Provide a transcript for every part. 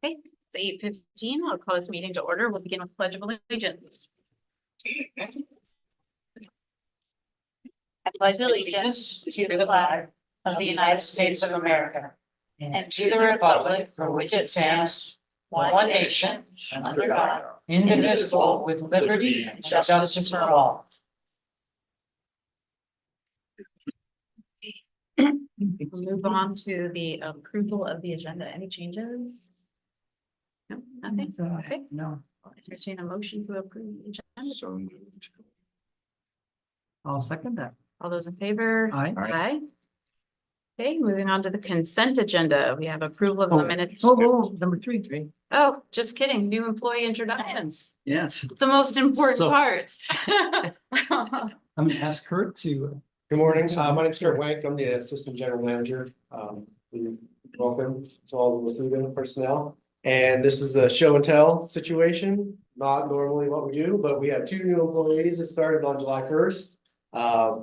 Okay, it's 8:15. I'll call this meeting to order. We'll begin with Pledge of Allegiance. I pledge allegiance to the flag of the United States of America and to the republic for which it stands, one nation, under God, indivisible, with liberty and justice for all. We'll move on to the approval of the agenda. Any changes? No, nothing. Okay. No. I'll entertain a motion to approve the agenda. So moved. I'll second that. All those in favor? Aye. Aye. Okay, moving on to the consent agenda. We have approval of the minutes. Number three. Oh, just kidding. New employee introductions. Yes. The most important So- part. I'm gonna ask Kurt to. Good morning, my name is Kurt Wank, I'm the Assistant General Manager. Welcome to all the recruiting personnel. And this is a show and tell situation, not normally what we do, but we have two new employees that started on July 1st.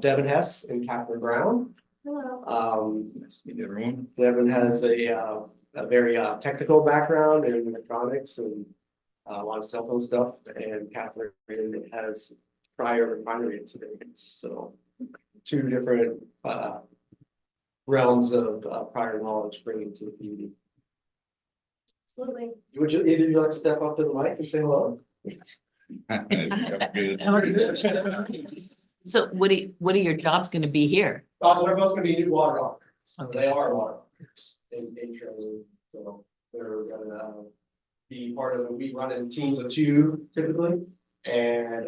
Devin Hess and Catherine Brown. Hello. Nice to meet everyone. Devin has a very technical background in electronics and a lot of cell phone stuff, and Catherine has prior refinery experience, so two different realms of prior knowledge bringing to the PUD. Absolutely. Would you either of you like to step up to the mic and say hello? So what are your jobs gonna be here? They're both gonna be new water operators. They are water operators in training, so they're gonna be part of, we run in teams of two typically. And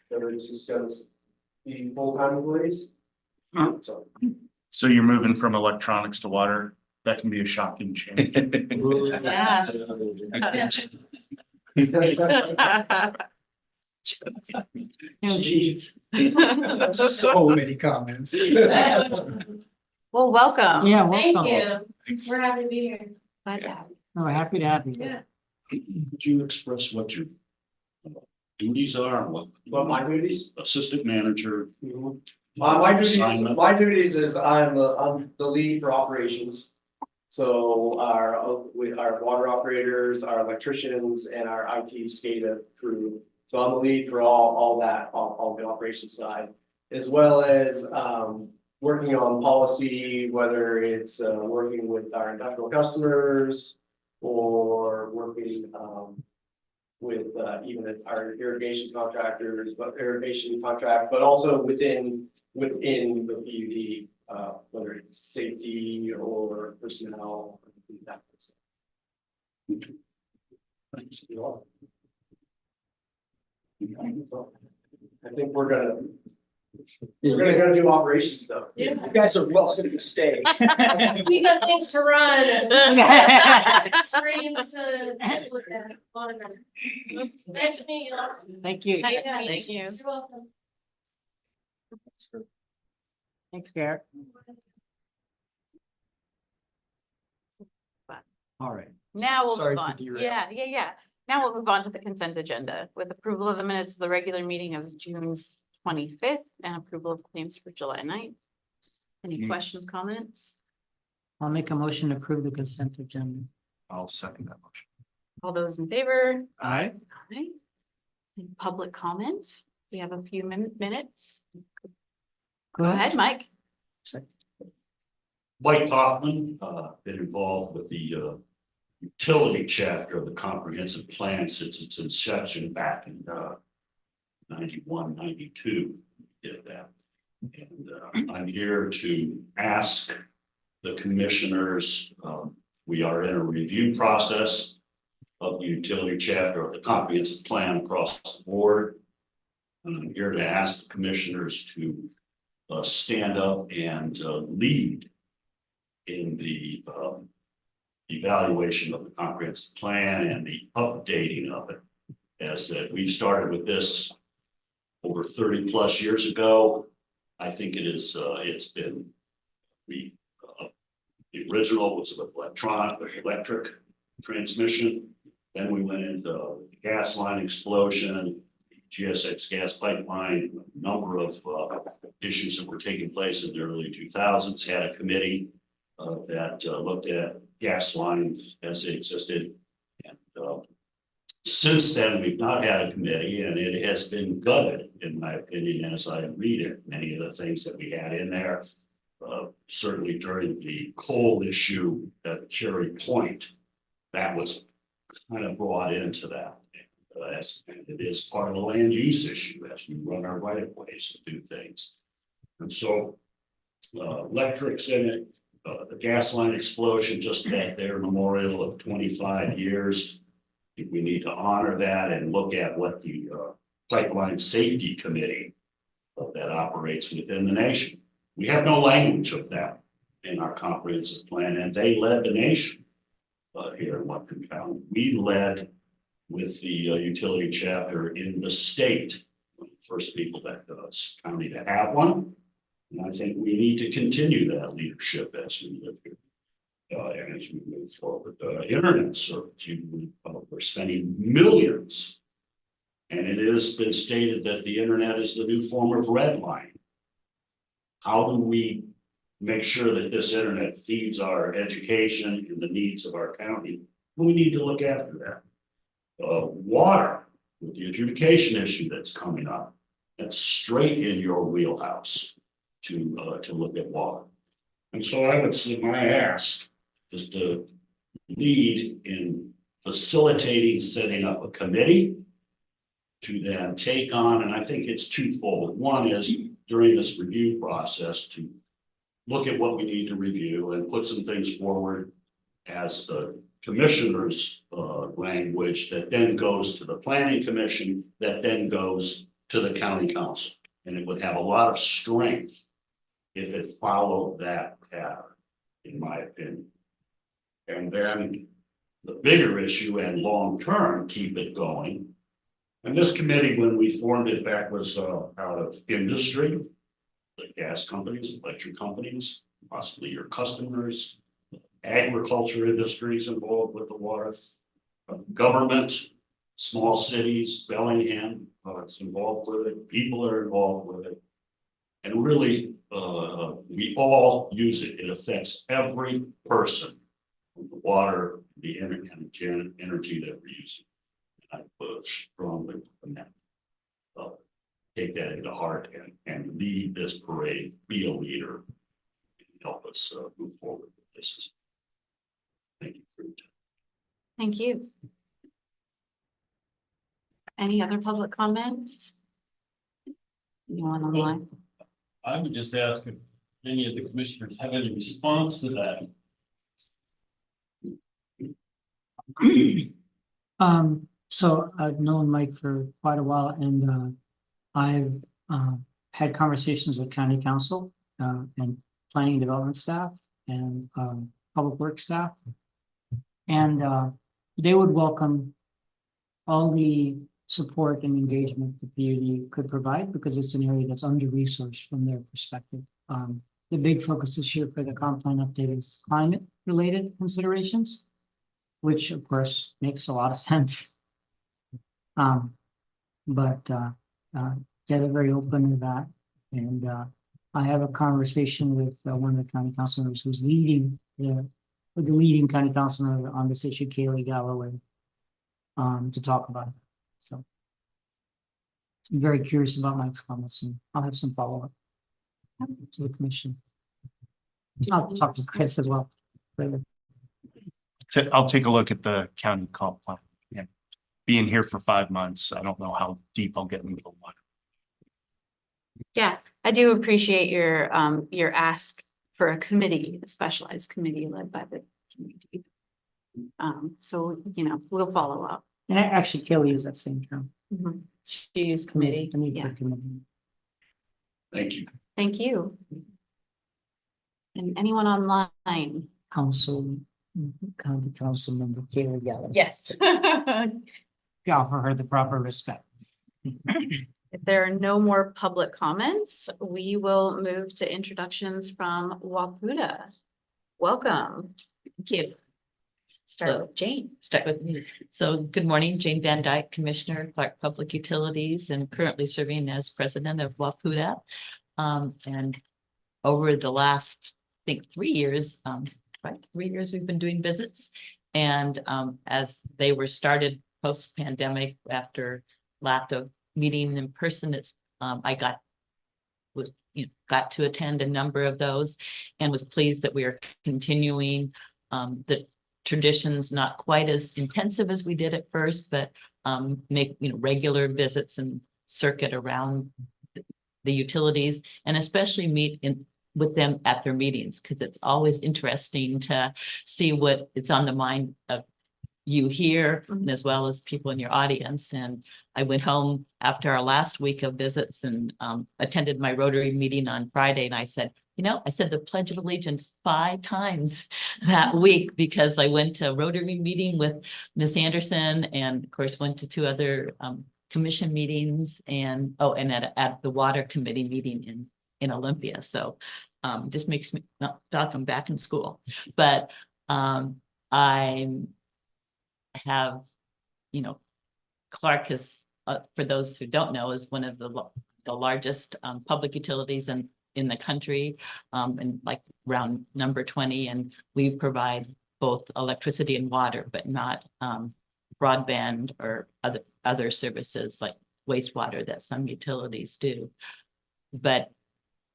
they're just gonna be full-time employees. So. So you're moving from electronics to water? That can be a shocking change. Yeah. Jeez. So many comments. Well, welcome. Yeah, Thank welcome. you. Thanks. We're happy to be here. Glad to have you. Oh, happy to have you. Yeah. Could you express what your duties are, and What my duties? assistant manager? Assignment. My duties is I'm the lead for operations. So our water operators, our electricians and our IT SCADA crew. So I'm the lead for all the operations side, as well as working on policy, whether it's working with our industrial customers or working with even our irrigation contractors, but also within the PUD, whether it's safety or personnel. That kind of stuff. Thanks. So, I think we're gonna go do operation stuff. Yeah. You guys are welcome to stay. We got things to run. Screens to look at, monitor. Nice to meet you. Thank you. Nice to meet you. You're welcome. Thanks, Garrett. All right. Now we'll Sorry move to on. derail. Yeah. Now we'll move on to the consent agenda with approval of the minutes of the regular meeting of June 25th and approval of claims for July 9th. Any questions, comments? I'll make a motion to approve the consent agenda. I'll second that motion. All those in favor? Aye. Aye. Any public comment? We have a few minutes. Go ahead, Mike. Mike Kaufman, been involved with the utility chapter of the comprehensive plan since its inception back in 91, 92, did that. And I'm here to ask the commissioners, we are in a review process of the utility chapter of the comprehensive plan across the board. And I'm here to ask the commissioners to stand up and lead in the evaluation of the comprehensive plan and the updating of it. As that we started with this over 30 plus years ago. I think it is, it's been, the original was with electric transmission. Then we went into the gas line explosion, GSX gas pipeline, a number of issues that were taking place in the early 2000s, had a committee that looked at gas lines as they existed. And since then, we've not had a committee, and it has been gutted, in my opinion, as I read it. Many of the things that we had in there, certainly during the coal issue at Cherry Point, that was kind of brought into that. And it is part of the land use issue as we run our right of ways to do things. And so electrics in it, the gas line explosion just at their memorial of 25 years. I think we need to honor that and look at what the pipeline safety committee that operates within the nation. We have no language of that in our comprehensive plan, and they led the nation here in Whatcom County. We led with the utility chapter in the state, one of the first people that county to have one. And I think we need to continue that leadership as we live here. And as we move forward, internet service, we're spending millions. And it has been stated that the internet is the new form of redlining. How do we make sure that this internet feeds our education and the needs of our county? We need to look after that. Water, with the adjudication issue that's coming up, that's straight in your wheelhouse to look at water. And so I would say my ask is to lead in facilitating setting up a committee to then take on, and I think it's twofold. One is during this review process to look at what we need to review and put some things forward as the commissioner's language that then goes to the planning commission, that then goes to the county council. And it would have a lot of strength if it followed that pattern, in my opinion. And then the bigger issue and long-term, keep it going. And this committee, when we formed it back, was out of industry, the gas companies, electric companies, possibly your customers, agriculture industries involved with the water, government, small cities, Bellingham is involved with it, people are involved with it. And really, we all use it. It affects every person. The water, the energy that we're using. I strongly recommend take that into heart and lead this parade, be a leader, and help us move forward with this. Thank you for your time. Thank you. Any other public comments? Anyone online? I would just ask if any of the commissioners have any response to that. So I've known Mike for quite a while, and I've had conversations with county council and planning and development staff and public works staff. And they would welcome all the support and engagement the PUD could provide, because it's an area that's under-resourced from their perspective. The big focus this year for the comp plan update is climate-related considerations, which of course makes a lot of sense. But yeah, they're very open to that. And I have a conversation with one of the county council members who's leading the leading county council member on this issue, Kaylee Galloway, to talk about it. So I'm very curious about Mike's comments, and I'll have some follow-up to the commission. I'll talk to Chris as well later. I'll take a look at the county comp plan. Yeah. Being here for 5 months, I don't know how deep I'll get into the water. Yeah, I do appreciate your ask for a committee, a specialized committee led by the community. So, we'll follow up. And actually, Kelly is that same term. She is committee. Yeah. Thank you. Thank you. And anyone online? County council member Kaylee Galloway. Yes. Offer her the proper respect. If there are no more public comments, we will move to introductions from Wapuda. Welcome. Thank you. Start with Jane. Start with me. So good morning, Jane Van Dyke, Commissioner, Clark Public Utilities, and currently serving as president of WAPUDA. And over the last think 3 years, right, 3 years we've been doing visits. And as they were started post-pandemic after lack of meeting in person, I got to attend a number of those and was pleased that we are continuing the traditions, not quite as intensive as we did at first, but make regular visits and circuit around the utilities, and especially meet with them at their meetings, because it's always interesting to see what it's on the mind of you here, as well as people in your audience. And I went home after our last week of visits and attended my Rotary meeting on Friday. And I said, I said the Pledge of Allegiance 5 times that week, because I went to a Rotary meeting with Miss Anderson, and of course went to 2 other commission meetings, and at the water committee meeting in Olympia. So just makes me feel like I'm back in school. But I have, Clark is, for those who don't know, is one of the largest public utilities in the country, and like around number 20. And we provide both electricity and water, but not broadband or other services like wastewater that some utilities do. But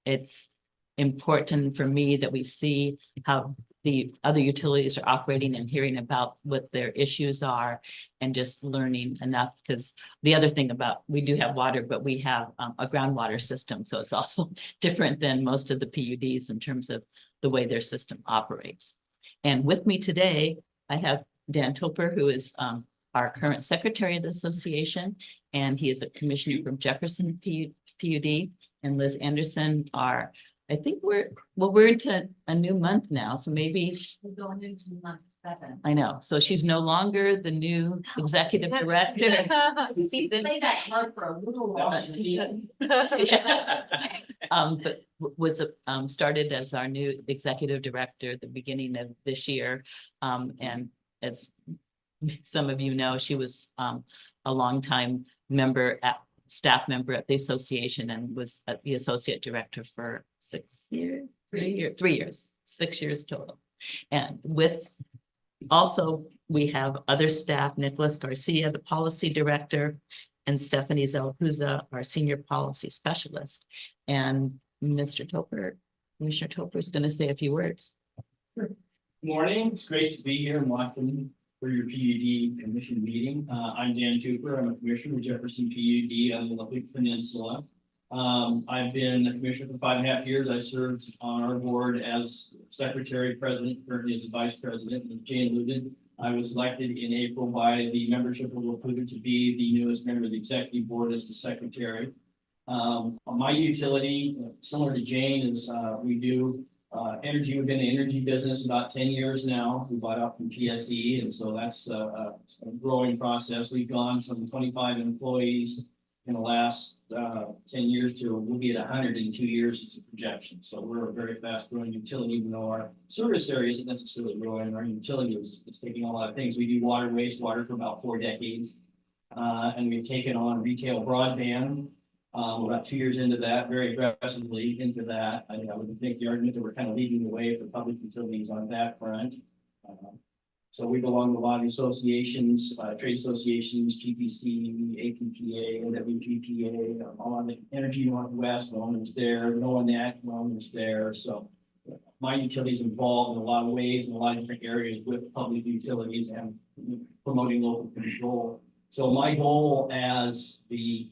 it's important for me that we see how the other utilities are operating and hearing about what their issues are, and just learning enough. Because the other thing about, we do have water, but we have a groundwater system. So it's also different than most of the PUDs in terms of the way their system operates. And with me today, I have Dan Topper, who is our current secretary of the association, and he is a commissioner from Jefferson PUD, and Liz Anderson are, I think we're into a new month now, so maybe We're going into month 7. I know. So she's no longer the new executive director. See, they made that hard for a little while. But was started as our new executive director at the beginning of this year. And as some of you know, she was a longtime staff member at the association, and was the associate director for 6 years, 3 years, 6 years total. And also we have other staff, Nicholas Garcia, the policy director, and Stephanie Zelhuza, our senior policy specialist. And Commissioner Topper is going to say a few words. Morning, it's great to be here in Washington for your PUD commission meeting. I'm Dan Tupper. I'm a commissioner with Jefferson PUD on the Olympic Peninsula. I've been a commissioner for 5.5 years. I served on our board as secretary, president, currently as vice president. As Jane alluded, I was elected in April by the membership of PUD to be the newest member of the executive board as the secretary. My utility, similar to Jane, is we do energy. We've been in the energy business about 10 years now. We bought out from PSE, and so that's a growing process. We've gone from 25 employees in the last 10 years to we'll be at 100 in 2 years as a projection. So we're a very fast growing utility, even though our service area isn't necessarily growing. Our utility is taking on a lot of things. We do water, wastewater for about 4 decades. And we've taken on retail broadband. We're about 2 years into that, very aggressively into that. I would make the argument that we're kind of leading the way for public utilities on that front. So we belong to a lot of associations, trade associations, GPC, APPA, WPPA, all the Energy Northwest, is there, NOAA is there. So my utility is involved in a lot of ways in a lot of different areas with public utilities and promoting local control. So my goal as the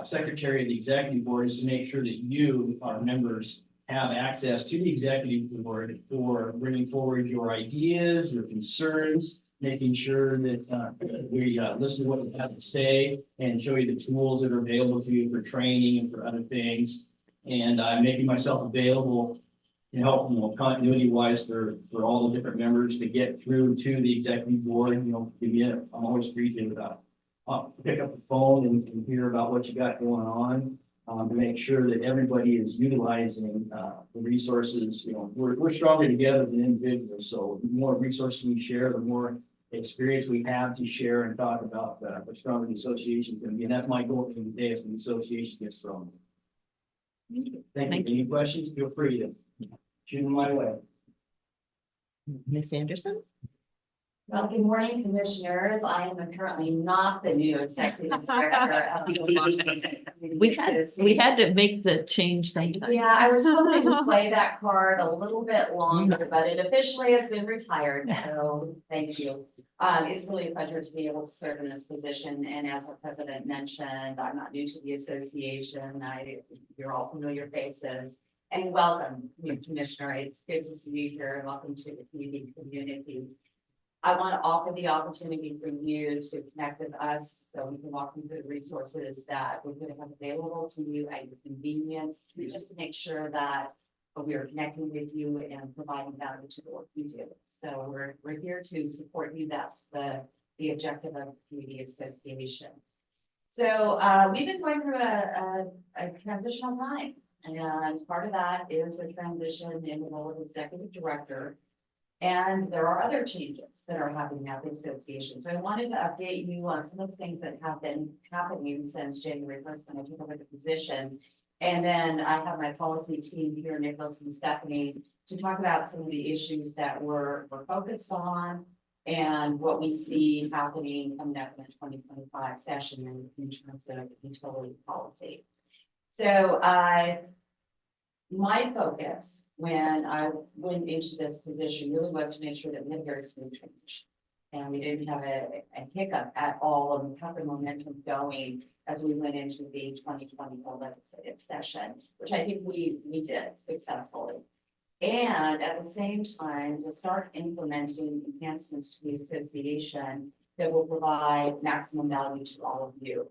secretary of the executive board is to make sure that you, our members, have access to the executive board for bringing forward your ideas, your concerns, making sure that we listen to what you have to say and show you the tools that are available to you for training and for other things. And I'm making myself available to help, continuity wise for all the different members to get through to the executive board. I'm always free to pick up the phone and hear about what you got going on. To make sure that everybody is utilizing the resources. We're stronger together than individuals. So the more resources we share, the more experience we have to share and talk about the stronger the association is going to be. And that's my goal for the day, as the association gets stronger. Thank you. Any questions? Feel free to Shoot 'em my way. Ms. Anderson? Well, good morning, commissioners. I am currently not the new executive director of the Washington Community We had to make the change sometime. Yeah, I was hoping to play that card a little bit longer, but it officially has been retired, so thank you. It's really a pleasure to be able to serve in this position, and as our president mentioned, I'm not new to the association. You're all familiar faces. And welcome, new commissioner. It's good to see you here. Welcome to the community. I want to offer the opportunity for you to connect with us so we can walk you through the resources that we're going to have available to you at your convenience, just to make sure that we are connecting with you and providing value to the work you do. So we're here to support you. That's the objective of the community association. So we've been going through a transitional time, and part of that is a transition in the role of executive director. And there are other changes that are happening at the association. So I wanted to update you on some of the things that have been happening since January 1st when I took over the position. And then I have my policy team here, Nicholas and Stephanie, to talk about some of the issues that we're focused on and what we see happening coming up in the 2025 session in terms of utility policy. So my focus when I went into this position really was to make sure that we had a very smooth transition. And we didn't have a hiccup at all, and we kept the momentum going as we went into the 2024 legislative session, which I think we did successfully. And at the same time, to start implementing enhancements to the association that will provide maximum value to all of you.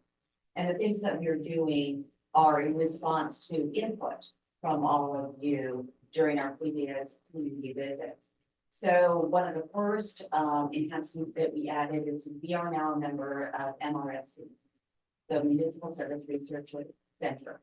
And the things that we're doing are in response to input from all of you during our previous community visits. So one of the first enhancements that we added is we are now a member of MRSC, the Municipal Service Research Center.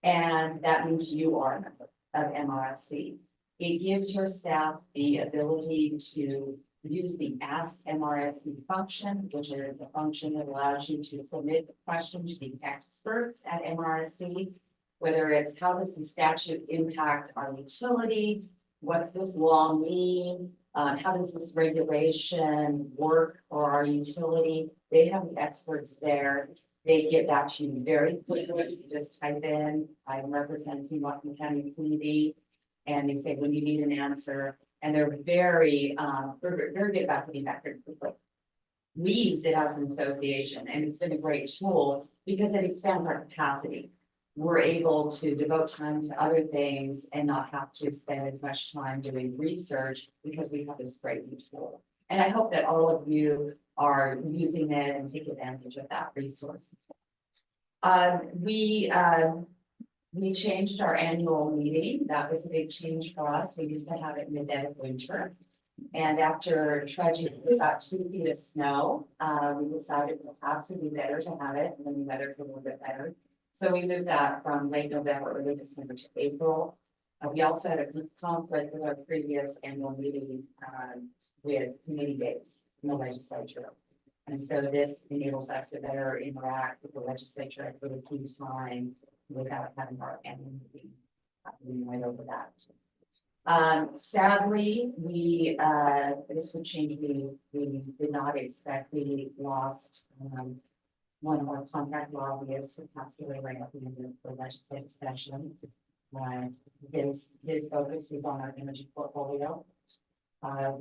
And that means you are a member of MRSC. It gives your staff the ability to use the Ask MRSC function, which is a function that allows you to submit the question to the experts at MRSC. Whether it's how does the statute impact our utility? What's this law mean? How does this regulation work for our utility? They have the experts there. They get back to you very quickly. You just type in, I'm representing Whatcom County Community, and they say when you need an answer, and they're very good about getting back very quickly. We use it as an association, and it's been a great tool because it expands our capacity. We're able to devote time to other things and not have to spend as much time doing research because we have this great new tool. And I hope that all of you are using it and take advantage of that resource. We changed our annual meeting. That was a big change for us. We used to have it in the dead of winter. And after trudging about 2 feet of snow, we decided perhaps it'd be better to have it when the weather's a little bit better. So we moved that from late November, early December to April. We also had a conflict with our previous annual meeting with committee days in the legislature. And so this enables us to better interact with the legislature at really key time without having our annual meeting. We went over that. Sadly, this would change. We did not expect. We lost one of our contract lobbyists who passed away right at the end of the legislative session. His focus was on our energy portfolio.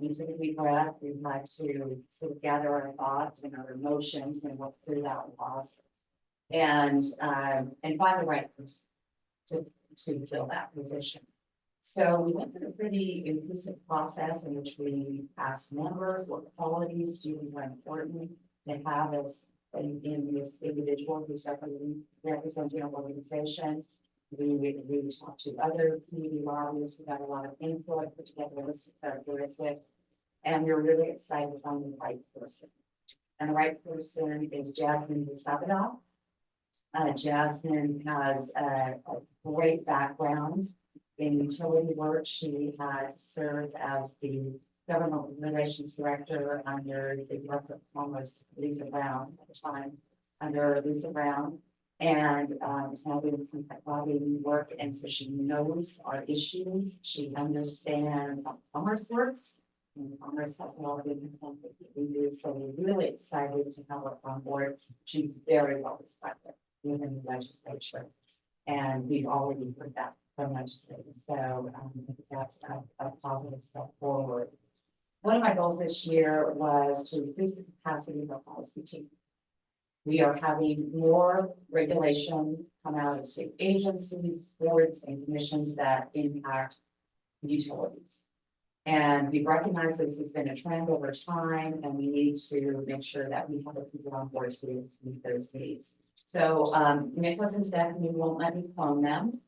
We took a deep breath. We had to sort of gather our thoughts and our emotions and work through that loss, and find the right person to fill that position. So we went through a pretty inclusive process in which we asked members what qualities do you think are important to have as in this individual who's representing our organization. We talked to other community lobbyists who got a lot of input, put together a list of characteristics, and we're really excited to find the right person. And the right person is Jasmine Sabadell. Jasmine has a great background in utility work. She had served as the Government Relations Director under the Director of Commerce, Lisa Brown, at the time, under Lisa Brown. And it's now been body work, and so she knows our issues, she understands how commerce works. And commerce has a lot of different things that we do, so we're really excited to have her on board. She's very well respected within the legislature. And we've already heard that from legislators, so I think that's a positive step forward. One of my goals this year was to increase the capacity of our policy team. We are having more regulation come out of state agencies, boards, and commissions that impact utilities. And we recognize this has been a trend over time, and we need to make sure that we have the people on board to meet those needs. So Nicholas and Stephanie won't let me clone them.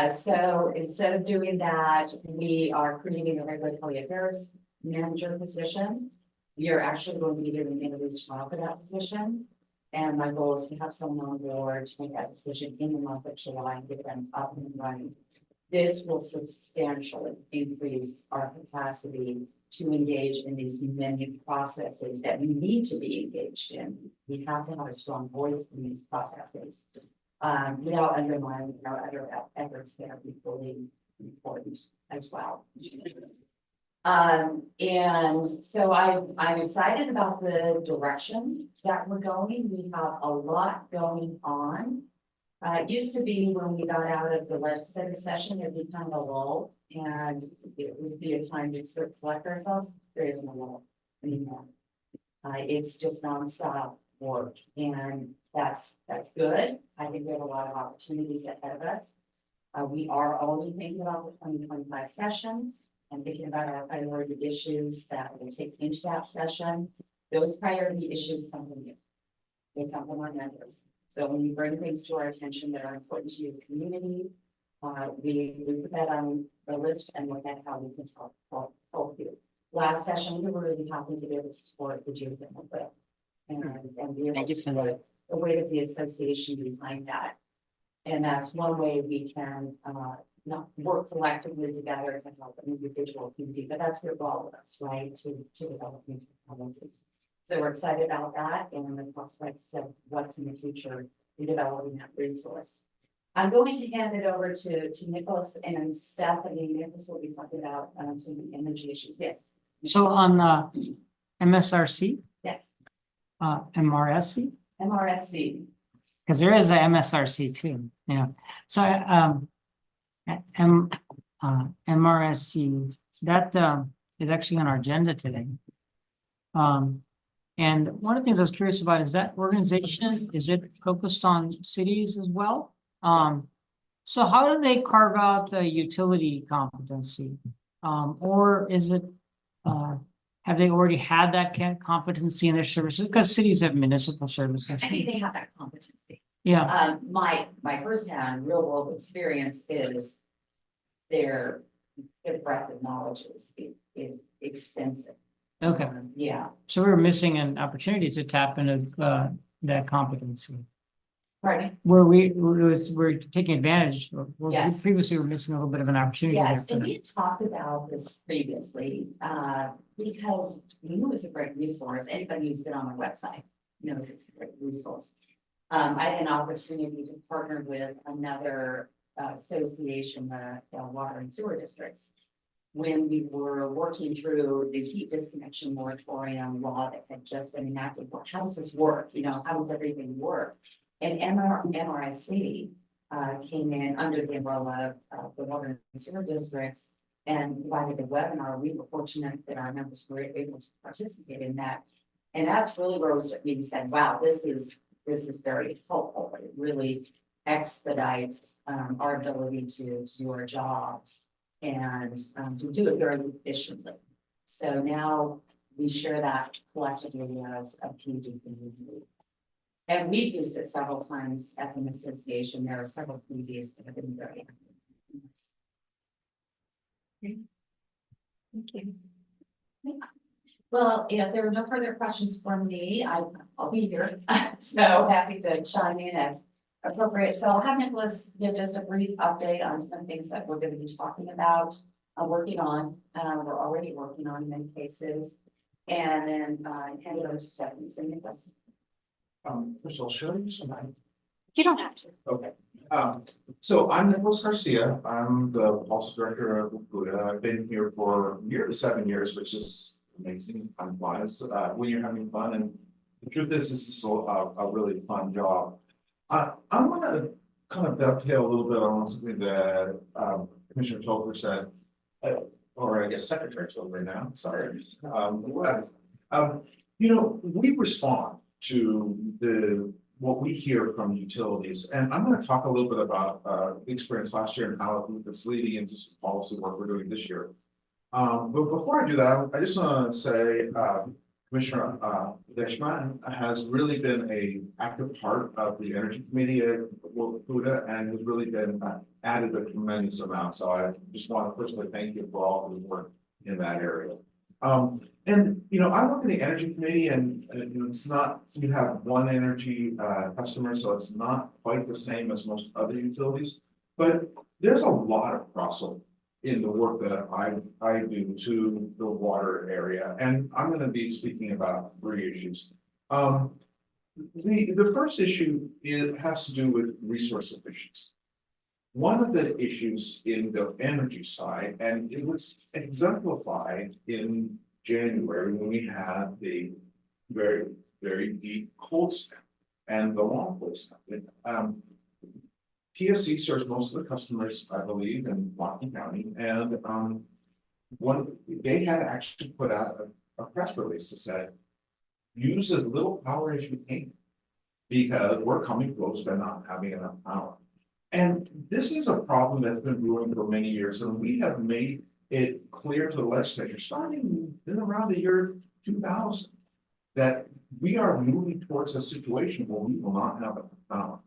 So instead of doing that, we are creating a regulatory affairs manager position. We are actually going to be giving interviews tomorrow for that position. And my goal is to have someone on board to make that decision in the month of July and get them up and running. This will substantially increase our capacity to engage in these many processes that we need to be engaged in. We have to have a strong voice in these processes. Without undermining our other efforts that are equally important as well. And so I'm excited about the direction that we're going. We have a lot going on. It used to be when we got out of the legislative session, it'd be kind of a lull, and it would be a time to sort of collect ourselves. There isn't a lull anymore. It's just nonstop work, and that's good. I think we have a lot of opportunities ahead of us. We are already thinking about the 2025 session and thinking about our priority issues that we'll take into that session. Those priority issues come from you. They come from our members. So when you bring things to our attention that are important to your community, we put that on the list and look at how we can help you. Last session, we were really happy to be able to support the geothermal bill. And be able to support the weight of the association behind that. And that's one way we can not work collectively together to help an individual community, but that's good for all of us, right? To develop new technologies. So we're excited about that and the prospects of what's in the future in developing that resource. I'm going to hand it over to Nicholas and Stephanie. Nicholas will be talking about some energy issues. Yes. So on MSRC, Yes. MRSC, MRSC. because there is a MSRC too. Yeah. So MRSC, that is actually on our agenda today. And one of the things I was curious about is that organization, is it focused on cities as well? So how do they carve out the utility competency? Or is it, have they already had that competency in their services? Because cities have municipal services. I think they have that competency. Yeah, My firsthand real world experience is their breadth of knowledge is extensive. okay. Yeah, So we're missing an opportunity to tap into that competency. pardon me? Where we're taking advantage, or we Yes. previously were missing a little bit of an opportunity. Yes, there and for we had talked about this previously, because we knew it was a great resource. Anybody who's been on our website knows it's a great resource. I had an opportunity to partner with another association, the water and sewer districts, when we were working through the heat disconnection moratorium law that had just been enacted. Well, how does this work? You know, how does everything work? And MRSC came in under the umbrella of the water and sewer districts and provided a webinar. We were fortunate that our members were able to participate in that. And that's really where we said, wow, this is very helpful. It really expedites our ability to do our jobs and to do it very efficiently. So now we share that collectively as a PUD community. And we've used it several times as an association. There are several communities that have been very active in this. Thank you. Well, if there are no further questions from me, I'll be here. So happy to chime in as appropriate. So I'll have Nicholas give just a brief update on some things that we're going to be talking about, working on. We're already working on in many cases. And then hand it over to Stephanie. So Nicholas. First I'll show you some. You don't have to. Okay, so I'm Nicholas Garcia. I'm the policy director of PUD. I've been here for nearly 7 years, which is amazing. Time flies when you're having fun. And the truth is, this is a really fun job. I want to kind of dovetail a little bit on something that Commissioner Tolker said, or I guess Secretary Tolker now. Sorry. We respond to what we hear from utilities, and I'm going to talk a little bit about the experience last year and how it's leading into some policy work we're doing this year. But before I do that, I just want to say Commissioner Deshman has really been an active part of the Energy Committee at PUDA and has really been added a tremendous amount. So I just want to personally thank you for all of your work in that area. I work in the Energy Committee, and it's not, you have one energy customer, so it's not quite the same as most other utilities, but there's a lot of crossover in the work that I do to the water area, and I'm going to be speaking about 3 issues. The first issue has to do with resource efficiency. One of the issues in the energy side, and it was exemplified in January when we had the very, very deep cold snap and the long cold snap. PSC serves most of the customers, I believe, in Whatcom County, and they had actually put out a press release that said, use as little power as you can, because we're coming close to not having enough power. And this is a problem that's been brewing for many years, and we have made it clear to the legislature, starting in around the year 2000, that we are moving towards a situation where we will not have enough power.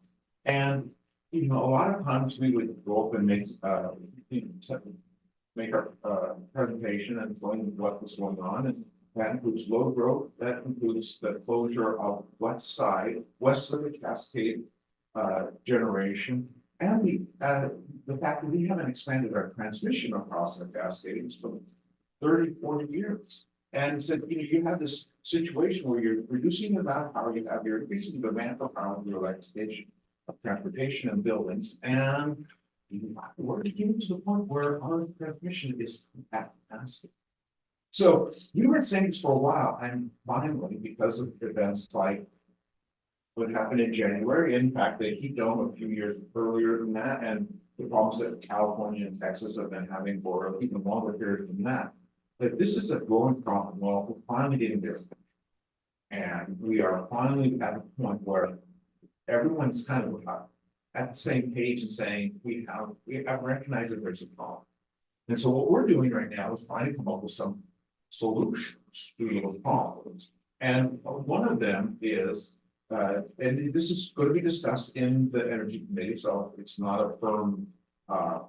And a lot of times we would go up and make our presentation and explain what was going on, and that includes load growth, that includes the closure of west of the Cascade generation, and the fact that we haven't expanded our transmission across the Cascades for 30, 40 years. And said, you have this situation where you're reducing the amount of power you have, you're increasing the demand for power in your electrification of transportation and buildings, and we're getting to the point where our transmission is at capacity. So we were saying this for a while, and finally, because of events like what happened in January, in fact, the heat dome a few years earlier than that, and the problems that California and Texas have been having for an even longer period than that this is a growing problem. Well, we're finally getting there. And we are finally at the point where everyone's kind of at the same page and saying, we have recognized that there's a problem. And so what we're doing right now is trying to come up with some solutions to those problems. And one of them is, and this is going to be discussed in the Energy Committee, so it's not a firm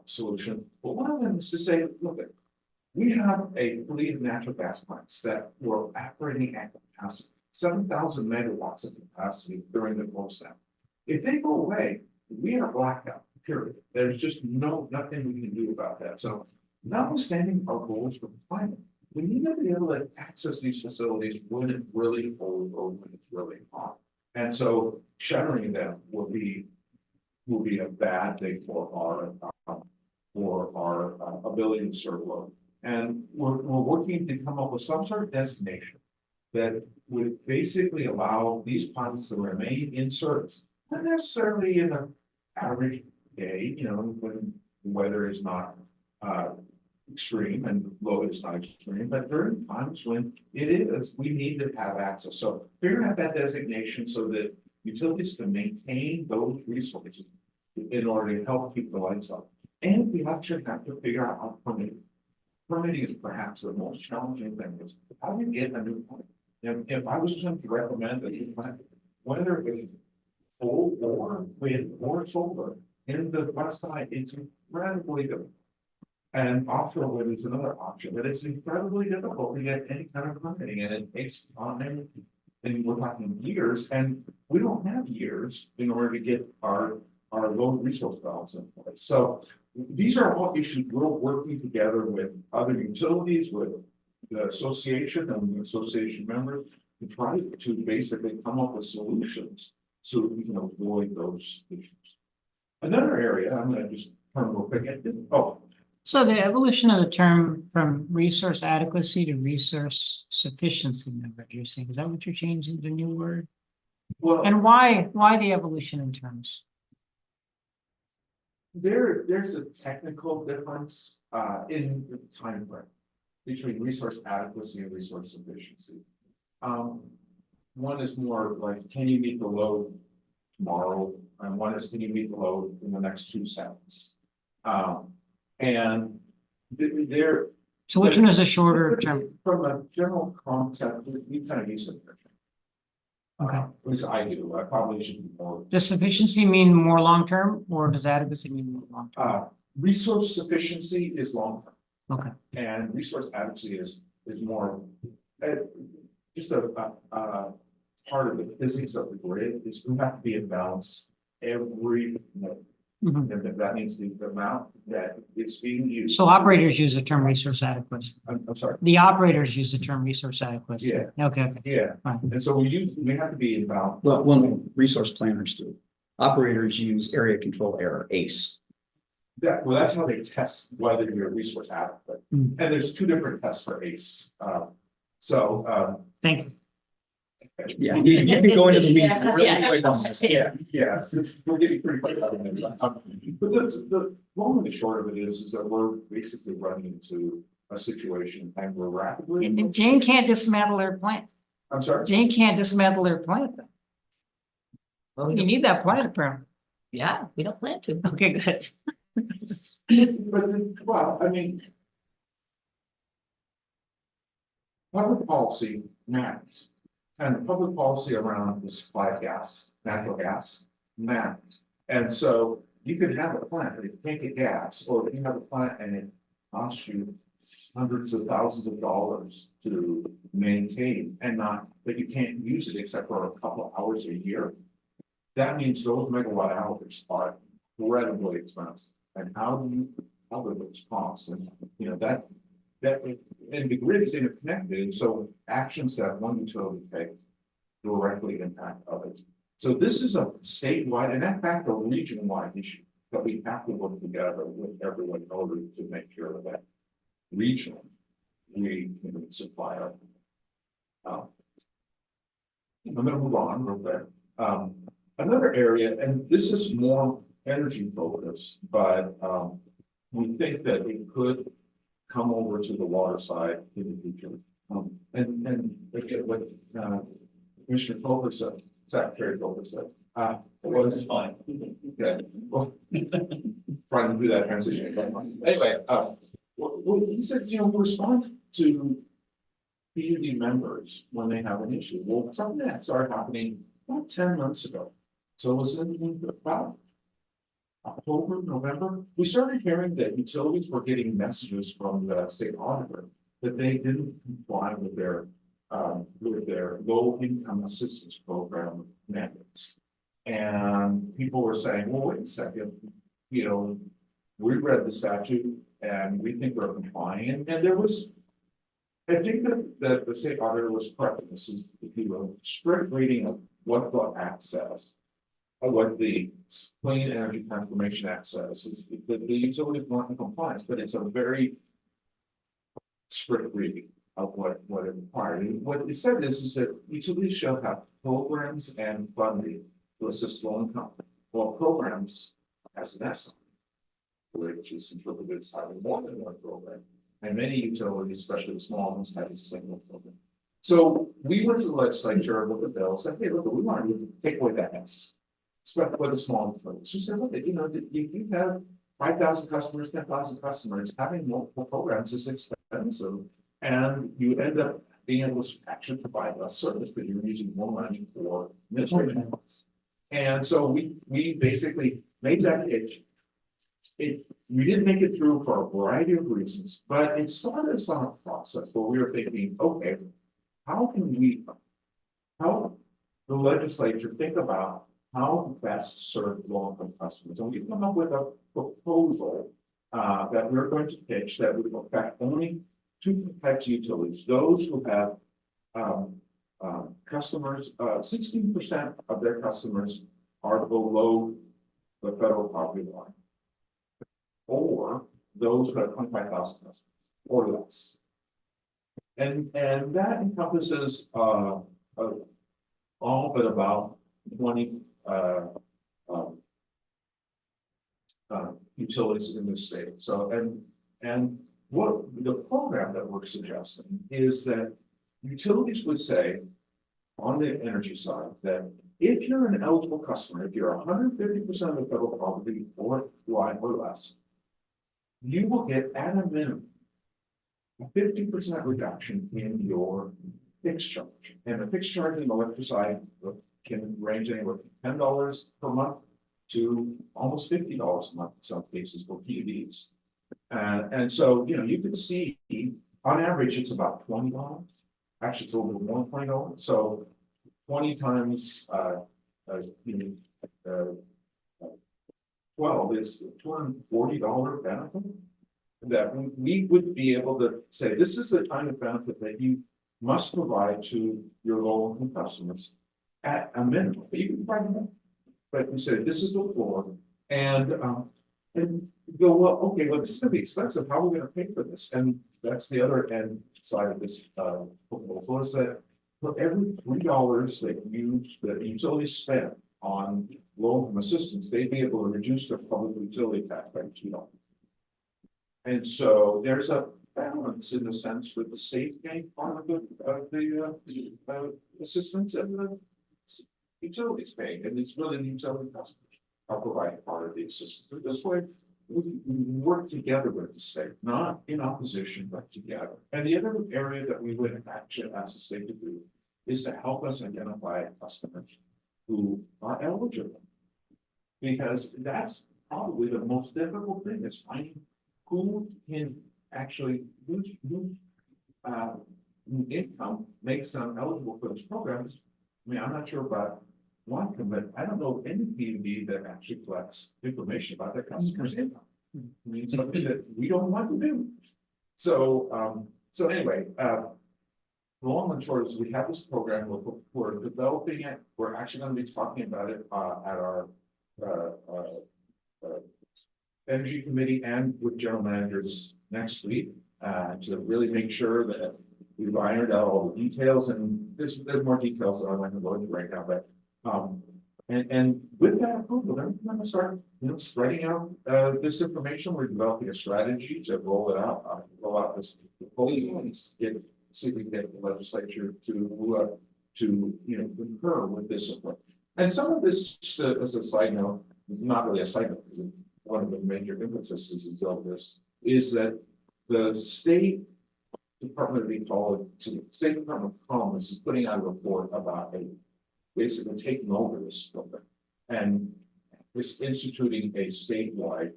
solution. But one of them is to say, look, we have a fleet of natural gas plants that were operating at capacity, 7,000 megawatts of capacity during the cold snap. If they go away, we are blacked out, period. There's just nothing we can do about that. So notwithstanding our goals for climate, we need to be able to access these facilities when it's really cold or when it's really hot. And so shuttering them will be a bad thing for our ability to serve load. And we're working to come up with some sort of designation that would basically allow these plants to remain in service, not necessarily in an average day, when the weather is not extreme and load is not extreme, but during times when it is, we need to have access. So figuring out that designation so that utilities can maintain those resources in order to help keep the lights on. And we actually have to figure out how permitting. Permitting is perhaps the most challenging thing. Is how do you get a new plant? If I was going to recommend a new plant, whether it's coal or wind or solar in the west side, it's incredibly difficult. And offshore wind is another option, but it's incredibly difficult to get any kind of permitting, and it takes time. And we're talking years, and we don't have years in order to get our load resource balance in place. So these are all issues we're working together with other utilities, with the association and the association members to try to basically come up with solutions so that we can avoid those issues. Another area, I'm gonna just turn real quick, So the evolution of the term from resource adequacy to resource sufficiency, number, you're saying, is that what you're changing the new word? well, And why the evolution in terms? there's a technical difference, in the time frame between resource adequacy and resource sufficiency. One is more like, can you meet the load tomorrow? And one is, can you meet the load in the next 2 seconds? And they're. So which one is a shorter term? From a general concept, we kind of use it. Okay. At least I do, I probably should be more. Does sufficiency mean more long-term or does adequacy mean more long-term? Resource sufficiency is long term. Okay. And resource adequacy is more, just a part of the physics of the grid is we have to be in balance every minute. Mhm. And that means the amount that is being used. So operators use the term resource adequacy. I'm sorry, The operators use the term resource adequacy. Yeah. Okay, yeah, fine. and so we have to be in balance. Well, resource planners do. Operators use area control error, ACE. That's how they test whether you're resource adequate. Mm. And there's 2 different tests for ACE. Thank you. Yeah, you can go into the weeds really Yeah. quick on this. Yeah, we're getting pretty quick. But the long and the short of it is that we're basically running into a situation and we're rapidly. And Jane can't dismantle her plant. I'm sorry. Jane can't dismantle her plant. Well, You need that plant permit. Yeah, we don't plan to. Okay, good. Well, I mean. Public policy matters. And public policy around the supply of gas, natural gas, matters. And so you could have a plant, but if you can't get gas, or if you have a plant and it costs you hundreds of thousands of dollars to maintain and not, but you can't use it except for a couple of hours a year. That means those megawatt hours are incredibly expensive. And how do you cover those costs? And that and the grid is interconnected, and so actions that one utility takes directly impact others. So this is a statewide and in fact a region-wide issue that we have to work together with everyone in order to make sure that regionally we can supply our. I'm gonna move on real quick. Another area, and this is more energy focused, but we think that it could come over to the water side in the future. And look at what Commissioner Colbert said, Secretary Colbert said. It was fine. Okay, well, trying to do that transition. Anyway, he said, we respond to PUD members when they have an issue. Well, something that started happening about 10 months ago. So it was in about October, November, we started hearing that utilities were getting messages from the state auditor that they didn't comply with their low income assistance program mandates. And people were saying, well, wait a second, we read the statute and we think we're complying. And there was, I think that the state auditor was correct. This is, strict reading of what the act says. What the Clean Energy Transformation Act says is that the utilities weren't in compliance, but it's a very strict reading of what it required. And what it said is that utilities shall have programs and funding to assist low income. Well, programs as an S, which is interpreted as having more than one program. And many utilities, especially the small ones, have a single program. So we went to the legislature with the bill, and said, hey, look, we want to take away that S. Especially for the small utilities. She said, look, if you have 5,000 customers, 10,000 customers, having multiple programs is expensive. And you end up being able to actually provide less service because you're using more money for administration costs. And so we basically made that pitch. We didn't make it through for a variety of reasons, but it started us on a process where we were thinking, okay, how the legislature think about how best to serve low-income customers. And we've come up with a proposal that we're going to pitch that would affect only 2 types of utilities. Those who have customers, 16% of their customers are below the federal poverty line. Or those who have 25,000 customers or less. And that encompasses, all but about 20, utilities in the state. So, and what the program that we're suggesting is that utilities would say on the energy side that if you're an eligible customer, if you're 150% of the federal poverty or line or less, you will get at a minimum a 50% reduction in your fixed charge. And the fixed charge in the electric side can range anywhere from $10 per month to almost $50 a month in some cases for PUDs. And so, you know, you can see on average, it's about $20. Actually, it's a little bit more than $20. So 20 times 12 is $240 benefit that we would be able to say, this is the kind of benefit that you must provide to your low-income customers at a minimum. You can provide more, but you say, this is the floor, and you go, well, okay, well, this is gonna be expensive. How are we gonna pay for this? And that's the other end side of this proposal is that for every $3 that utilities spend on low-income assistance, they'd be able to reduce their public utility tax by $2. And so there's a balance in the sense with the state paying part of the assistance and the utilities paying, and it's really the utility customers are providing part of the assistance. This way, we work together with the state, not in opposition, but together. And the other area that we would actually ask the state to do is to help us identify customers who are eligible. Because that's probably the most difficult thing is finding who can actually, whose income makes them eligible for those programs. I mean, I'm not sure about one, but I don't know any PUD that actually collects information about their customers' income. I mean, something that we don't want to do. So, so anyway, long and short is we have this program, we're developing it. We're actually going to be talking about it at our energy committee and with general managers next week to really make sure that we've ironed out all the details. And there's more details that I'm not going to go into right now, but and with that approval, then we're going to start, you know, spreading out this information. We're developing a strategy to roll out this proposal and see if we can get the legislature to you know, concur with this approach. And some of this, just as a side note, not really a side note, because one of the major impetuses of this is that the State Department of Ecology, State Department of Commerce is putting out a report about basically taking over this program and is instituting a statewide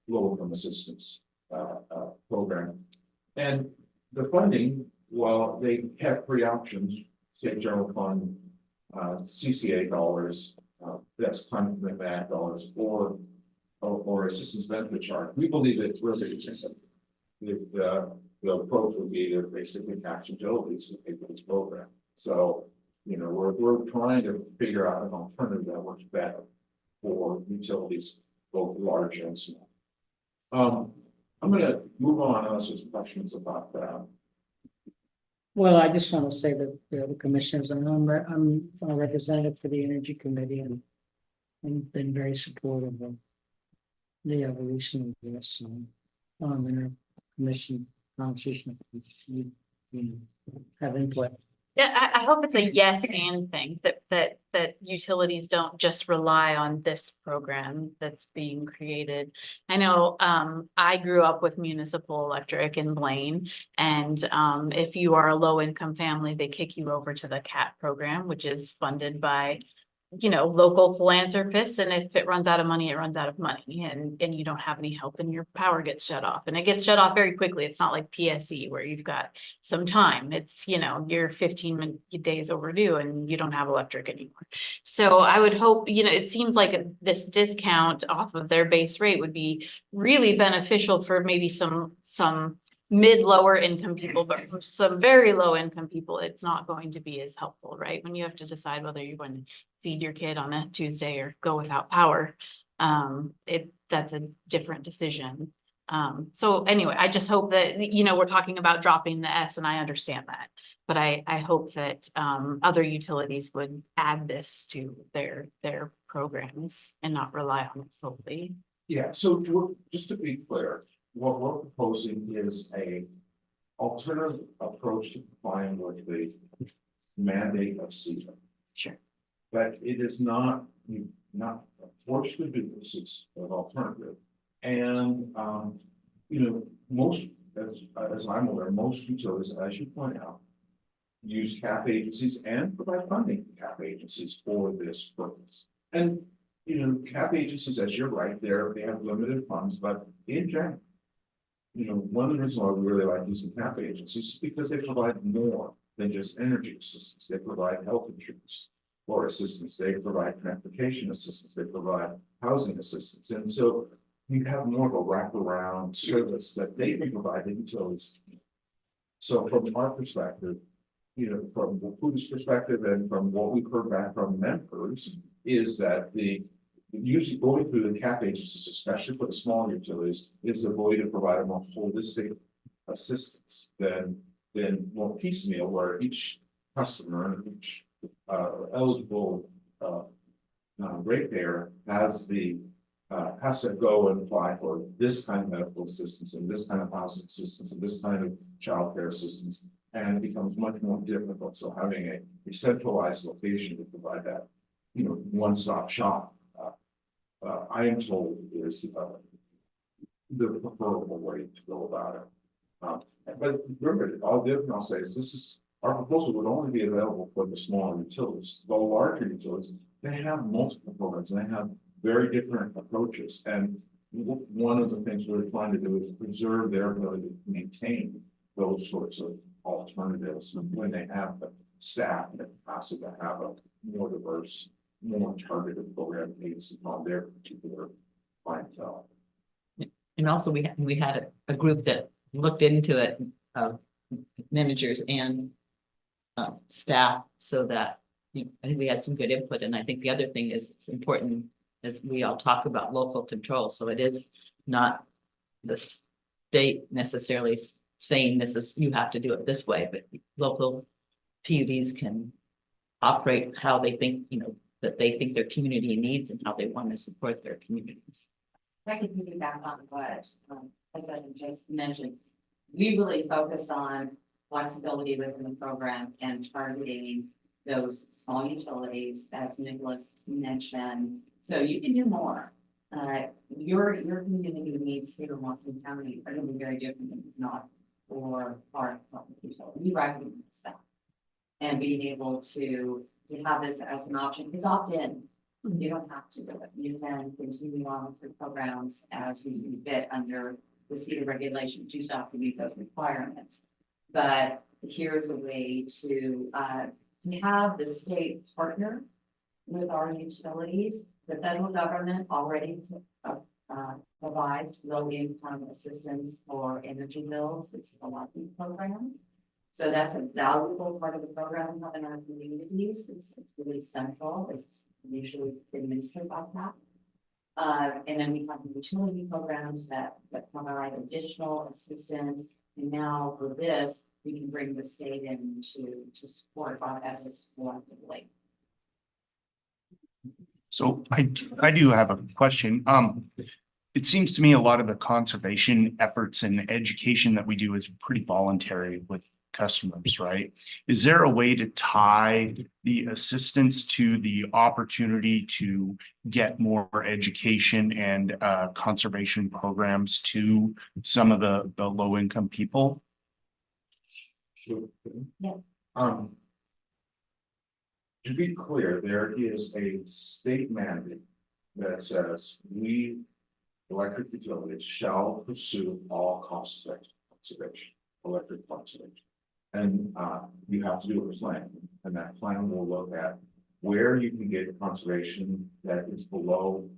low-income assistance program. And the funding, while they have three options, state general fund, CCA dollars, that's climate commitment act dollars, or assistance benefit charge. We believe it's really just the approach would be to basically tax utilities to pay for this program. So, you know, we're trying to figure out an alternative that works better for utilities, both large and small. I'm going to move on unless there's questions about that. Well, I just want to say that the commissioners, I'm a representative for the Energy Committee and been very supportive of the evolution of this. In our commission conversation, you have input. Yeah, I hope it's a yes and thing that utilities don't just rely on this program that's being created. I know I grew up with municipal electric in Blaine, and if you are a low income family, they kick you over to the CAT program, which is funded by, you know, local philanthropists. And if it runs out of money, it runs out of money, and you don't have any help and your power gets shut off, and it gets shut off very quickly. It's not like PSE where you've got some time. It's, you know, you're 15 days overdue and you don't have electric anymore. So I would hope, you know, it seems like this discount off of their base rate would be really beneficial for maybe some mid-lower income people, but for some very low income people, it's not going to be as helpful, right? When you have to decide whether you're going to feed your kid on a Tuesday or go without power. That's a different decision. So anyway, I just hope that, you know, we're talking about dropping the S, and I understand that. But I hope that other utilities would add this to their programs and not rely on it solely. Yeah, so just to be clear, what we're proposing is a alternative approach to complying with the mandate of CETA. Sure. But it is not forced to do this, it's an alternative. And, you know, most, as I'm aware, most utilities, as you point out, use cap agencies and provide funding to cap agencies for this purpose. And, you know, cap agencies, as you're right there, they have limited funds, but in general, you know, one of the reasons why we really like using cap agencies is because they provide more than just energy assistance. They provide health insurance or assistance. They provide transportation assistance. They provide housing assistance. And so you have more of a wraparound service that they can provide the utilities. So from our perspective, you know, from the PUD's perspective and from what we've heard back from members, is that usually going through the cap agencies, especially for the smaller utilities, is a way to provide a more holistic assistance than more piecemeal, where each customer and each eligible ratepayer has to go and apply for this kind of medical assistance and this kind of housing assistance and this kind of childcare assistance, and it becomes much more difficult. So having a centralized location to provide that, you know, one-stop shop, I am told is the preferable way to go about it. But remember, all the other thing I'll say is our proposal would only be available for the smaller utilities. The larger utilities, they have multiple programs and they have very different approaches. And one of the things we're trying to do is preserve their ability to maintain those sorts of alternatives when they have the staff and the capacity to have a more diverse, more targeted program based upon their particular clientele. And also we had a group that looked into it, managers and staff, so that I think we had some good input. And I think the other thing is it's important as we all talk about local control. So it is not the state necessarily saying you have to do it this way, but local PUDs can operate how they think, you know, that they think their community needs and how they want to support their communities. I can piggyback on what, as I just mentioned, we really focused on flexibility within the program and targeting those small utilities, as Nicholas mentioned. So you can do more. Your community needs here in Washington County are going to be very different than not for our public utility. We recognize that, and being able to have this as an option is opt-in. You don't have to do it. You can continue on with programs as we see fit under the CETA regulations. You still have to meet those requirements. But here's a way to have the state partner with our utilities. The federal government already provides low income assistance for energy bills. It's the LIFE program. So that's a valuable part of the program we have in our communities. It's really central. It's usually administered by that. And then we have the utility programs that provide additional assistance. And now for this, we can bring the state in to support our efforts collectively. So I do have a question. It seems to me a lot of the conservation efforts and education that we do is pretty voluntary with customers, right? Is there a way to tie the assistance to the opportunity to get more education and conservation programs to some of the low income people? So, Yeah. To be clear, there is a state mandate that says we electric utilities shall pursue all cost-effective conservation, electric conservation. And you have to do a plan, and that plan will look at where you can get conservation that is below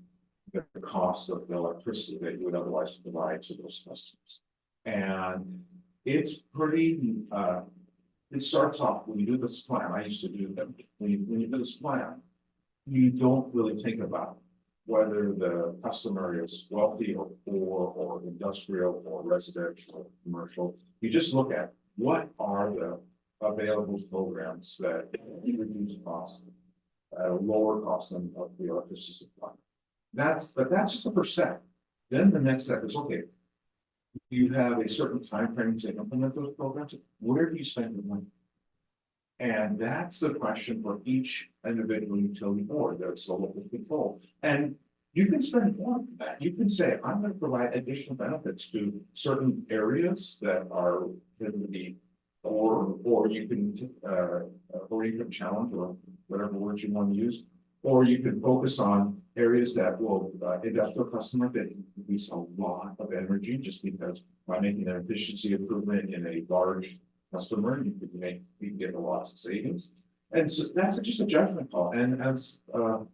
the cost of the electricity that you would otherwise provide to those customers. And it's pretty, it starts off, when you do this plan, I used to do them, when you do this plan, you don't really think about whether the customer is wealthy or poor or industrial or residential or commercial. You just look at what are the available programs that reduce costs, lower costs than of the electricity supply. But that's just the first step. Then the next step is, okay, you have a certain time frame to implement those programs. Where do you spend your money? And that's the question for each individual utility board that's the local control. And you can spend more on that. You can say, I'm going to provide additional benefits to certain areas that are going to be, or you can challenge, or whatever words you want to use, or you can focus on areas that will industrial customer that release a lot of energy, just because by making an efficiency improvement in a large customer, you can get lots of savings. And so that's just a judgment call. And as our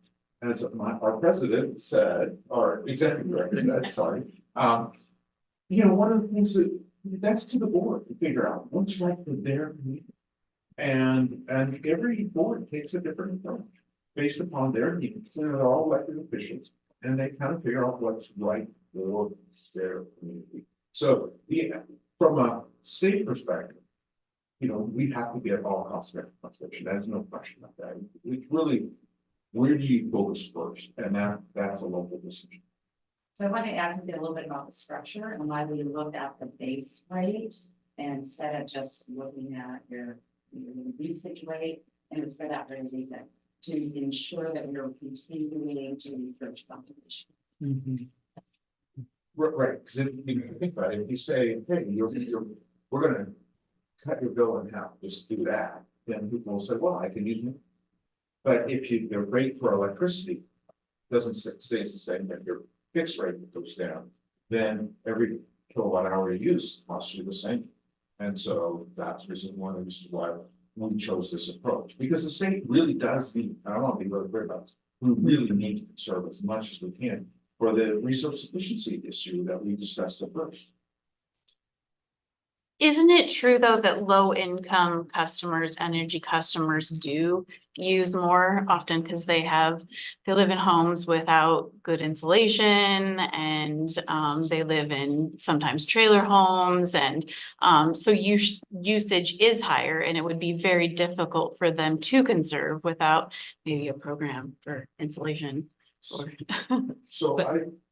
president said, or executive director said, sorry, one of the things that's to the board to figure out what's right for their community. And every board takes a different approach based upon their needs, and they're all elected officials, and they kind of figure out what's right for their community. So from a state perspective, we have to get all cost conservation. There's no question about that. It's really, where do you focus first? And that's a local decision. So I want to ask a little bit about the structure and why we looked at the base rate instead of just looking at your usage rate, and it's for that very reason, to ensure that we're continuing to encourage competition. Right, because if you think about it, if you say, hey, we're gonna cut your bill in half, just do that, then people will say, well, I can use it. But if the rate for electricity stays the same, that your fixed rate goes down, then every kilowatt hour you use costs you the same. And so that's one of the reasons why we chose this approach, because the state really does need, I don't want to be really clear about this, we really need to conserve as much as we can for the resource efficiency issue that we discussed at first. Isn't it true, though, that low income customers, energy customers do use more often because they live in homes without good insulation, and they live in sometimes trailer homes, and so usage is higher, and it would be very difficult for them to conserve without maybe a program for insulation. So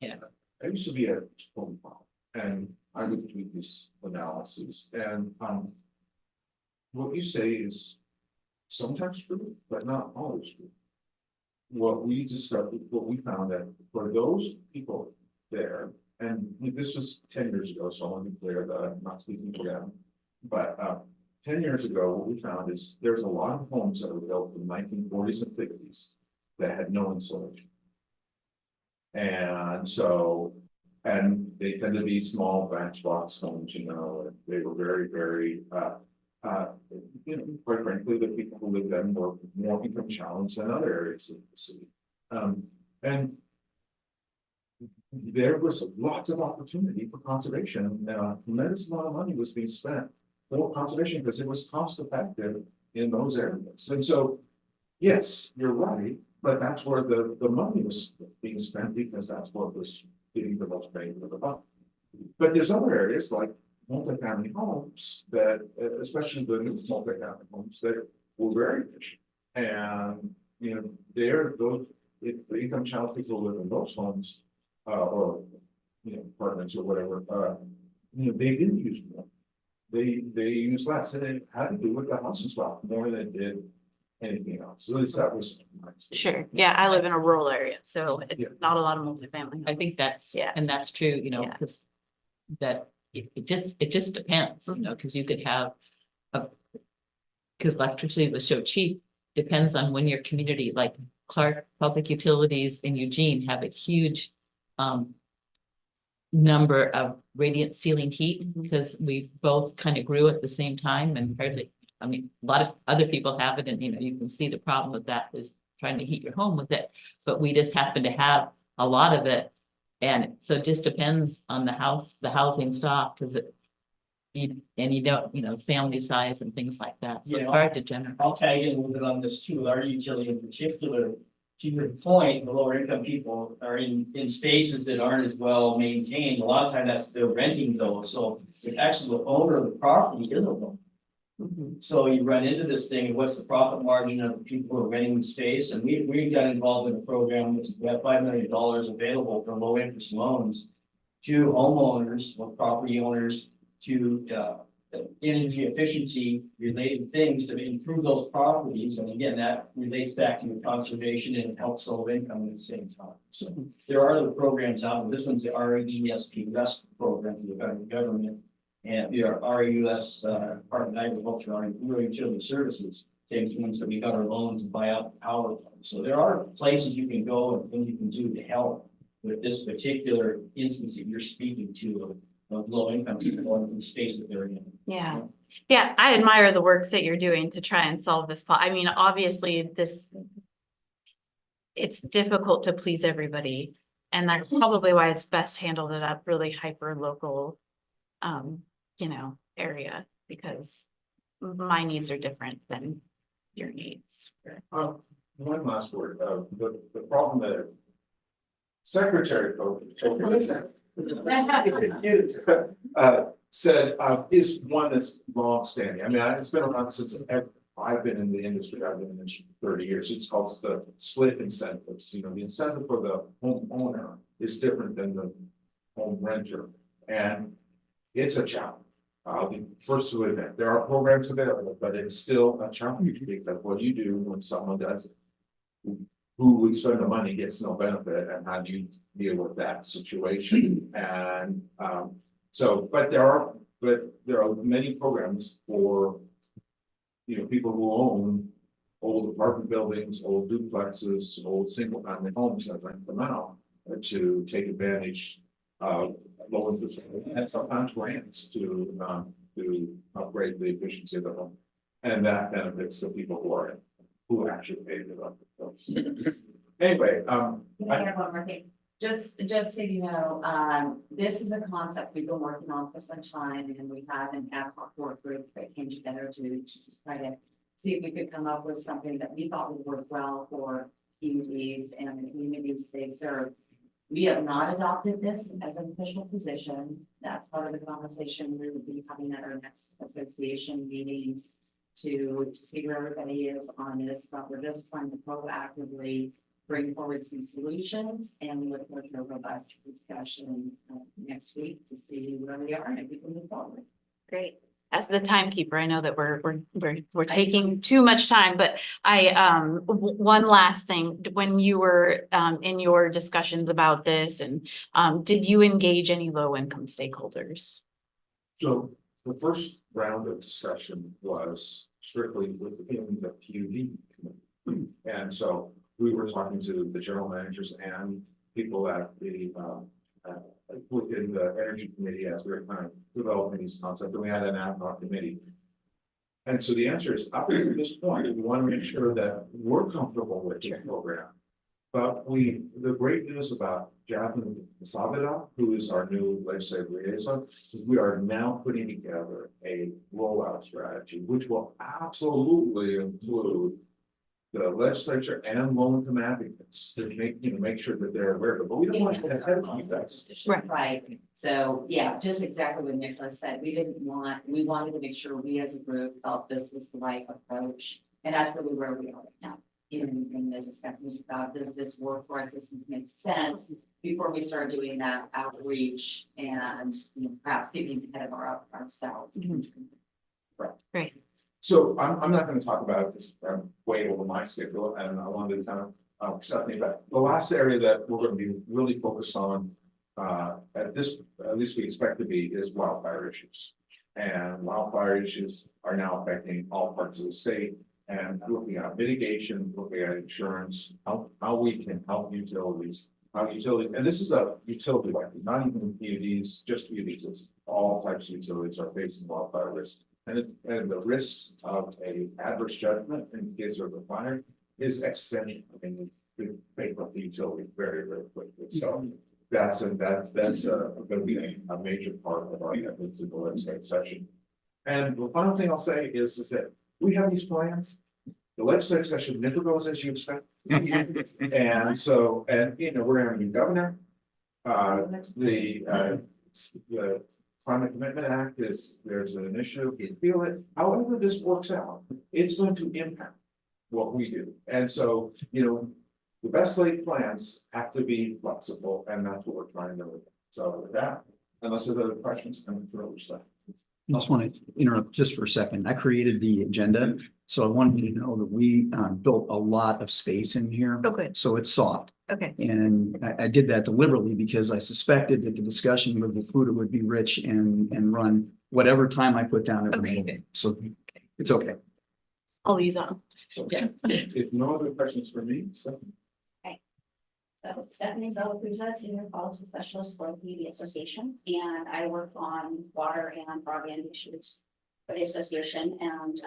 yeah. I used to be a home farm, and I would do this analysis, and what you say is sometimes true, but not always true. What we found that for those people there, and this was 10 years ago, so I want to be clear that I'm not speaking for them, but 10 years ago, what we found is there's a lot of homes that were built in the 1940s and 50s that had no insulation. And so, and they tend to be small batch box homes, and they were very, very, quite frankly, the people who lived in were more income challenged than other areas of the city. And there was lots of opportunity for conservation. A tremendous amount of money was being spent for conservation because it was cost effective in those areas. And so, yes, you're right, but that's where the money was being spent, because that's what was getting the most bang for the buck. But there's other areas like multifamily homes that, especially the new multifamily homes, that were very efficient. And if the income challenged people live in those homes, or apartments or whatever, they didn't use more. They used less, and it had to do with the housing stock more than it did anything else. So at least that was my experience. Sure. Yeah, I live in a rural area, so it's not a lot of multifamily. I think that's, Yeah. and that's true, Yeah. because that it just depends, because you could have because electricity was so cheap, depends on when your community, like Clark Public Utilities in Eugene, have a huge number of radiant ceiling heat, because we both kind of grew at the same time, and hardly, I mean, a lot of other people have it, and you can see the problem with that is trying to heat your home with it, but we just happen to have a lot of it. And so it just depends on the housing stock, because and you don't, family size and things like that, so it's Yeah. hard to generalize. I'll tag in a little bit on this too, our utility in particular, to your point, the lower income people are in spaces that aren't as well maintained, a lot of times that's, they're renting those, so it's actually the owner of the property isn't one. So you run into this thing, what's the profit margin of the people who are renting the space, and we got involved in a program, which we have $5 million available for low interest loans to homeowners or property owners to energy efficiency related things to improve those properties. And again, that relates back to conservation and helps low income at the same time. So there are other programs out there. This one's the RESP RESP program through the federal government. And the RUS, Department of Agriculture, our rural utility services, takes ones that we got our loans to buy out the power. So there are places you can go and things you can do to help with this particular instance that you're speaking to of low income people in the space that they're in. Yeah. Yeah, I admire the work that you're doing to try and solve this. I mean, obviously it's difficult to please everybody. And that's probably why it's best handled at a really hyper local, area, because my needs are different than your needs. One last word, the problem that Secretary said, is one that's longstanding. I mean, it's been around since I've been in the industry. I've been in the industry for 30 years. It's called the split incentives. The incentive for the homeowner is different than the home renter. And it's a challenge. I'll be first to admit, there are programs available, but it's still a challenge because what do you do when someone does it? Who would spend the money gets no benefit, and how do you deal with that situation? And but there are many programs for people who own old apartment buildings, old duplexes, old single family homes that rent them out to take advantage of low interest and sometimes grants to upgrade the efficiency of the home, and that benefits the people who actually paid it up. Anyway, Can I add one more thing? Just so you know, this is a concept we've been working on for some time, and we had an ad hoc work group that came together to just try to see if we could come up with something that we thought would work well for PUDs and the communities they serve. We have not adopted this as an official position. That's part of the conversation we will be having at our next association meetings to see where everybody is on this, but we're just trying to proactively bring forward some solutions, and we look forward to a robust discussion next week to see where we are and if we can move forward. Great. As the timekeeper, I know that we're taking too much time, but one last thing, when you were in your discussions about this, and did you engage any low income stakeholders? so the first round of discussion was strictly within the PUD committee. And so we were talking to the general managers and people at the within the energy committee as we were kind of developing these concepts, and we had an ad hoc committee. And so the answer is, up to this point, we want to make sure that we're comfortable with the program. But the great news about Jasmine Savida, who is our new legislative liaison, is we are now putting together a rollout strategy, which will absolutely include the legislature and low income advocates to make sure that they're aware of it. But we don't want to have effects. Right. So yeah, just exactly what Nicholas said. We wanted to make sure we as a group felt this was the right approach. And that's really where we are right now in the discussions about, does this work for us? Does it make sense? Before we start doing that outreach and perhaps getting ahead of ourselves. Great. So I'm not going to talk about it because I'm way over my schedule, and I wanted to kind of something. But the last area that we're going to be really focused on, at least we expect to be, is wildfire issues. And wildfire issues are now affecting all parts of the state. And looking at mitigation, looking at insurance, how we can help utilities, and this is a utility like not even PUDs, just PUDs. It's all types of utilities are facing wildfire risk. And the risks of a adverse judgment in case of a fire is existential. I mean, it could bankrupt the utility very, very quickly. So that's gonna be a major part of our efforts in the legislative session. And the final thing I'll say is that we have these plans. The legislative session never goes as you expect. And so, and you know, we're gonna have a new governor. The Climate Commitment Act is, there's an initiative, we feel it, however this works out, it's going to impact what we do. And so, you know, the best laid plans have to be flexible, and that's what we're trying to do. So with that, unless there's other questions, I'm through stuff. I just want to interrupt just for a second. I created the agenda, so I wanted you to know that we built a lot of space in here. Oh, good. So it's soft. Okay. And I did that deliberately because I suspected that the discussion with the food would be rich and run whatever time I put down. Okay. So it's okay. I'll ease on. Yeah. If no other questions for me, so. So Stephanie Zalapuza, Senior Policy Specialist for the PUD Association, and I work on water and broadband issues for the association, and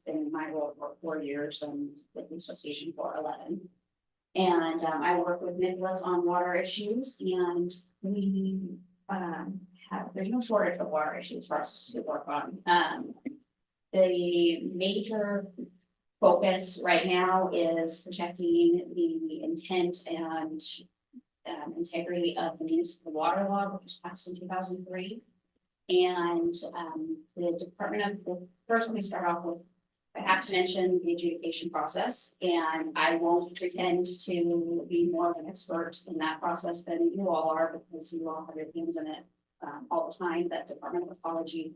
been in my role for 4 years and with the association for 11. And I work with Nicholas on water issues, and we there's no shortage of water issues for us to work on. The major focus right now is protecting the intent and integrity of the municipal water law, which was passed in 2003. And the Department of, first let me start off with, I have to mention the adjudication process, and I won't pretend to be more of an expert in that process than you all are, because you all have your hands in it all the time. That Department of Ecology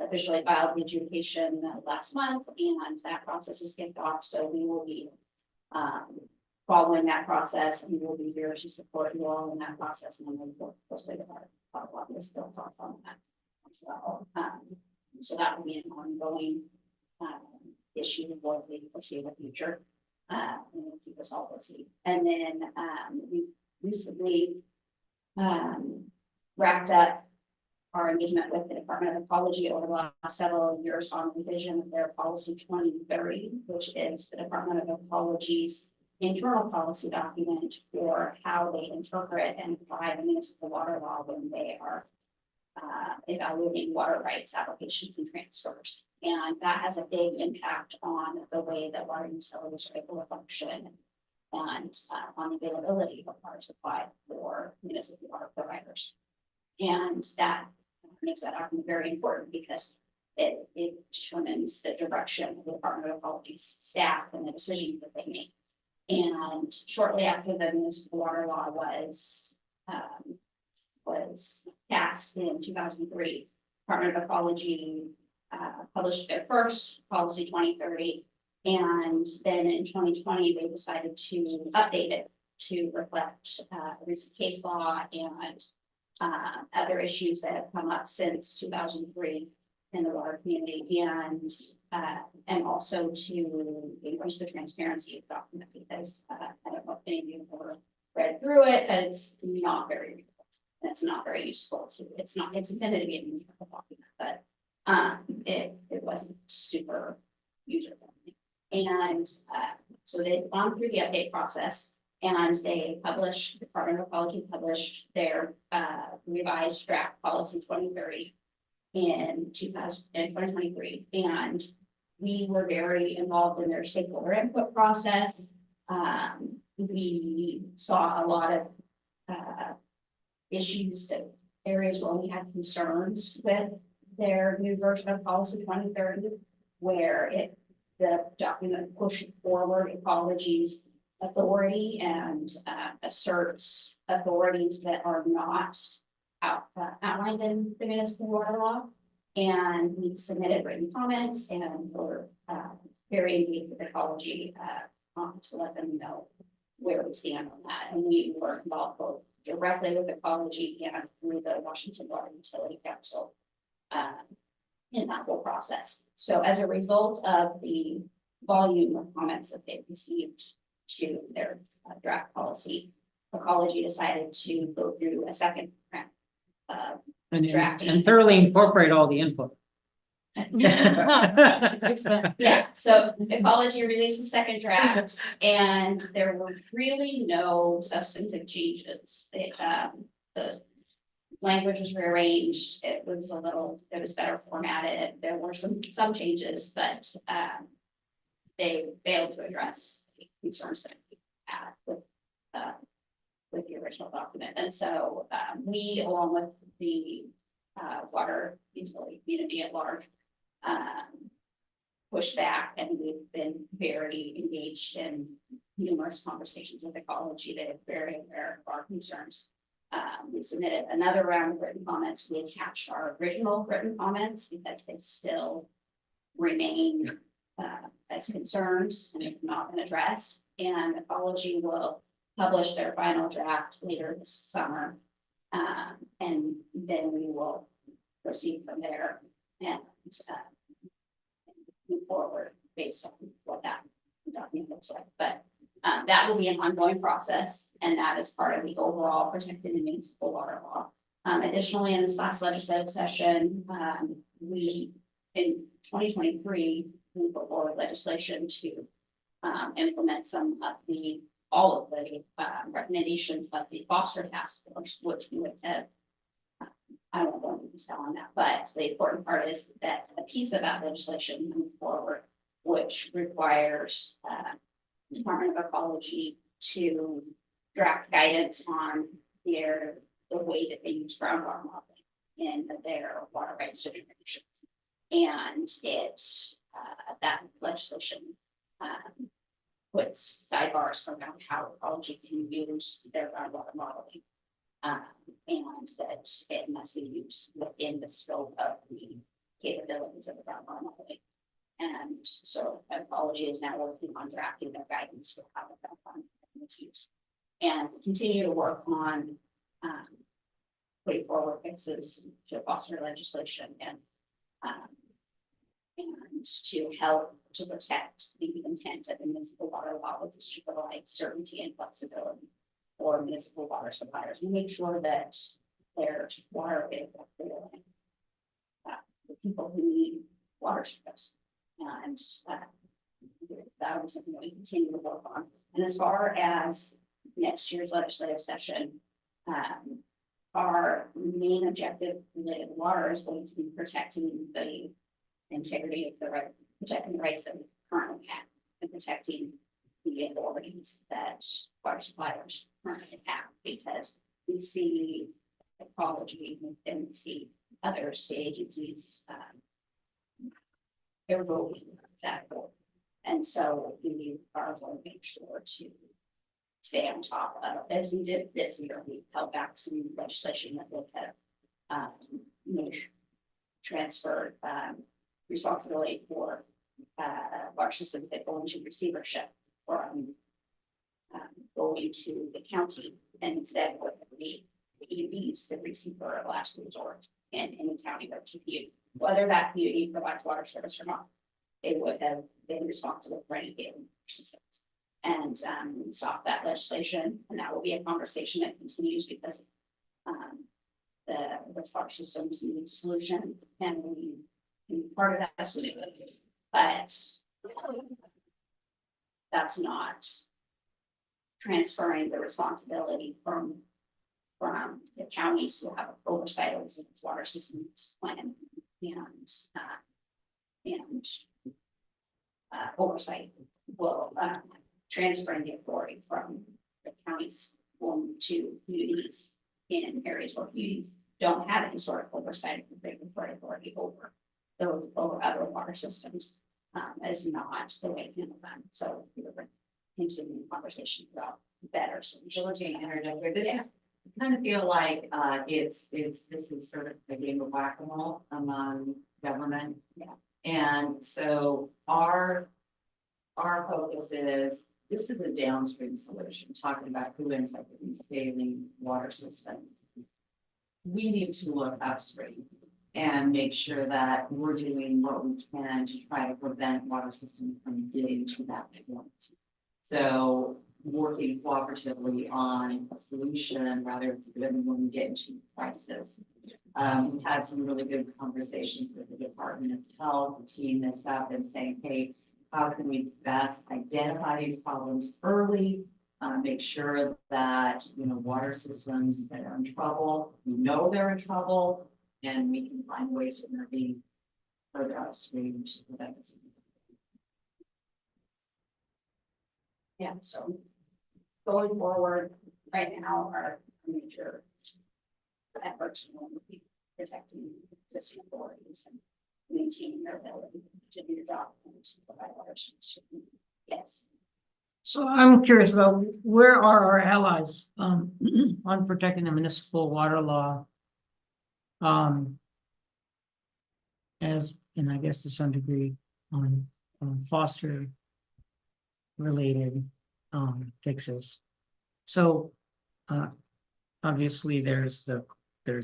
officially filed the adjudication last month, and that process is kicked off. So we will be following that process, and we will be here to support you all in that process. And then we'll work closely with our lobbyist to talk on that as well. So that will be an ongoing issue for the foreseeable future. And we'll keep us all busy. And then we recently wrapped up our engagement with the Department of Ecology over the last several years on revision of their policy 2030, which is the Department of Ecology's internal policy document for how they interpret and apply the municipal water law when they are evaluating water rights applications and transfers. And that has a big impact on the way that water utilities are able to function and on the availability of water supply for municipal water providers. And that makes that document very important because it determines the direction of the Department of Ecology's staff and the decisions that they make. And shortly after the municipal water law was passed in 2003, Department of Ecology published their first policy 2030, and then in 2020 they decided to update it to reflect recent case law and other issues that have come up since 2003 in the water community, and also to increase the transparency of the document, because I don't know if any of you have ever read through it, but it's not very useful. It's not very useful to, it's intended to be a meaningful document, but it wasn't super user friendly. And so they've gone through the update process, and they published, the Department of Ecology published their revised draft policy 2030 in 2023. And we were very involved in their stakeholder input process. We saw a lot of issues, that areas where we had concerns with their new version of policy 2030, where the document pushed forward ecology's authority and asserts authorities that are not outlined in the municipal water law. And we submitted written comments, and were very engaged with ecology to let them know where we stand on that. And we were involved both directly with ecology and through the Washington Water Utility Council in that whole process. So as a result of the volume of comments that they've received to their draft policy, ecology decided to go through a second draft. And thoroughly incorporate all the input. Yeah, so ecology released a second draft and there were really no substantive changes. The language was rearranged. It was better formatted. There were some changes, but, they failed to address the concerns that we had with the original document. And so, we, along with the, water utility community at large, pushed back, and we've been very engaged in numerous conversations with ecology. They're very aware of our concerns. We submitted another round of written comments. We attached our original written comments because they still remain as concerns and have not been addressed. And ecology will publish their final draft later this summer. And then we will proceed from there and move forward based on what that document looks like. But that will be an ongoing process, and that is part of the overall protected and municipal water law. Additionally, in this last legislative session, we, in 2023, we put forward legislation to implement all of the recommendations of the Foster Task Force, which we would have. I won't go into detail on that, but the important part is that a piece of that legislation moved forward, which requires Department of Ecology to draft guidance on the way that they use groundwater modeling in their water rights determinations. And that legislation puts sidebars around how ecology can use their groundwater modeling. And that it must be used within the scope of the capabilities of the groundwater modeling. And so ecology is now working on drafting their guidance for how the groundwater modeling is used. And continue to work on putting forward fixes to foster legislation and to help to protect the intent of the municipal water law, which is to provide certainty and flexibility for municipal water suppliers and make sure that there's water available for the people who need water service. And that was something that we continue to work on. And as far as next year's legislative session, our main objective related to water is going to be protecting the integrity of the right, protecting the rights that we currently have, and protecting the authorities that water suppliers currently have, because we see ecology and we see other state agencies eroding that goal. And so we are going to make sure to stay on top of, as we did this year, we held back some legislation that would have transferred responsibility for water systems that go into receivership from going to the county, and instead would be the EUDs, the receiver of last resort in any county that should be, whether that community provides water service or not, they would have been responsible for any failing systems. And stop that legislation, and that will be a conversation that continues because the water systems need a solution, and we part of that solution, but that's not transferring the responsibility from the counties to have oversight of the water systems plan and oversight will transferring the authority from the counties to PUDs in areas where PUDs don't have a historic oversight of the regulatory authority over other water systems, is not the way to handle them. So we're continuing conversation about better solutions. This is kind of feel like this is sort of a game of whack-a-mole among government. Yeah. And so our focus is, this is a downstream solution, talking about who ends up with these failing water systems. We need to look upstream and make sure that we're doing what we can to try to prevent water systems from getting to that point. So working cooperatively on a solution rather than when we get into crisis. We've had some really good conversations with the Department of Health, teeing this up and saying, hey, how can we best identify these problems early? Make sure that, water systems that are in trouble, we know they're in trouble, and we can find ways to intervene further upstream to prevent this. Yeah, so going forward, right now, our major efforts will be protecting existing authorities and maintaining their ability to do the job and to provide water service. Yes. So I'm curious about where are our allies on protecting the municipal water law? And I guess to some degree on foster related fixes. So obviously there's a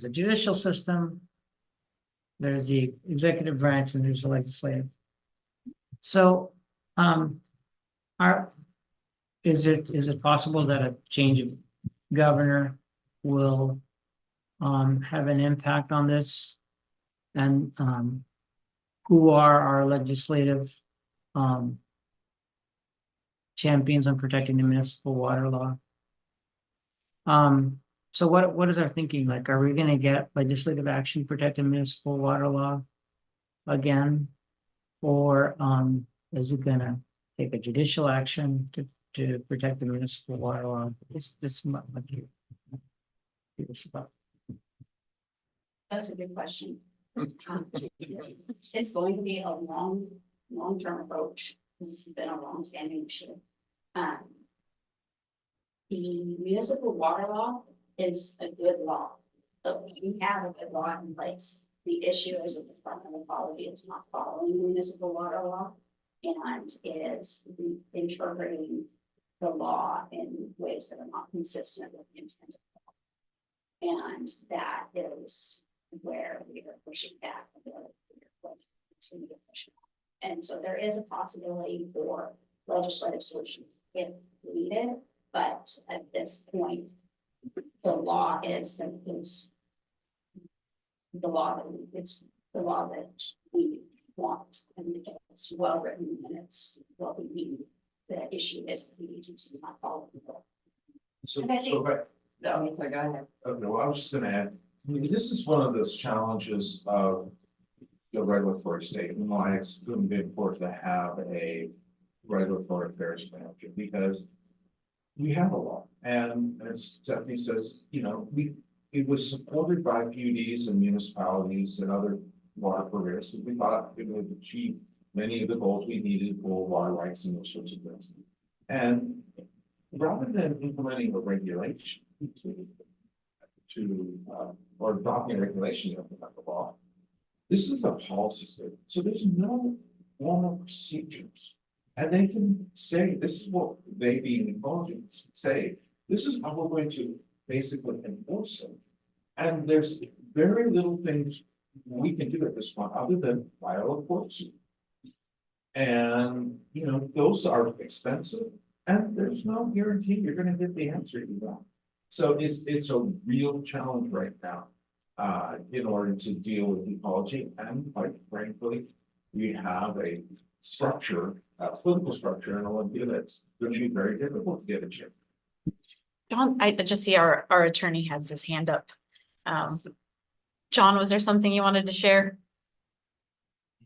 judicial system, there's the executive branch, and there's the legislative. So is it possible that a change of governor will have an impact on this? And who are our legislative champions on protecting the municipal water law? So what is our thinking like? Are we going to get legislative action protecting municipal water law again? Or is it going to take a judicial action to protect the municipal water law? This might be about. That's a good question. It's going to be a long-term approach. This has been a long-standing issue. The municipal water law is a good law. But we have a good law in place. The issue is that the Department of Ecology is not following the municipal water law and is interpreting the law in ways that are not consistent with the intent of the law. And that is where we are pushing back. And so there is a possibility for legislative solutions if needed, but at this point, the law is the law that we want, and it's well written, and it's what we need. The issue is that the agency is not following the law. And I think- Go ahead. Okay, well, I was just gonna add, I mean, this is one of those challenges of the regulatory state, and why it's going to be important to have a regulatory affairs manager, because we have a law, and as Stephanie says, it was supported by PUDs and municipalities and other water purveyors, because we thought it would achieve many of the goals we needed for water rights and those sorts of things. And rather than implementing a regulation or adopting a regulation to implement the law, this is a policy statement. So there's no formal procedures. And they can say, this is what they being intelligent say, this is how we're going to basically enforce it. And there's very little things we can do at this point other than file a court suit. And those are expensive, and there's no guarantee you're going to get the answer you want. So it's a real challenge right now in order to deal with ecology, and quite frankly, we have a structure, a political structure in Olympia that's going to be very difficult to get a chip. John, I just see our attorney has his hand up. John, was there something you wanted to share?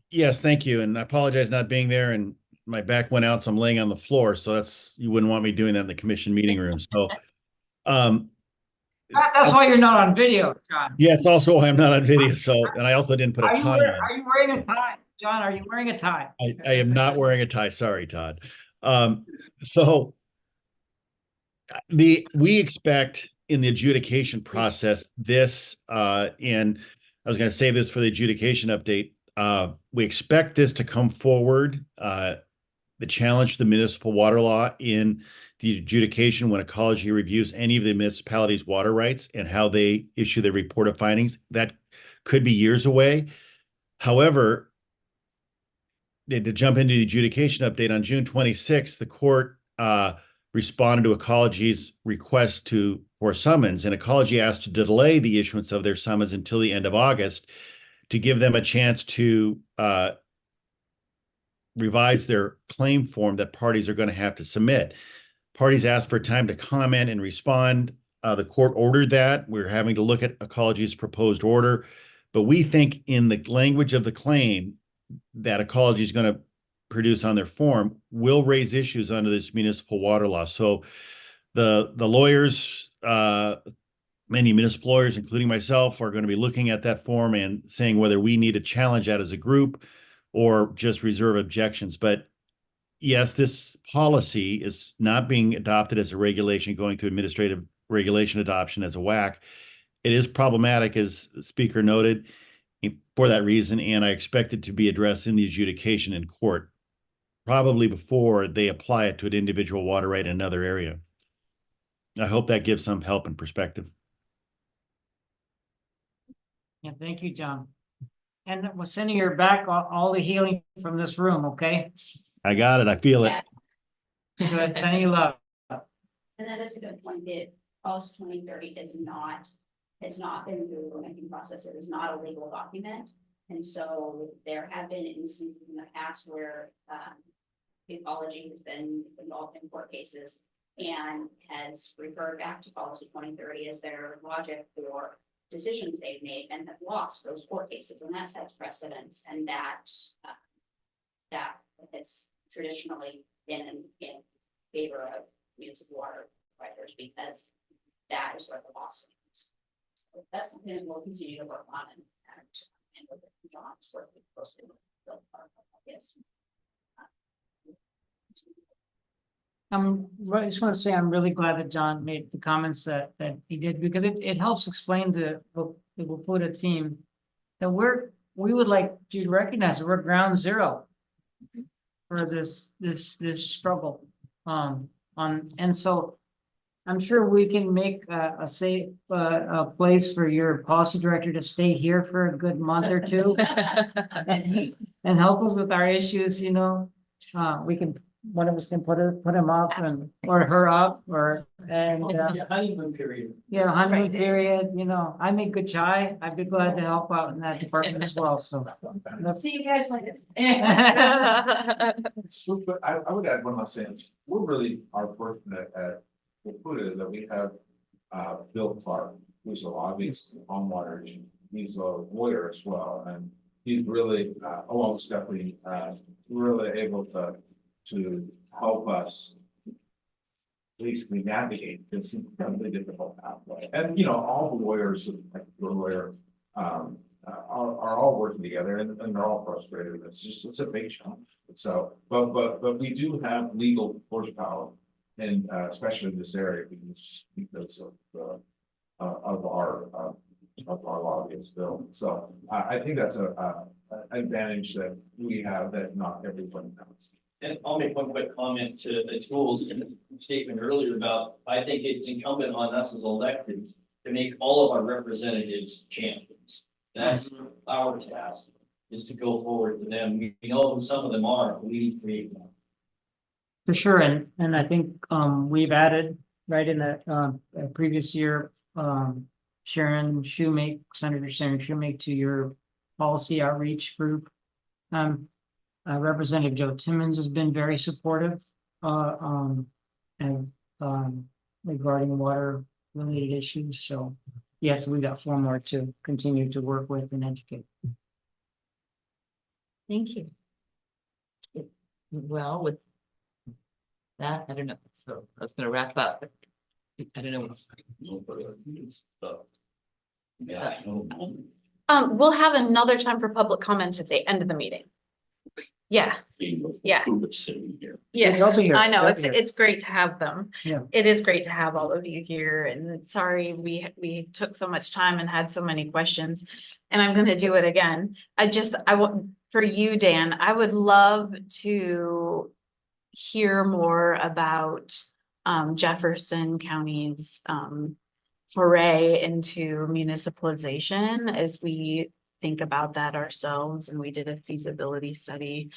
Yes, thank you. And I apologize not being there, and my back went out, so I'm laying on the floor. So you wouldn't want me doing that in the commission meeting room. So That's why you're not on video, John. yeah, it's also why I'm not on video. So, and I also didn't put a tie on. Are you wearing a tie? John, are you wearing a tie? I am not wearing a tie. Sorry, Todd. So we expect in the adjudication process this, and I was going to save this for the adjudication update. We expect this to come forward, the challenge to the municipal water law in the adjudication when ecology reviews any of the municipality's water rights and how they issue their report of findings. That could be years away. However, to jump into the adjudication update, on June 26th, the court responded to Ecology's request for summons, and Ecology asked to delay the issuance of their summons until the end of August to give them a chance to revise their claim form that parties are going to have to submit. Parties asked for time to comment and respond. The court ordered that. We're having to look at Ecology's proposed order, but we think in the language of the claim that Ecology is going to produce on their form will raise issues under this municipal water law. So the lawyers, many municipal lawyers, including myself, are going to be looking at that form and saying whether we need to challenge that as a group or just reserve objections. But yes, this policy is not being adopted as a regulation, going through administrative regulation adoption as a WAC. It is problematic, as the speaker noted, for that reason, and I expect it to be addressed in the adjudication in court, probably before they apply it to an individual water right in another area. I hope that gives some help and perspective. Yeah, thank you, John. And we're sending her back all the healing from this room, okay? I got it. I feel it. Good, sending you love. And that is a good point, that policy 2030 is not, it's not been through the rulemaking process, it is not a legal document. And so there have been instances in the past where Ecology has been involved in court cases and has referred back to policy 2030 as their logic for decisions they've made and have lost those court cases, and that sets precedents, and that has traditionally been in favor of municipal water providers because that is where the law stands. So that's something that we'll continue to work on and with John's work closely with the yes. I just want to say I'm really glad that John made the comments that he did, because it helps explain to the PUD team that we would like to recognize that we're ground zero for this struggle. And so I'm sure we can make a safe place for your policy director to stay here for a good month or two and help us with our issues. You know, we can. One of us can put him up or her up Honeymoon period. Yeah, honeymoon period, you know, I make good chai. I'd be glad to help out in that department as well, so. See you guys later. Super, I would add one last thing. We're really are fortunate at PUD that we have Bill Clark, who's a lobbyist on water. He's a lawyer as well, and he's really along with Stephanie, really able to help us basically navigate this incredibly difficult pathway. And you know, all the lawyers, like your lawyer, are all working together, and they're all frustrated. It's a big challenge. So, but we do have legal horsepower, and especially in this area because of our lobbyist bill. So I think that's a advantage that we have that not everyone has. And I'll make one quick comment to the tools statement earlier about, I think it's incumbent on us as electeds to make all of our representatives champions. That's our task, is to go forward to them. We know who some of them are, but we need to create them. For sure, and I think we've added right in the previous year, Senator Sharon Shoemake to your policy outreach group. Representative Joe Timmons has been very supportive regarding water related issues. So yes, we got 4 more to continue to work with and educate. Thank you. Well, with that, I don't know. So I was going to wrap up. I don't know. We'll have another time for public comments at the end of the meeting. Yeah. Yeah. Yeah, I know, it's great to have them. Yeah. It is great to have all of you here, and sorry we took so much time and had so many questions, and I'm gonna do it again. I want, for you, Dan, I would love to hear more about Jefferson County's foray into municipalization as we think about that ourselves, and we did a feasibility study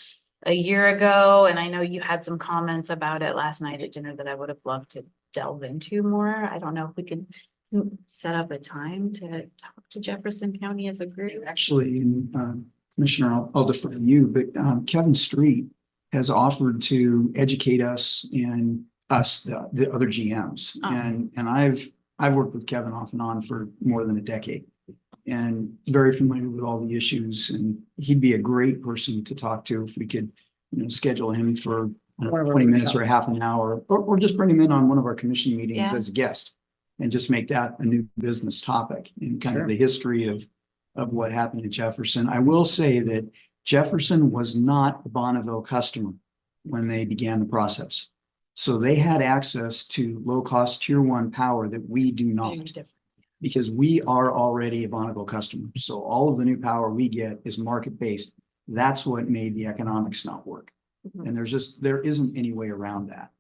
a year ago, and I know you had some comments about it last night at dinner that I would have loved to delve into more. I don't know if we could set up a time to talk to Jefferson County as a group. Actually, Commissioner, I'll defer to you, but Kevin Street has offered to educate us and us, the other GMs. Oh. And I've worked with Kevin off and on for more than a decade and very familiar with all the issues. And he'd be a great person to talk to if we could, schedule him for 20 minutes or a half an hour, or just bring him in on one of our commission meetings Yeah. as a guest and just make that a new business topic and kind Sure. of the history of what happened at Jefferson. I will say that Jefferson was not a Bonneville customer when they began the process. So they had access to low-cost tier 1 power that we do not, because we are already a Bonneville customer. So all of the new power we get is market-based. That's what made the economics not work. Mhm. And there isn't any way around that.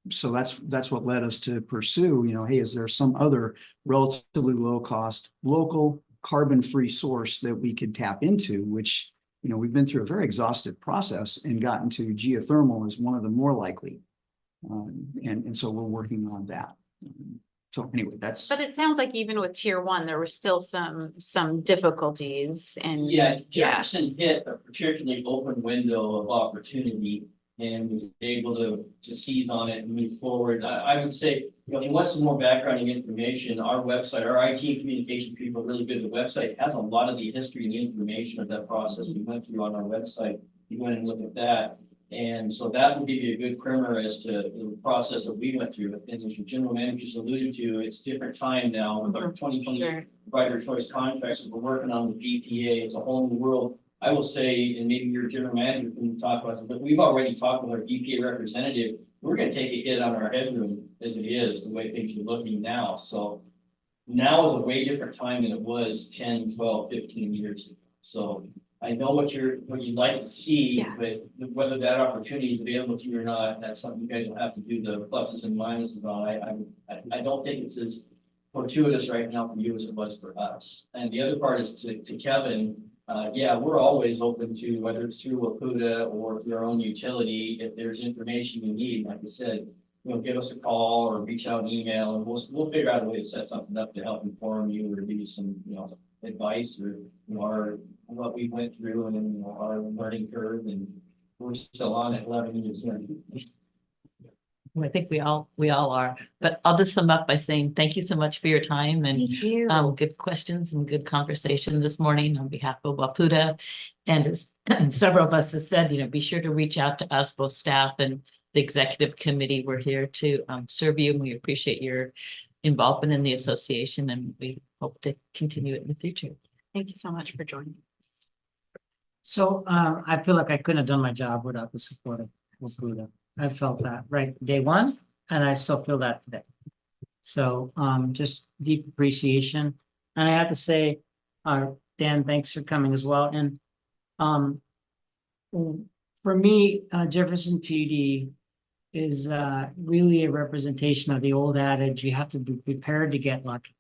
So that's what led us to pursue, hey, is there some other relatively low-cost, local, carbon-free source that we could tap into, which, we've been through a very exhaustive process and gotten to geothermal as one of the more likely. And so we're working on that. So anyway, that's. But it sounds like even with tier 1, there were still some difficulties and. Yeah, Jefferson hit a particularly open window of opportunity and was able to seize on it and move forward. I would say, if you want some more background information, our website, our IT and communication people are really good. The website has a lot of the history and the information of that process we went through on our website. You go in and look at that. And so that will give you a good primer as to the process that we went through. And as your general managers alluded to, it's different time now with our 2020 Sure. provider choice contracts. We're working on the BPA. It's a whole new world. I will say, and maybe your general manager can talk about it, but we've already talked with our BPA representative. We're going to take a hit on our headroom as it is, the way things are looking now. So now is a way different time than it was 10, 12, 15 years ago. So I know what you'd like to see, Yeah. but whether that opportunity is available to you or not, that's something you guys will have to do the pluses and minuses on. I don't think it's as fortuitous right now for you as it was for us. And the other part is to Kevin. Yeah, we're always open to, whether it's through a PUD or through our own utility, if there's information you need, like I said, give us a call or reach out an email, and we'll figure out a way to set something up to help inform you or give you some, advice or, what we went through and, our learning curve, and we're still on at 11 years in. I think we all are, but I'll just sum up by saying thank you so much for your time and Thank you. good questions and good conversation this morning on behalf of Wapuda. And as several of us have said, be sure to reach out to us, both staff and the executive committee. We're here to serve you, and we appreciate your involvement in the association, and we hope to continue it in the future. Thank you so much for joining us. So I feel like I couldn't have done my job without the support of Wapuda. I felt that right day one, and I still feel that today. So just deep appreciation. And I have to say, Dan, thanks for coming as well. And for me, Jefferson PUD is really a representation of the old adage, you have to be prepared to get lucky.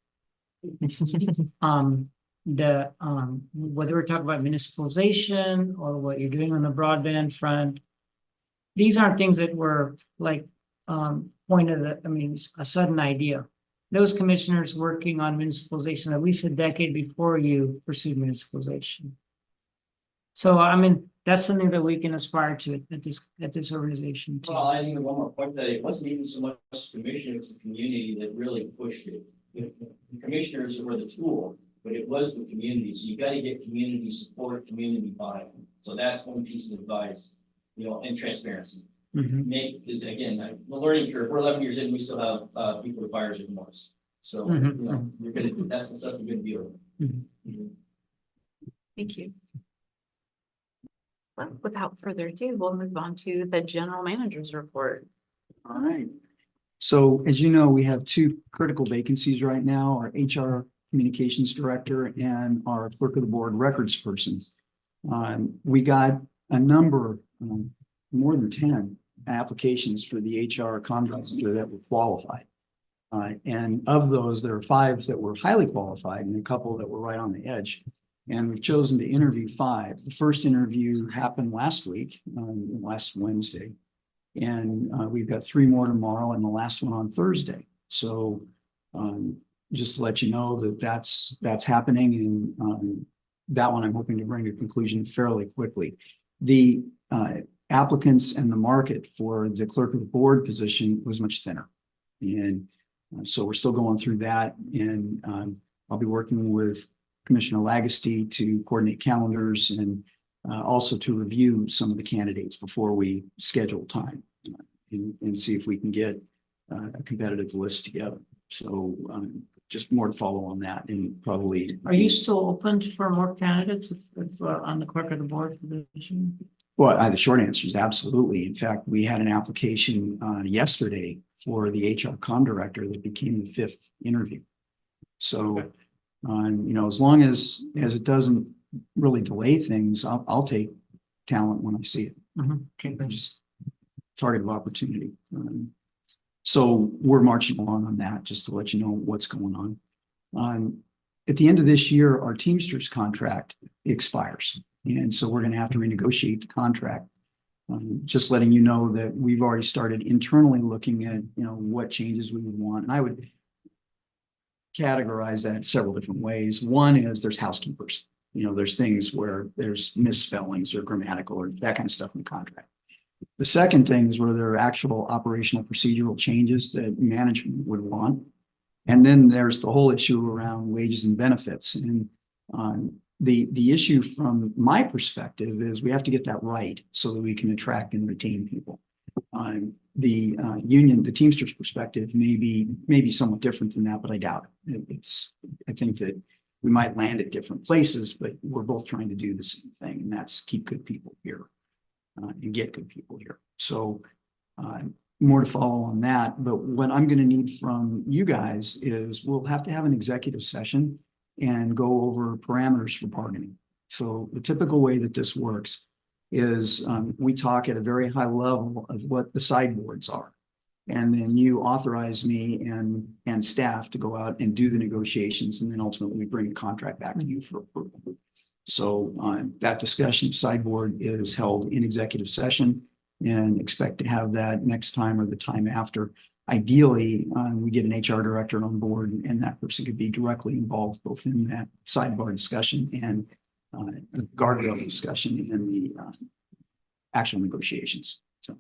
Whether we're talking about municipalization or what you're doing on the broadband front, these aren't things that were like a sudden idea. Those commissioners working on municipalization at least a decade before you pursued municipalization. So that's something that we can aspire to at this organization too. Well, I even one more point that it wasn't even so much the commissioner, it's the community that really pushed it. The commissioners were the tool, but it was the community. So you got to get community support, community buy-in. So that's one piece of advice, and transparency. Mhm. Because again, the learning curve, we're 11 years in, we still have people with buyer's remorse. So, Mhm. that's the stuff you're gonna deal with. Mhm. Thank you. Well, without further ado, we'll move on to the general manager's report. All right. So as you know, we have two critical vacancies right now, our HR communications director and our clerk of the board records person. We got a number, more than 10 applications for the HR contractor that were qualified. And of those, there are 5 that were highly qualified and a couple that were right on the edge. And we've chosen to interview 5. The first interview happened last week, last Wednesday. And we've got 3 more tomorrow and the last one on Thursday. So just to let you know that that's happening, and that one I'm hoping to bring to conclusion fairly quickly. The applicants and the market for the clerk of the board position was much thinner. And so we're still going through that, and I'll be working with Commissioner Lagusty to coordinate calendars and also to review some of the candidates before we schedule time and see if we can get a competitive list together. So just more to follow on that, and probably. Are you still open for more candidates on the clerk of the board position? Well, the short answer is absolutely. In fact, we had an application yesterday for the HR comm director that became the 5th interview. So, you know, as long as it doesn't really delay things, I'll take talent when I see it. Okay, Just target of opportunity. So we're marching along on that, just to let you know what's going on. At the end of this year, our Teamsters contract expires. And so we're going to have to renegotiate the contract. Just letting you know that we've already started internally looking at, you know, what changes we would want. And I would categorize that in several different ways. One is there's housekeepers. You know, there's things where there's misspellings or grammatical or that kind of stuff in the contract. The second thing is where there are actual operational procedural changes that management would want. And then there's the whole issue around wages and benefits. And the issue from my perspective is we have to get that right so that we can attract and retain people. The union, the Teamsters perspective may be somewhat different than that, but I doubt it. I think that we might land at different places, but we're both trying to do the same thing, and that's keep good people here and get good people here. So more to follow on that. But what I'm going to need from you guys is we'll have to have an executive session and go over parameters for bargaining. So the typical way that this works is we talk at a very high level of what the sideboards are. And then you authorize me and staff to go out and do the negotiations. And then ultimately we bring the contract back to you for approval. So that discussion of sideboard is held in executive session, and expect to have that next time or the time after. Ideally, we get an HR director on board, and that person could be directly involved both in that sidebar discussion and guardrail discussion and the actual negotiations. So,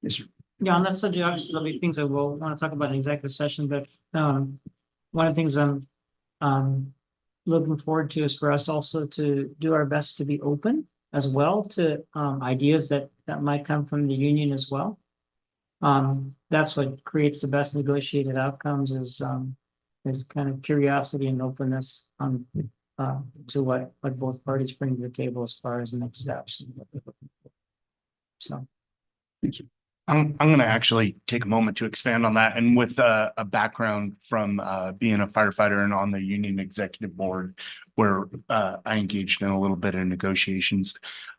yes, sir. Yeah, on that subject, obviously there'll be things that we'll want to talk about in executive session, but one of the things I'm looking forward to is for us also to do our best to be open as well to ideas that might come from the union as well. That's what creates the best negotiated outcomes is kind of curiosity and openness to what both parties bring to the table as far as the next steps. So, thank you. I'm going to actually take a moment to expand on that. And with a background from being a firefighter and on the union executive board, where I engaged in a little bit of negotiations.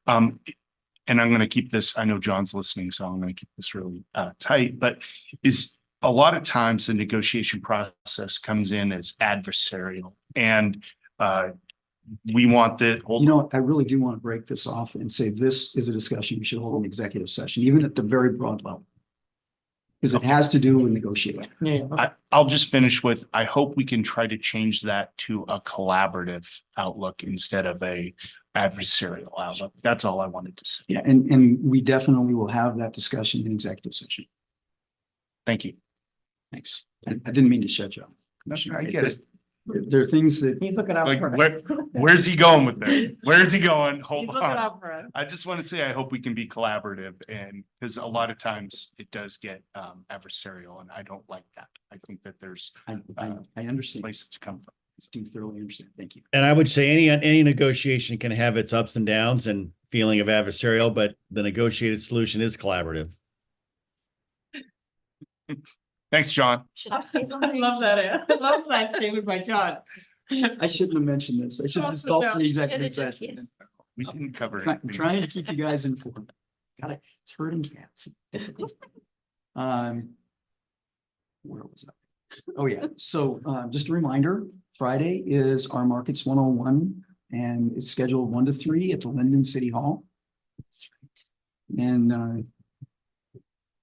And I'm going to keep this, I know John's listening, so I'm going to keep this really tight, but is a lot of times the negotiation process comes in as adversarial, and we want the whole. You know, I really do want to break this off and say this is a discussion we should hold an executive session, even at the very broad level. Because it has to do with negotiating. yeah. I'll just finish with, I hope we can try to change that to a collaborative outlook instead of a adversarial outlook. That's all I wanted to say. Yeah, and we definitely will have that discussion in executive session. Thank you. Thanks. I didn't mean to shut you off. I get it. There are things that He's looking out Like, for us. where's he going with this? Where's he going? He's Hold looking on. out for us. I just want to say, I hope we can be collaborative, and because a lot of times it does get adversarial, and I don't like that. I think that there's I understand. places to come from. I do thoroughly understand. Thank you. And I would say any negotiation can have its ups and downs and feeling of adversarial, but the negotiated solution is collaborative. Thanks, John. Should I say I something? love that. I love that statement by John. I shouldn't have mentioned this. I should have just called for the executive session. We didn't cover I'm it. trying to keep you guys informed. Got it. It's hurting cats. Where was I? Oh, yeah. So just a reminder, Friday is our Markets 101 and it's scheduled 1 to 3 at the Linden City Hall. And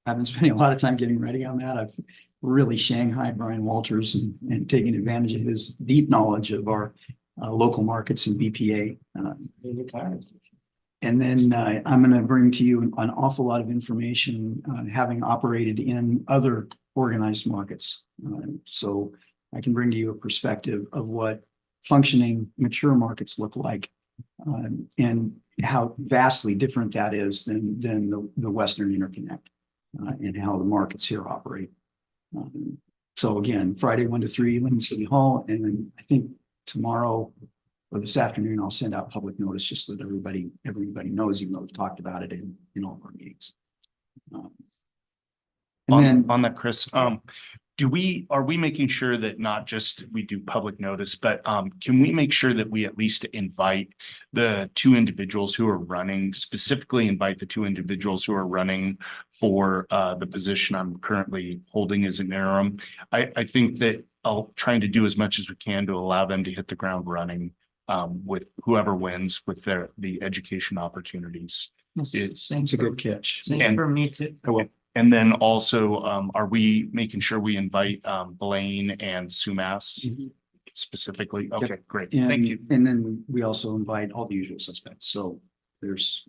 I've been spending a lot of time getting ready on that. I've really shanghaied Brian Walters and taken advantage of his deep knowledge of our local markets and BPA. And then I'm going to bring to you an awful lot of information, having operated in other organized markets. So I can bring to you a perspective of what functioning mature markets look like, and how vastly different that is than the Western Interconnect, and how the markets here operate. So again, Friday 1 to 3, Linden City Hall, and then I think tomorrow or this afternoon, I'll send out public notice just so that everybody knows, even though we've talked about it in all of our meetings. And then On that, Chris, are we making sure that not just we do public notice, but can we make sure that we at least invite the 2 individuals who are running, specifically invite the 2 individuals who are running for the position I'm currently holding as an interim? I think that I'll trying to do as much as we can to allow them to hit the ground running with whoever wins with the education opportunities. it's a good catch. Same for me too. And then also, are we making sure we invite Blaine and Sumas specifically? Okay, great. Thank you. And then we also invite all the usual suspects. So there's.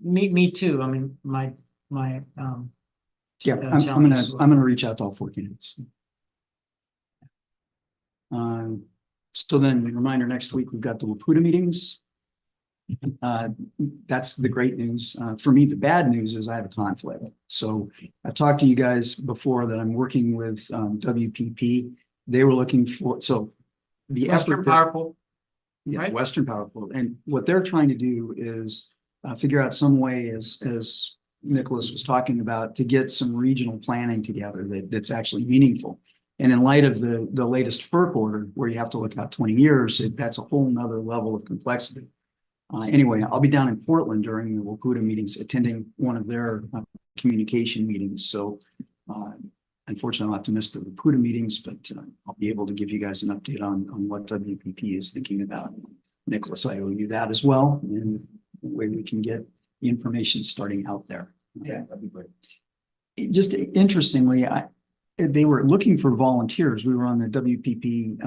Me too. I mean, my Yeah, I'm gonna reach out to all 4 candidates. So then reminder, next week, we've got the WPUDA meetings. That's the great news. For me, the bad news is I have a conflict. So I talked to you guys before that I'm working with WPP. They were looking for, so the Western effort. Power Pool. Yeah, right? Western Power Pool. And what they're trying to do is figure out some way, as Nicholas was talking about, to get some regional planning together that's actually meaningful. And in light of the latest FERC order, where you have to look out 20 years, that's a whole nother level of complexity. Anyway, I'll be down in Portland during the WPUDA meetings, attending one of their communication meetings. So unfortunately, I'll have to miss the WPUDA meetings, but I'll be able to give you guys an update on what WPP is thinking about. Nicholas, I owe you that as well, and the way we can get the information starting out there. Yeah, that'd be great. Just interestingly, they were looking for volunteers. We were on the WPP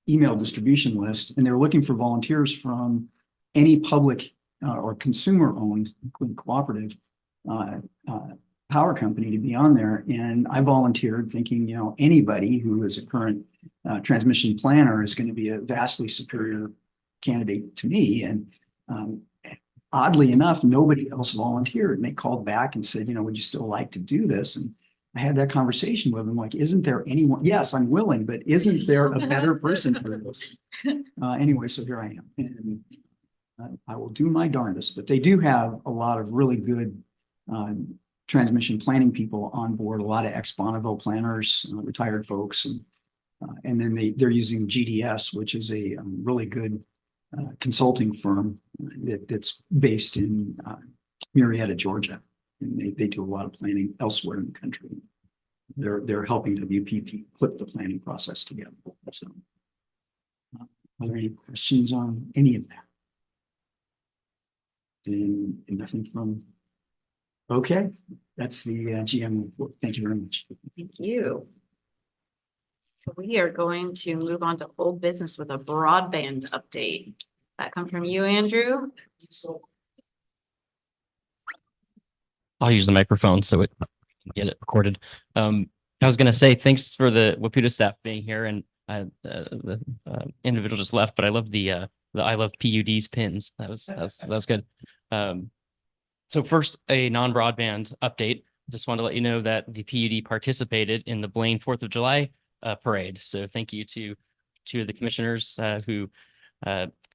email distribution list, and they were looking for volunteers from any public or consumer-owned, including cooperative power company to be on there. And I volunteered thinking, anybody who is a current transmission planner is going to be a vastly superior candidate to me. And oddly enough, nobody else volunteered. And they called back and said, would you still like to do this? And I had that conversation with them, like, isn't there anyone? Yes, I'm willing, but isn't there a better person for this? Anyway, so here I am. And I will do my darndest, but they do have a lot of really good transmission planning people on board, a lot of ex-Bonneville planners, retired folks. And then they're using GDS, which is a really good consulting firm that's based in Marietta, Georgia. And they do a lot of planning elsewhere in the country. They're helping WPP put the planning process together. So, are there any questions on any of that? Then nothing from. Okay, that's the GM report. Thank you very much. Thank you. So we are going to move on to old business with a broadband update. That come from you, Andrew? I'll use the microphone so it can get it recorded. I was going to say thanks for the WPUDA staff being here, and the individual just left, but I love the I love PUD's pins. That was good. So first, a non-broadband update. Just wanted to let you know that the PUD participated in the Blaine 4th of July parade. So thank you to the commissioners who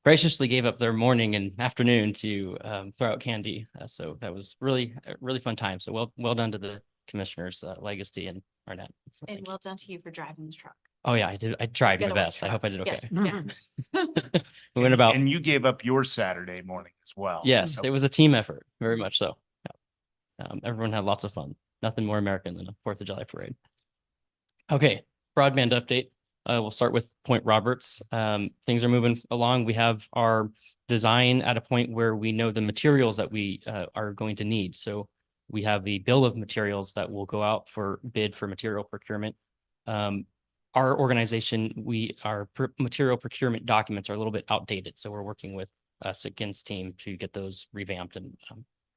graciously gave up their morning and afternoon to throw out candy. So that was really a really fun time. So well done to the commissioners, Legacy and Arnett. So And well done to you for driving the truck. oh yeah, I did. I tried my Getaway best. I truck. hope I did okay. Yes, yeah. We went about. And you gave up your Saturday morning as well. Yes, it was a team effort, very much so. Yeah. Everyone had lots of fun. Nothing more American than a 4th of July parade. Okay, broadband update. we'll start with Point Roberts. Things are moving along. We have our design at a point where we know the materials that we are going to need. So we have the bill of materials that will go out for bid for material procurement. Our organization, our material procurement documents are a little bit outdated. So we're working with Siggin's team to get those revamped and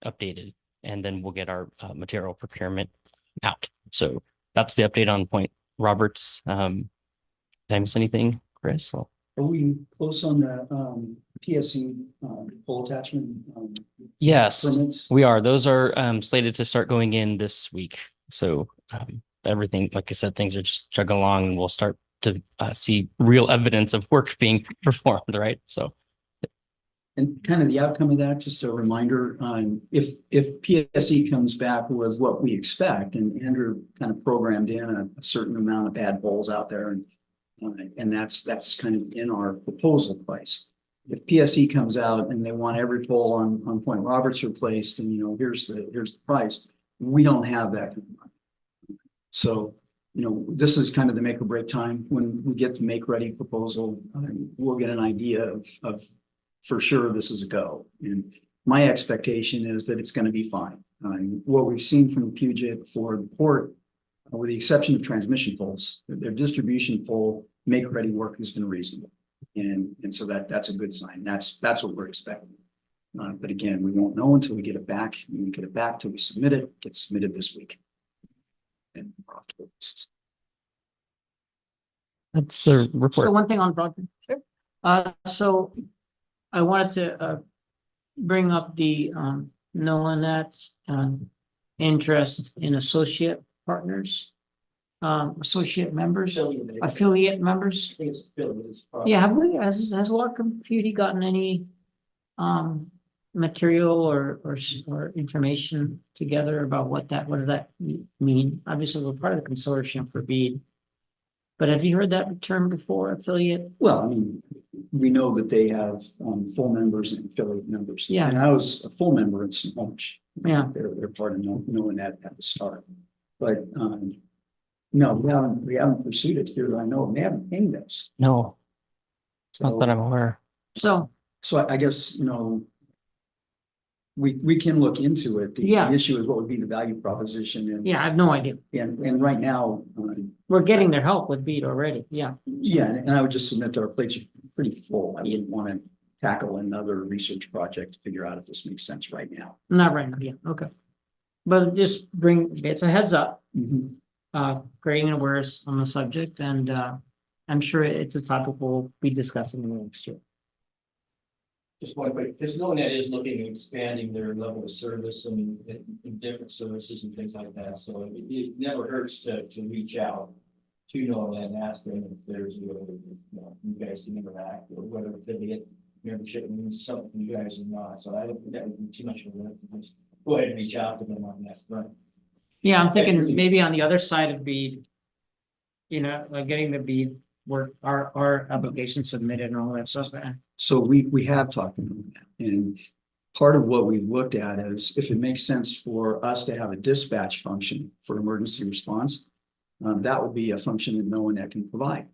updated. And then we'll get our material procurement out. So that's the update on Point Roberts. Did I miss anything, Chris? Are we close on the PSC pole attachment? Yes, permits? we are. Those are slated to start going in this week. So everything, like I said, things are just chugging along, and we'll start to see real evidence of work being performed, right? So. And kind of the outcome of that, just a reminder, if PSE comes back with what we expect, and Andrew kind of programmed in a certain amount of bad poles out there, and that's kind of in our proposal price. If PSE comes out and they want every pole on Point Roberts replaced, and here's the price, we don't have that kind of money. So this is kind of the make or break time. When we get the make ready proposal, we'll get an idea of for sure this is a go. And my expectation is that it's going to be fine. What we've seen from Puget for the port, with the exception of transmission poles, their distribution pole make ready work has been reasonable. And so that's a good sign. That's what we're expecting. But again, we won't know until we get it back. When we get it back till we submit it, gets submitted this week. And we're off to the races. That's the report. So one thing on broadband. Sure. So I wanted to bring up the NOAA's interest in associate partners, associate members, affiliate members. I think it's affiliates. Yeah, has Wacom PUD gotten any material or information together about what does that mean? Obviously, we're part of the consortium for BEAD. But have you heard that term before, affiliate? Well, I mean, we know that they have full members and affiliate members. Yeah. And I was a full member in St. March. Yeah. They're part of knowing that at the start. But no, we haven't pursued it here. I know they haven't pinged us. No, not that I'm aware. So I guess, we can look into it. The issue is what would be the value proposition. And yeah, I have no idea. and right now, We're getting their help with BEAD already. Yeah. yeah, and I would just submit that our plates are pretty full. I wouldn't want to tackle another research project to figure out if this makes sense right now. Not right now. Yeah. Okay. But just it's a heads up, creating awareness on the subject, and I'm sure it's a topic we'll be discussing in the next year. Just one quick, because NOAA is looking at expanding their level of service and different services and things like that. So it never hurts to reach out to NOAA and ask them if there's a way you guys can interact, or whether affiliate membership means something to you guys or not. So I don't think that would be too much of a just go ahead and reach out to them on that front. Yeah, I'm thinking maybe on the other side of BEAD, like getting the BEAD work, our application submitted and all that stuff. So we have talked about that, and part of what we've looked at is if it makes sense for us to have a dispatch function for emergency response, that would be a function that no one that can provide.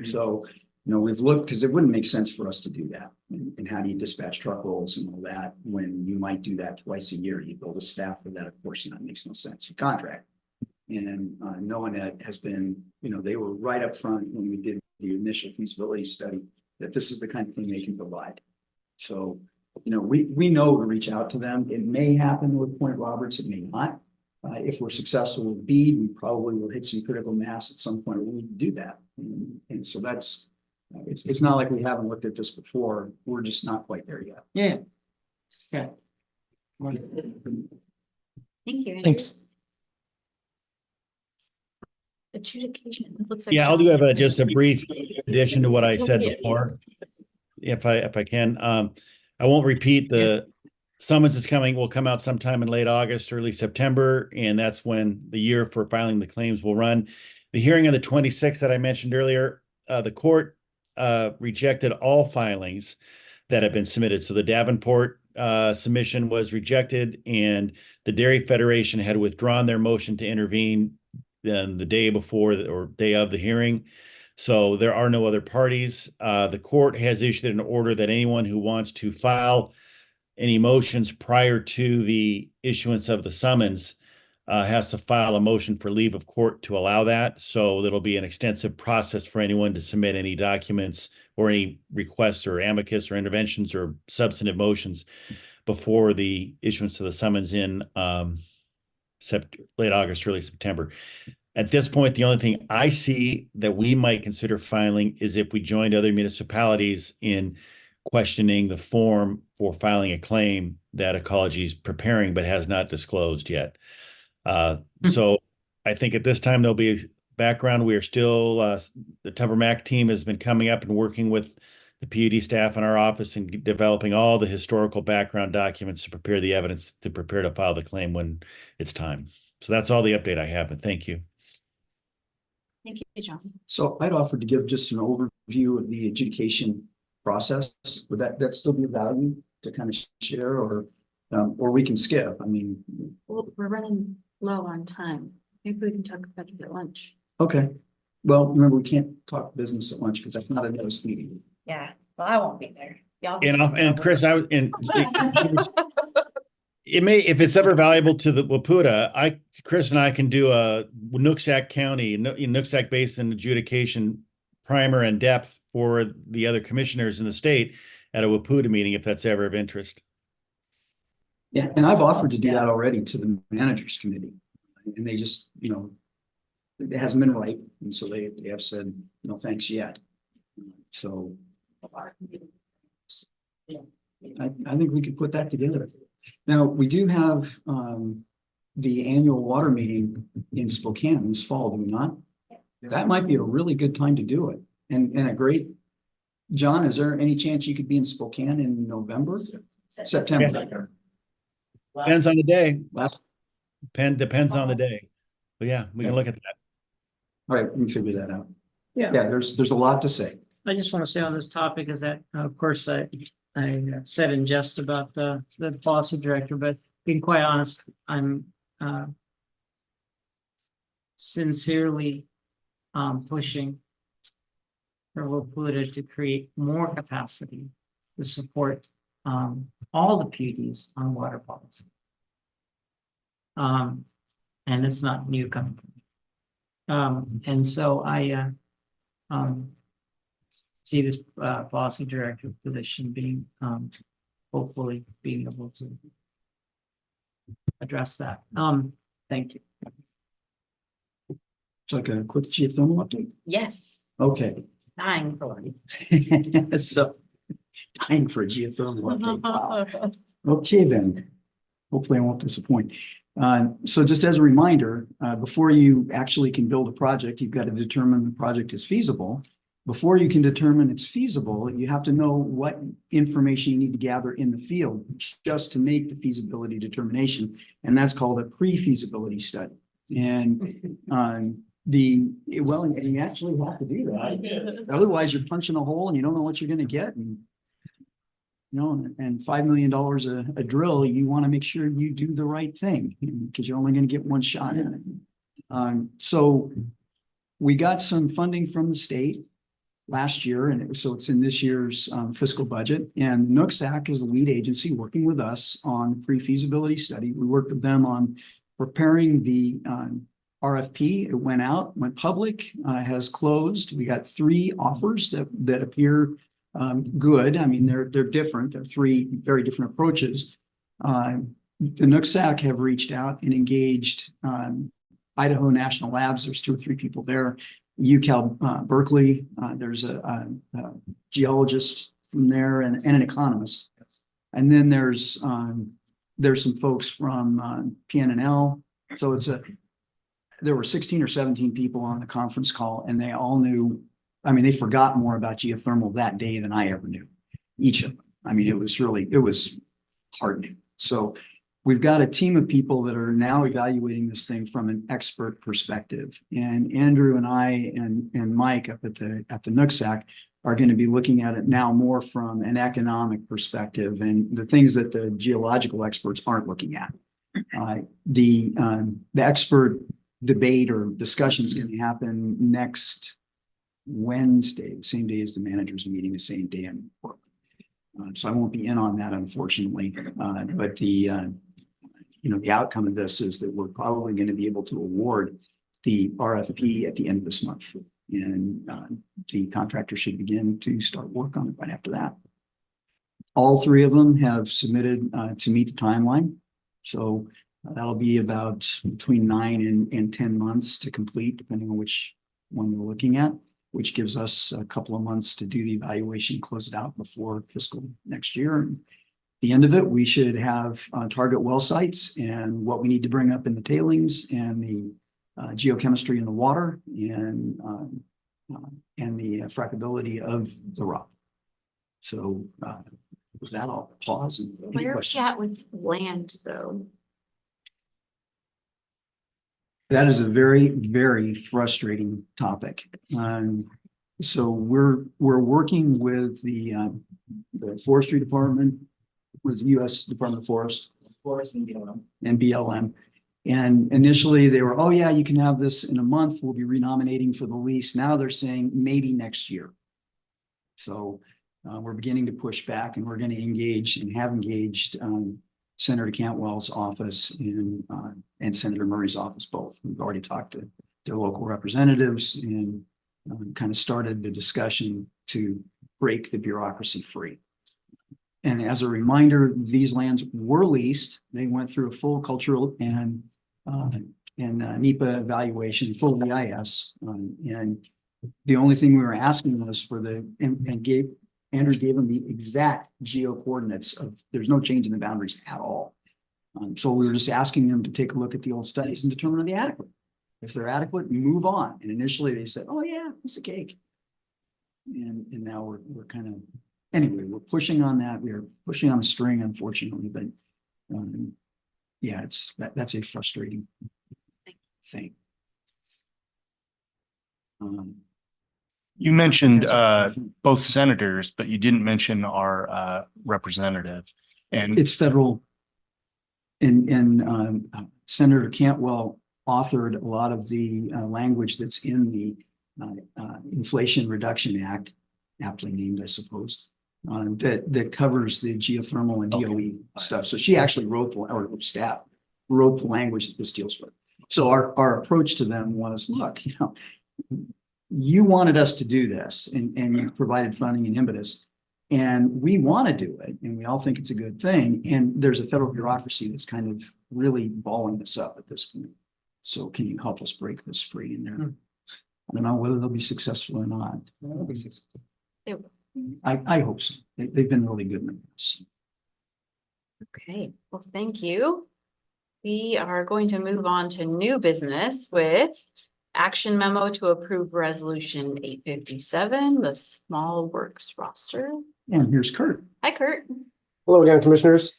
So, we've looked, because it wouldn't make sense for us to do that. And how do you dispatch truck rolls and all that when you might do that twice a year? You build a staff for that, of course, and that makes no sense. You contract. And no one that has been, they were right up front when we did the initial feasibility study that this is the kind of thing they can provide. So, we know to reach out to them. It may happen with Point Roberts, it may not. If we're successful with BEAD, we probably will hit some critical mass at some point where we can do that. And so that's, it's not like we haven't looked at this before. We're just not quite there yet. Yeah. Yeah. Thank you. Thanks. Adjudication. It looks like. Yeah, I'll do have just a brief addition to what I said before. If I can, I won't repeat the summons will come out sometime in late August, early September, and that's when the year for filing the claims will run. The hearing on the 26th that I mentioned earlier, the court rejected all filings that have been submitted. So the Davenport submission was rejected, and the Dairy Federation had withdrawn their motion to intervene then the day before or day of the hearing. So there are no other parties. The court has issued an order that anyone who wants to file any motions prior to the issuance of the summons has to file a motion for leave of court to allow that. So there'll be an extensive process for anyone to submit any documents or any requests or amicus or interventions or substantive motions before the issuance of the summons in late August, early September. At this point, the only thing I see that we might consider filing is if we joined other municipalities in questioning the form for filing a claim that Ecology is preparing but has not disclosed yet. So I think at this time there'll be background. We are still, the Tupper Mac team has been coming up and working with the PUD staff in our office and developing all the historical background documents to prepare the evidence to prepare to file the claim when it's time. So that's all the update I have, and thank you. Thank you, John. So I'd offer to give just an overview of the adjudication process. Would that still be of value to kind of share, or we can skip? I mean, Well, we're running low on time. Maybe we can talk about it at lunch. okay. Well, remember, we can't talk business at lunch because that's not a notice meeting. Yeah, well, I won't be there. Y'all. And Chris, it may, if it's ever valuable to the WPUDA, Chris and I can do a Nooksack County, Nooksack Basin adjudication primer and depth for the other commissioners in the state at a WPUDA meeting, if that's ever of interest. Yeah, and I've offered to do that already to the managers committee, and they just, it hasn't been right, and so they have said no thanks yet. So I think we could put that together. Now, we do have the annual water meeting in Spokane this fall, do we not? That might be a really good time to do it, and a great. John, is there any chance you could be in Spokane in November? September. Depends on the day. Depends on the day. But yeah, we can look at that. All right, we can figure that out. Yeah. Yeah, there's a lot to say. I just want to say on this topic is that, of course, I said in jest about the policy director, but being quite honest, I'm sincerely pushing for WPUDA to create more capacity to support all the PUDs on water policy. And it's not new coming from me. And so I see this policy director position being hopefully being able to address that. Thank you. It's like a quick geothermal update. Yes, Okay. dying for one. So dying for a geothermal update. Wow. Okay, then. Hopefully I won't disappoint. So just as a reminder, before you actually can build a project, you've got to determine the project is feasible. Before you can determine it's feasible, you have to know what information you need to gather in the field just to make the feasibility determination. And that's called a pre-feasibility study. And and you actually have to do that. Otherwise, you're punching a hole and you don't know what you're going to get. And and $5 million a drill, you want to make sure you do the right thing because you're only going to get one shot at it. So we got some funding from the state last year, and so it's in this year's fiscal budget. And Nooksack is the lead agency working with us on the pre-feasibility study. We worked with them on preparing the RFP. It went out, went public, has closed. We got 3 offers that appear good. I mean, they're different. They're 3 very different approaches. The Nooksack have reached out and engaged Idaho National Labs. There's 2 or 3 people there. UCal Berkeley. There's a geologist from there and an economist. And then there's some folks from PNNL. So there were 16 or 17 people on the conference call, and they all knew. I mean, they forgot more about geothermal that day than I ever knew, each of them. I mean, it was heartening. So we've got a team of people that are now evaluating this thing from an expert perspective. And Andrew and I and Mike up at the Nooksack are going to be looking at it now more from an economic perspective and the things that the geological experts aren't looking at. The expert debate or discussion is going to happen next Wednesday, the same day as the managers meeting, the same day in Portland. So I won't be in on that, unfortunately, but the outcome of this is that we're probably going to be able to award the RFP at the end of this month. And the contractor should begin to start work on it right after that. All three of them have submitted to meet the timeline. So that'll be about between 9 and 10 months to complete, depending on which one we're looking at, which gives us a couple of months to do the evaluation, close it out before fiscal next year. And the end of it, we should have target well sites and what we need to bring up in the tailings and the geochemistry in the water and the frackability of the rock. So with that, I'll pause. And any Where are we questions? at with land, though? That is a very, very frustrating topic. So we're working with the forestry department, with the U.S. Department of Forest and BLM. And initially they were, oh yeah, you can have this in a month. We'll be renominating for the lease. Now they're saying maybe next year. So we're beginning to push back, and we're going to engage and have engaged Senator Cantwell's office and Senator Murray's office both. We've already talked to their local representatives and kind of started the discussion to break the bureaucracy free. And as a reminder, these lands were leased. They went through a full cultural and NEPA evaluation, full EIS. And the only thing we were asking was for Andrew gave them the exact geo coordinates of, there's no change in the boundaries at all. So we were just asking them to take a look at the old studies and determine are they adequate. If they're adequate, move on. And initially they said, oh yeah, it's a cake. And now we're kind of, anyway, we're pushing on that. We're pushing on a string, unfortunately, but yeah, that's a frustrating thing. You mentioned both senators, but you didn't mention our representative. And it's federal. And Senator Cantwell authored a lot of the language that's in the Inflation Reduction Act, aptly named, I suppose, that covers the geothermal and DOE stuff. So she actually wrote or staff wrote the language that this deals with. So our approach to them was, look, you wanted us to do this, and you provided funding and impetus, and we want to do it, and we all think it's a good thing. And there's a federal bureaucracy that's kind of really balling this up at this point. So can you help us break this free in there? I don't know whether they'll be successful or not. I hope so. They've been really good in this. Okay, well, thank you. We are going to move on to new business with action memo to approve resolution 857, the small works roster. And here's Kurt. Hi, Kurt. Hello again, commissioners.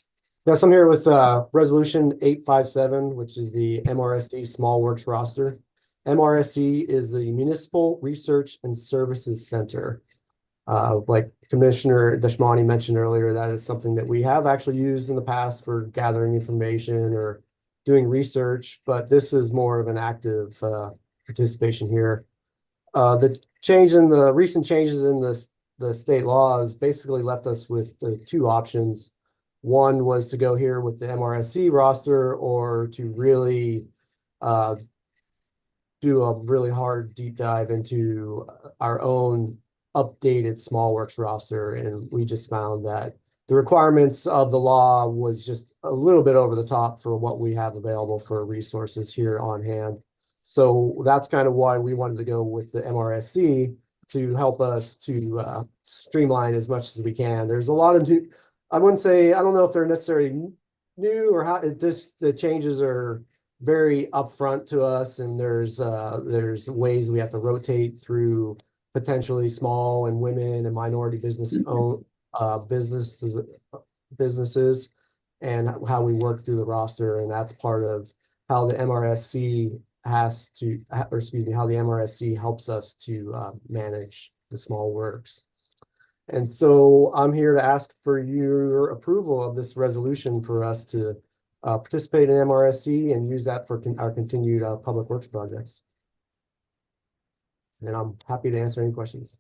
Yes, I'm here with resolution 857, which is the MRSD Small Works Roster. MRSC is the Municipal Research and Services Center. Like Commissioner Deshmani mentioned earlier, that is something that we have actually used in the past for gathering information or doing research, but this is more of an active participation here. The recent changes in the state laws basically left us with the two options. One was to go here with the MRSC roster, or to really do a really hard deep dive into our own updated small works roster. And we just found that the requirements of the law was just a little bit over the top for what we have available for resources here on hand. So that's kind of why we wanted to go with the MRSC to help us to streamline as much as we can. There's a lot of new, I don't know if they're necessarily new or how the changes are very upfront to us, and there's ways we have to rotate through potentially small and women and minority businesses, and how we work through the roster. And that's part of how the MRSC how the MRSC helps us to manage the small works. And so I'm here to ask for your approval of this resolution for us to participate in MRSC and use that for our continued public works projects. and I'm happy to answer any questions.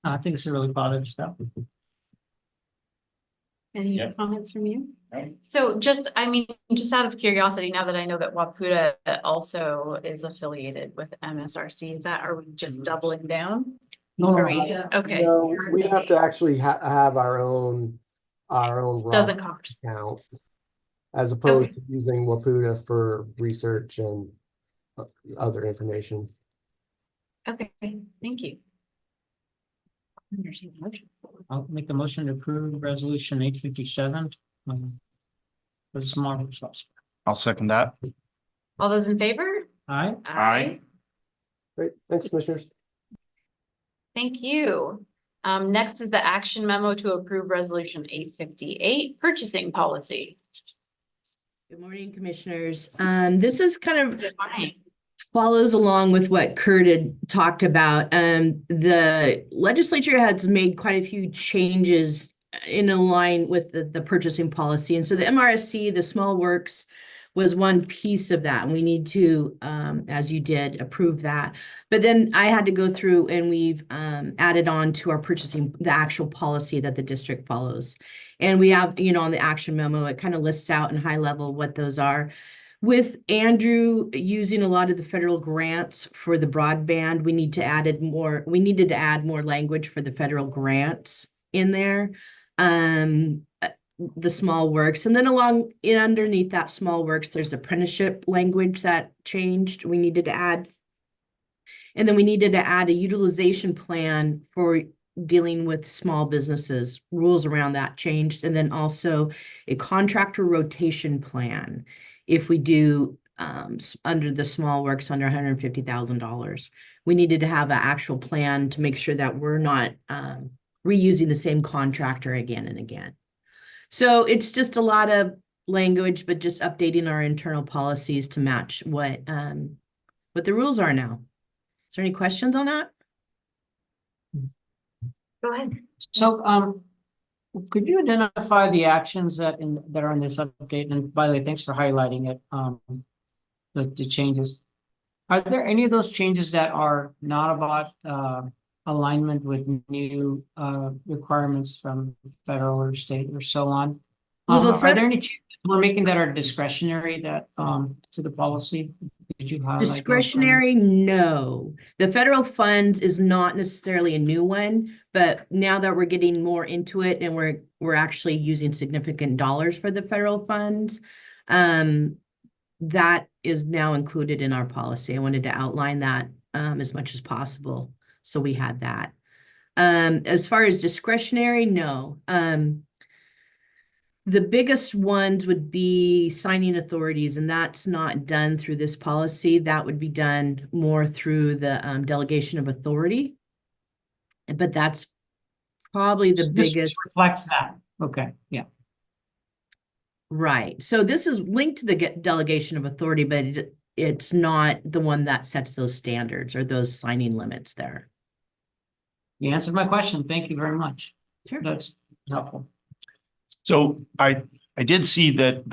I think it's really positive stuff. Any Yep. comments from you? No. So just, I mean, just out of curiosity, now that I know that Waputa also is affiliated with MSRC, are we just doubling down? No, Are no, we, okay. No, we have to actually have our own Doesn't Roth cost. account, as opposed Okay. to using Waputa for research and other information. Okay, thank you. Entertain a motion. I'll make the motion to approve resolution 857. For the small results. I'll second that. All those in favor? Aye. Aye. Great, thanks, commissioners. Thank you. Next is the action memo to approve resolution 858, purchasing policy. Good morning, commissioners. This is kind of Good morning. follows along with what Kurt had talked about. The legislature has made quite a few changes in line with the purchasing policy. And so the MRSC, the small works, was one piece of that. And we need to, as you did, approve that. But then I had to go through and we've added on to our purchasing, the actual policy that the district follows. And we have, on the action memo, it kind of lists out in high level what those are. With Andrew using a lot of the federal grants for the broadband, we needed to add more language for the federal grants in there. The small works, and then underneath that small works, there's apprenticeship language that changed. We needed to add, and then we needed to add a utilization plan for dealing with small businesses. Rules around that changed, and then also a contractor rotation plan if we do under the small works under $150,000. We needed to have an actual plan to make sure that we're not reusing the same contractor again and again. So it's just a lot of language, but just updating our internal policies to match what the rules are now. Is there any questions on that? Go ahead. So, could you identify the actions that are in this update? And by the way, thanks for highlighting it, the changes. Are there any of those changes that are not about alignment with new requirements from federal or state or so on? Well, Are there any changes we're making that are discretionary that to the policy? Did you highlight those? Discretionary, no. The federal funds is not necessarily a new one, but now that we're getting more into it and we're actually using significant dollars for the federal funds, that is now included in our policy. I wanted to outline that as much as possible. So we had that. As far as discretionary, no. The biggest ones would be signing authorities, and that's not done through this policy. That would be done more through the delegation of authority. But that's probably the biggest. Reflects that. Okay, yeah. Right. So this is linked to the delegation of authority, but it's not the one that sets those standards or those signing limits there. You answered my question. Thank you very much. Sure. That's helpful. So I did see that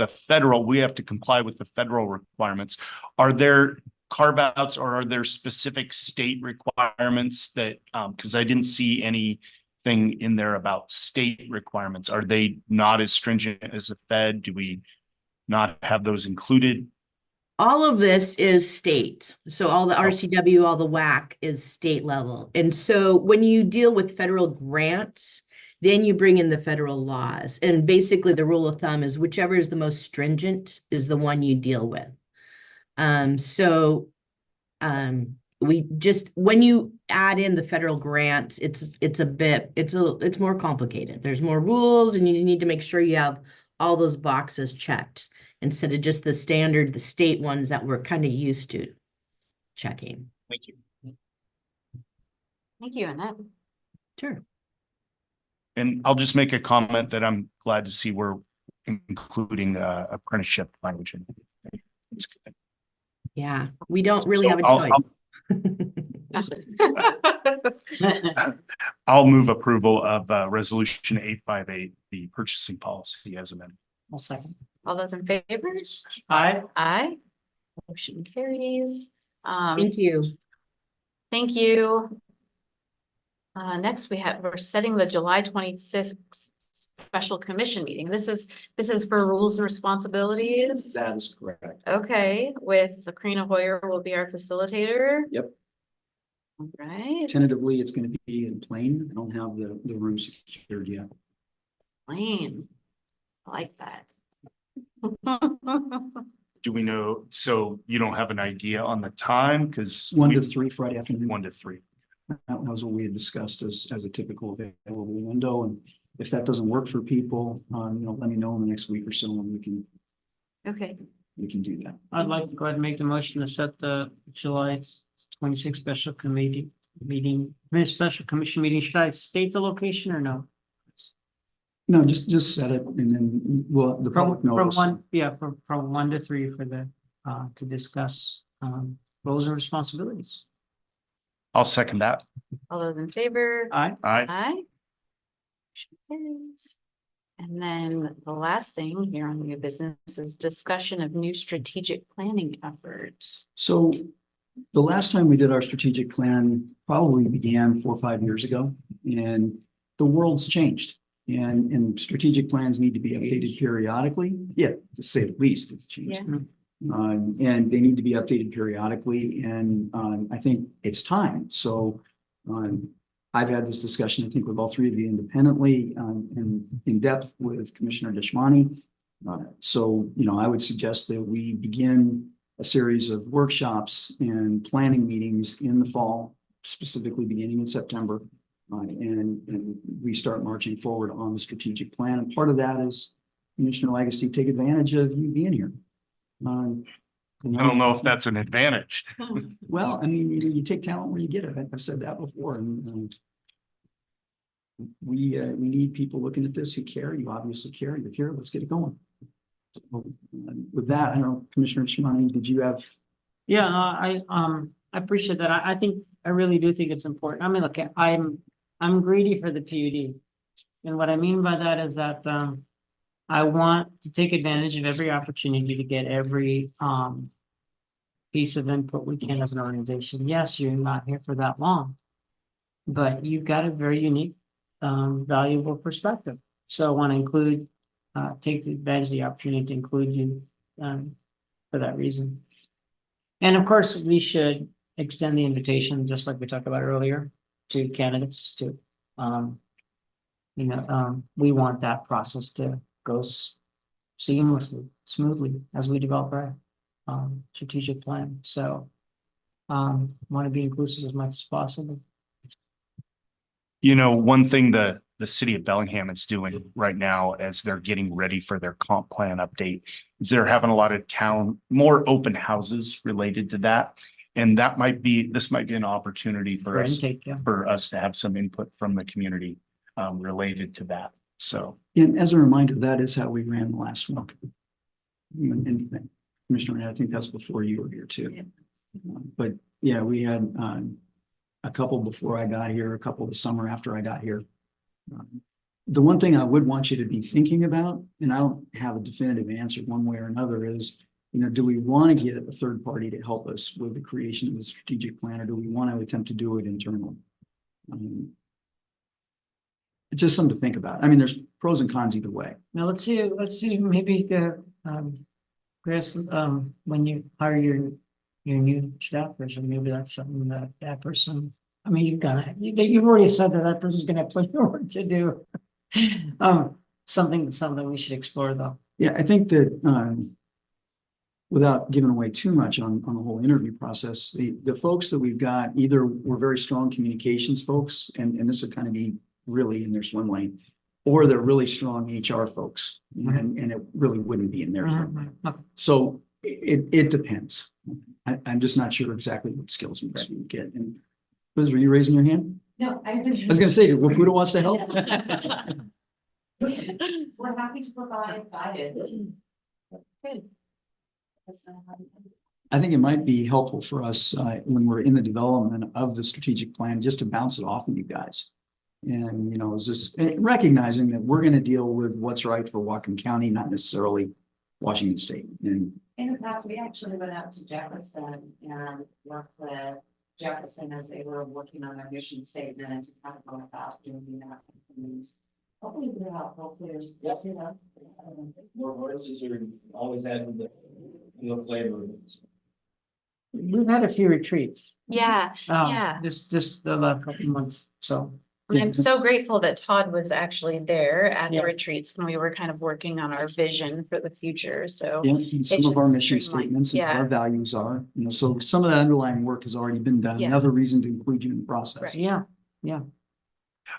we have to comply with the federal requirements. Are there carve-outs or are there specific state requirements that, because I didn't see anything in there about state requirements. Are they not as stringent as the Fed? Do we not have those included? All of this is state. So all the RCW, all the WAC is state level. And so when you deal with federal grants, then you bring in the federal laws. And basically the rule of thumb is whichever is the most stringent is the one you deal with. We just, when you add in the federal grants, it's more complicated. There's more rules and you need to make sure you have all those boxes checked instead of just the state ones that we're kind of used to checking. Thank you. Thank you, Annette. Sure. And I'll just make a comment that I'm glad to see we're including apprenticeship language in it. Yeah, we don't really have a I'll- choice. I'll move approval of resolution 858, the purchasing policy as amended. I'll second. All those in favor? Aye. Aye. Motion carries. Thank you. Thank you. Next we're setting the July 26th special commission meeting. This is for rules and responsibilities. That is correct. Okay, with Sabrina Hoyer will be our facilitator. Yep. All right. Tentatively, it's going to be in Plain. I don't have the room secured yet. Plain. I like that. Do we know, so you don't have an idea on the time? Because 1 to 3 Friday afternoon. 1 to 3. That was what we had discussed as a typical available window. And if that doesn't work for people, let me know in the next week or so and Okay. we can do that. I'd like to go ahead and make the motion to set the July 26th special committee meeting, special commission meeting. Should I state the location or no? No, just set it and then, well, the public notice. From 1 to 3 for the, to discuss, roles and responsibilities. I'll second that. All those in favor? Aye. Aye. Aye. Motion carries. And then the last thing here on new business is discussion of new strategic planning efforts. So the last time we did our strategic plan probably began 4 or 5 years ago, and the world's changed. And strategic plans need to be updated periodically. Yeah, to say the least, it's changed. Yeah. And they need to be updated periodically. And I think it's time. So I've had this discussion, I think, with all 3 of you independently and in depth with Commissioner Deshmani. So, I would suggest that we begin a series of workshops and planning meetings in the fall, specifically beginning in September. And we start marching forward on the strategic plan. And part of that is Commissioner Legacy, take advantage of you being here. I don't know if that's an advantage. Well, I mean, you take talent where you get it. I've said that before. And we need people looking at this who care. You obviously care. You're here. Let's get it going. So, with that, I don't know, Commissioner Shimani, did you have? Yeah, I appreciate that. I really do think it's important. I mean, look, I'm greedy for the PUD. And what I mean by that is that, I want to take advantage of every opportunity to get every, piece of input we can as an organization. Yes, you're not here for that long, but you've got a very unique, valuable perspective. So I want to include, take advantage of the opportunity to include you, for that reason. And of course, we should extend the invitation, just like we talked about earlier, to candidates to, we want that process to go seamlessly, smoothly as we develop our strategic plan. So want to be inclusive as much as possible. One thing the city of Bellingham is doing right now as they're getting ready for their comp plan update is they're having a lot of more open houses related to that. And this might be an opportunity for us to have some input from the community related to that. So. And as a reminder, that is how we ran the last one. And Commissioner, I think that's before you were here too. Yeah. But yeah, we had a couple before I got here, a couple the summer after I got here. The one thing I would want you to be thinking about, and I don't have a definitive answer one way or another, is, do we want to get a third party to help us with the creation of the strategic plan, or do we want to attempt to do it internally? It's just something to think about. I mean, there's pros and cons either way. Now let's see, maybe Chris, when you hire your new staff person, maybe that's something that person, I mean, you've already said that person's gonna have plenty of work to do. Something we should explore though. Yeah, I think that without giving away too much on the whole interview process, the folks that we've got either were very strong communications folks, and this would kind of be really in their swim lane, or they're really strong HR folks, and it really wouldn't be in their swim lane. Okay. So it depends. I'm just not sure exactly what skills we would get. And Liz, were you raising your hand? No, I didn't. I was going to say, Wapuda wants to help. We're happy to provide guidance. Good. I think it might be helpful for us when we're in the development of the strategic plan, just to bounce it off of you guys. And, is this recognizing that we're going to deal with what's right for Whatcom County, not necessarily Washington State. And in the past, we actually went out to Jefferson and worked with Jefferson as they were working on their mission statement and to talk about doing that. Hopefully they're helpful too. Yes. You know. More voices are always adding the flavor. We've had a few retreats. Yeah, yeah. Just the last couple of months, so. And I'm so grateful that Todd was actually there at the Yeah. retreats when we were kind of working on our vision for the future, so. Yeah, and some of our just mission streamlined. statements and Yeah. our values are, so some of the underlying work has already been done. Yeah. Another reason to include you in the process. Right. Yeah,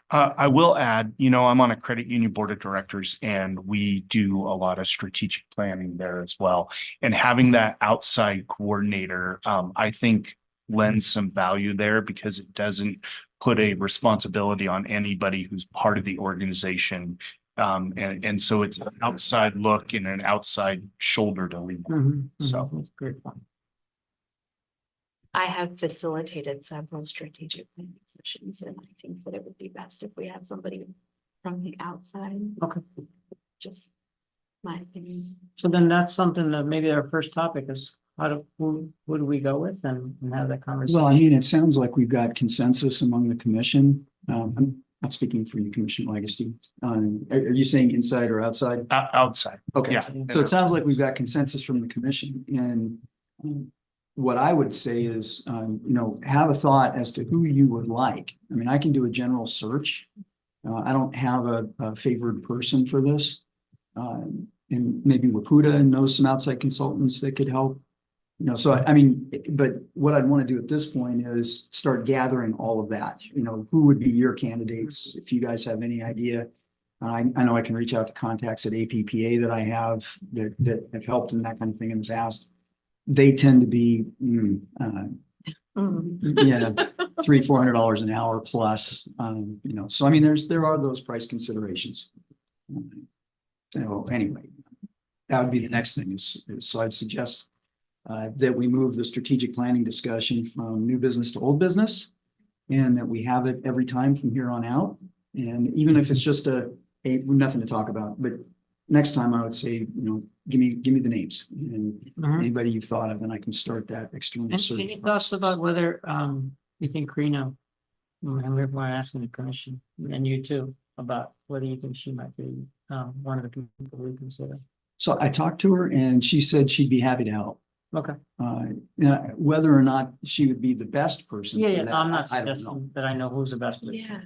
I will add, I'm on a credit union board of directors and we do a lot of strategic planning there as well. And having that outside coordinator, I think lends some value there because it doesn't put a responsibility on anybody who's part of the organization. And so it's an outside look and an outside shoulder to lean on. So. that's great fun. I have facilitated several strategic planning sessions, and I think that it would be best if we had somebody from the outside. Okay. Just my opinion. So then that's something that maybe our first topic is who do we go with and have that conversation? Well, I mean, it sounds like we've got consensus among the commission. I'm not speaking for you, Commissioner Legacy. Are you saying inside or outside? Outside. Okay, Yeah. so it sounds like we've got consensus from the commission, and what I would say is, have a thought as to who you would like. I mean, I can do a general search. I don't have a favored person for this. And maybe Wapuda knows some outside consultants that could help. So I mean, but what I'd want to do at this point is start gathering all of that. Who would be your candidates? If you guys have any idea, I know I can reach out to contacts at APPA that I have that have helped in that kind of thing in the past. They tend to be, $300-400 an hour plus. So I mean, there are those price considerations. So anyway, that would be the next thing. So I'd suggest that we move the strategic planning discussion from new business to old business, and that we have it every time from here on out. And even if it's just nothing to talk about, but next time I would say, give me the names and anybody you've thought of, and I can start that external And search. any thoughts about whether you think Karina, and we're asking the commission and you too, about whether you think she might be one of the people we consider? So I talked to her and she said she'd be happy to help. Okay. Whether or not she would be the best person. for Yeah, that, I'm not I don't know. suggesting that I know who's the best. person. Yeah,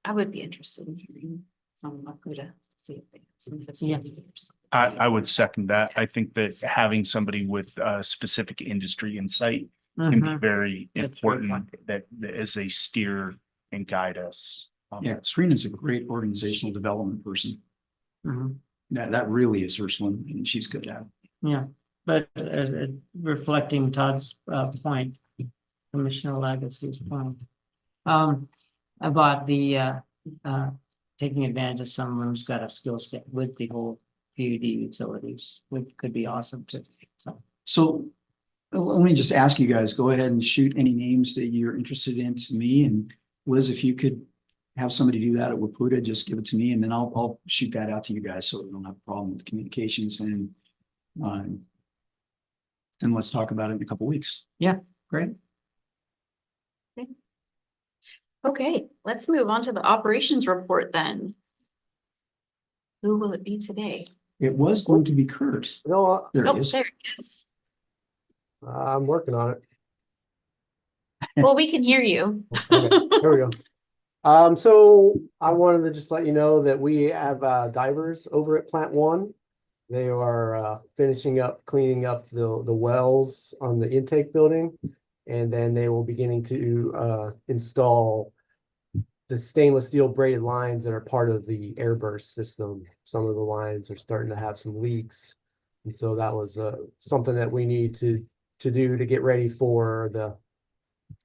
I would be interested in hearing from Wapuda to see if they have some facilitators. I would second that. I think that having somebody with specific industry insight can be very That's very important that as they steer and guide us. Yeah, Karina's a great organizational development person. That really is her swim, and she's good at it. Yeah, but reflecting Todd's point, Commissioner Legacy's point. About the taking advantage of someone who's got a skill set with the whole PUD utilities, which could be awesome too. So let me just ask you guys, go ahead and shoot any names that you're interested in to me, and Liz, if you could have somebody do that at Wapuda, just give it to me, and then I'll shoot that out to you guys so we don't have a problem with communications, and let's talk about it in a couple weeks. Yeah, great. Okay, let's move on to the operations report then. Who will it be today? It was going to be Kurt. No, There Oh, it is. there it is. I'm working on it. Well, we can hear you. Okay, here we go. So I wanted to just let you know that we have divers over at Plant One. They are finishing up cleaning up the wells on the intake building, and then they will beginning to install the stainless steel braided lines that are part of the airburst system. Some of the lines are starting to have some leaks, and so that was something that we need to do to get ready for the.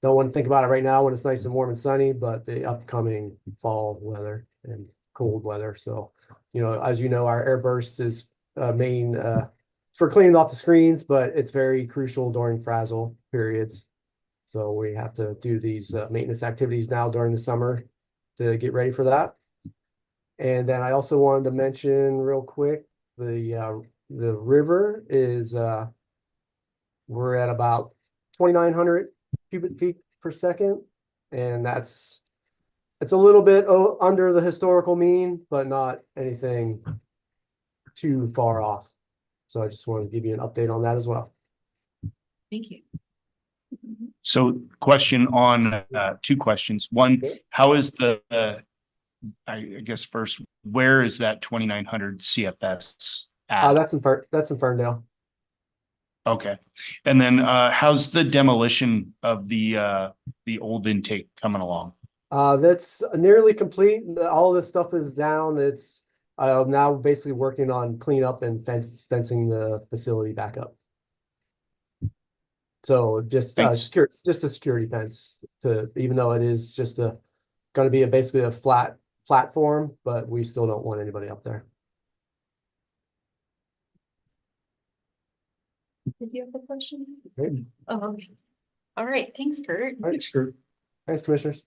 Don't want to think about it right now when it's nice and warm and sunny, but the upcoming fall weather and cold weather. So, as you know, our airburst is main for cleaning off the screens, but it's very crucial during frazzle periods. So we have to do these maintenance activities now during the summer to get ready for that. And then I also wanted to mention real quick, the river is we're at about 2,900 cubic feet per second. And it's a little bit under the historical mean, but not anything too far off. So I just wanted to give you an update on that as well. Thank you. So question on, two questions. One, how is I guess first, where is that 2,900 CFS at? That's in Ferndale. Okay. And then, how's the demolition of the old intake coming along? That's nearly complete. All this stuff is down. It's now basically working on cleanup and fencing the facility back up. So just a security fence even though it is just going to be basically a flat platform, but we still don't want anybody up there. Did you have a question? Great. Oh, okay. All right, thanks, Kurt. Thanks, Kurt. Thanks, commissioners.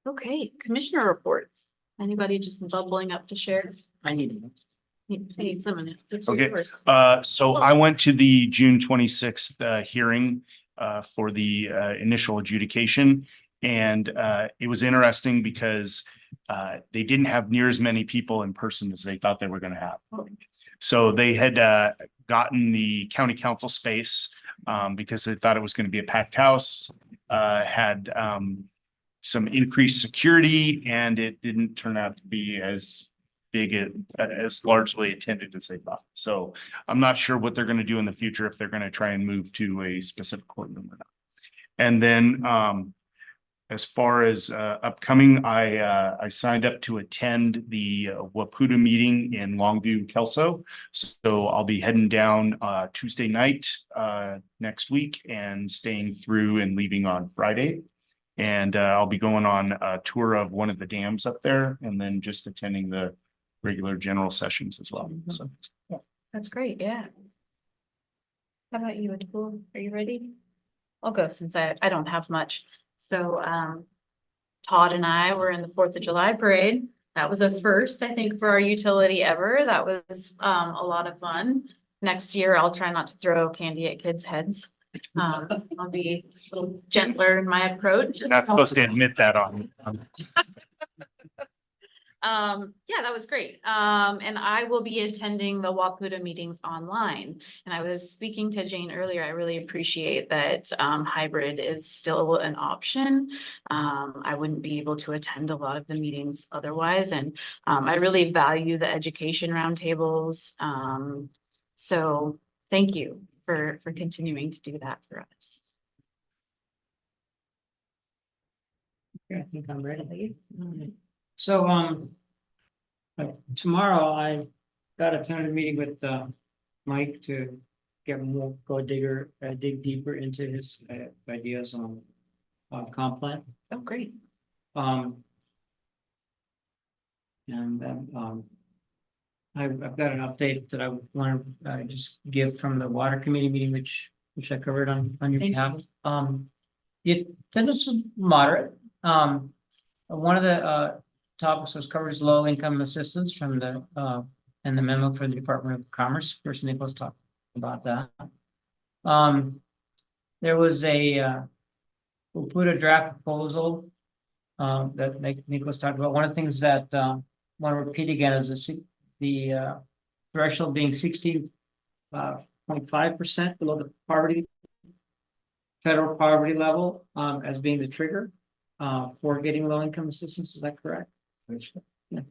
Okay, commissioner reports. Anybody just bubbling up to share? I need it. I need some of it. It's Okay. yours. So I went to the June 26th hearing for the initial adjudication. And it was interesting because they didn't have near as many people in person as they thought they were going to have. So they had gotten the county council space because they thought it was going to be a packed house, had some increased security, and it didn't turn out to be as big, as largely attended as they thought. So I'm not sure what they're going to do in the future, if they're going to try and move to a specific courtroom or not. And then as far as upcoming, I signed up to attend the WAPUDA meeting in Longview, Kelso. So I'll be heading down Tuesday night next week and staying through and leaving on Friday. And I'll be going on a tour of one of the dams up there, and then just attending the regular general sessions as well. So yeah. That's great, yeah. How about you, Atul? Are you ready? I'll go since I don't have much. So Todd and I were in the 4th of July parade. That was a first, I think, for our utility ever. That was a lot of fun. Next year, I'll try not to throw candy at kids' heads. I'll be a little gentler in my approach. You're not supposed to admit that on. Yeah, that was great. And I will be attending the WAPUDA meetings online. And I was speaking to Jane earlier. I really appreciate that hybrid is still an option. I wouldn't be able to attend a lot of the meetings otherwise. And I really value the education roundtables. So thank you for continuing to do that for us. I think I'm ready. So, tomorrow I got a tentative meeting with Mike to dig deeper into his ideas on comp plan. Oh, great. And then I've got an update that I want to just give from the water committee meeting, which I covered on your behalf. The attendance was moderate. One of the topics was covers low income assistance from the and the memo for the Department of Commerce. Person Nicholas talked about that. There was we'll put a draft proposal that Nicholas talked about. One of the things that I want to repeat again is the threshold being 16.5% below the federal poverty level as being the trigger for getting low income assistance. Is that correct? Yeah.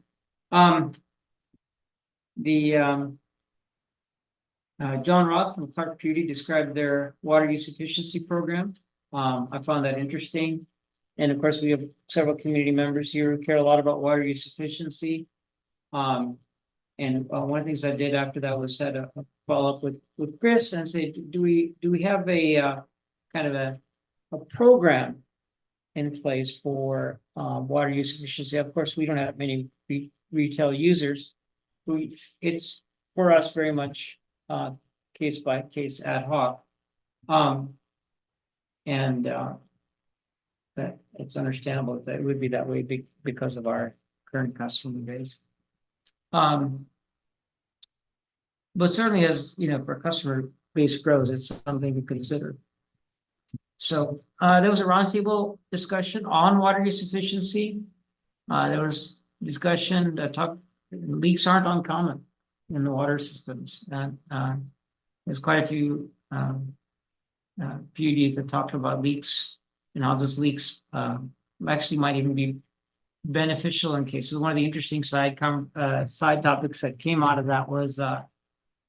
John Ross and Clark PUD described their water use efficiency program. I found that interesting. And of course, we have several community members here who care a lot about water use efficiency. And one of the things I did after that was had a follow up with Chris and say, do we have a kind of a program in place for water use efficiency? Of course, we don't have many retail users. It's for us very much case by case ad hoc. That it's understandable that it would be that way because of our current customer base. But certainly as, if our customer base grows, it's something to consider. So there was a roundtable discussion on water use efficiency. There was discussion that talked, leaks aren't uncommon in the water systems. And there's quite a few PUDs that talked about leaks and how those leaks actually might even be beneficial in cases. One of the interesting side topics that came out of that was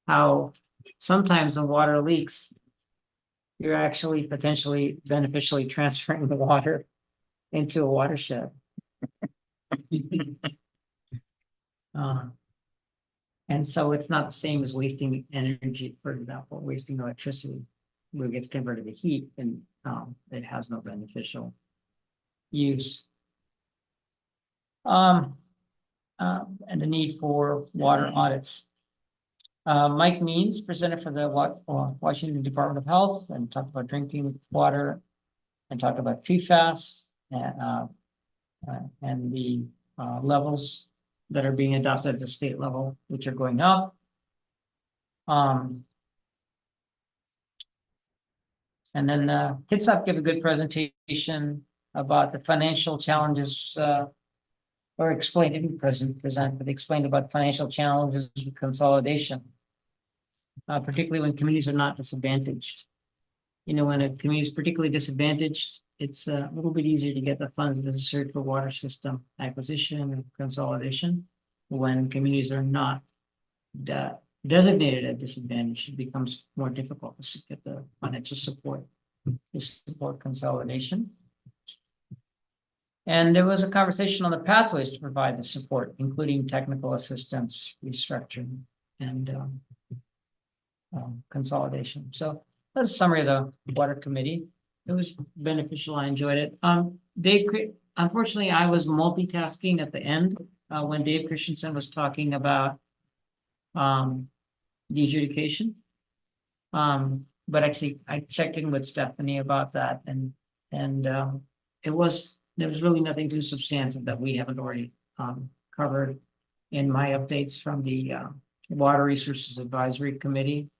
how sometimes when water leaks, you're actually potentially beneficially transferring the water into a watershed. And so it's not the same as wasting energy, for example, wasting electricity, where it gets converted to heat and it has no beneficial use. And the need for water audits. Mike Means presented for the Washington Department of Health and talked about drinking water and talked about PFAS and the levels that are being adopted at the state level, which are going up. And then Kitsap gave a good presentation about the financial challenges, or explained, didn't present, but explained about financial challenges with consolidation, particularly when communities are not disadvantaged. You know, when a community is particularly disadvantaged, it's a little bit easier to get the funds necessary for water system acquisition and consolidation. When communities are not designated at disadvantage, it becomes more difficult to get the financial support to support consolidation. And there was a conversation on the pathways to provide the support, including technical assistance, restructuring, and consolidation. So that's a summary of the water committee. It was beneficial. I enjoyed it. Unfortunately, I was multitasking at the end when Dave Christensen was talking about the adjudication. But actually, I checked in with Stephanie about that, and there was really nothing too substantive that we haven't already covered in my updates from the Water Resources Advisory Committee.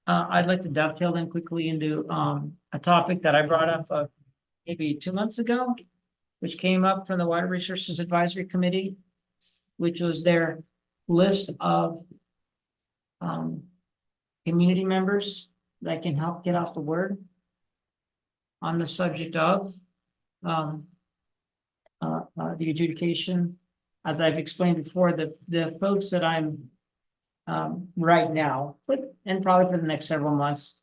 I'd like to dovetail then quickly into a topic that I brought up maybe 2 months ago, which came up from the Water Resources Advisory Committee, which was their list of community members that can help get off the word on the subject of the adjudication. As I've explained before, the folks that I'm right now, and probably for the next several months,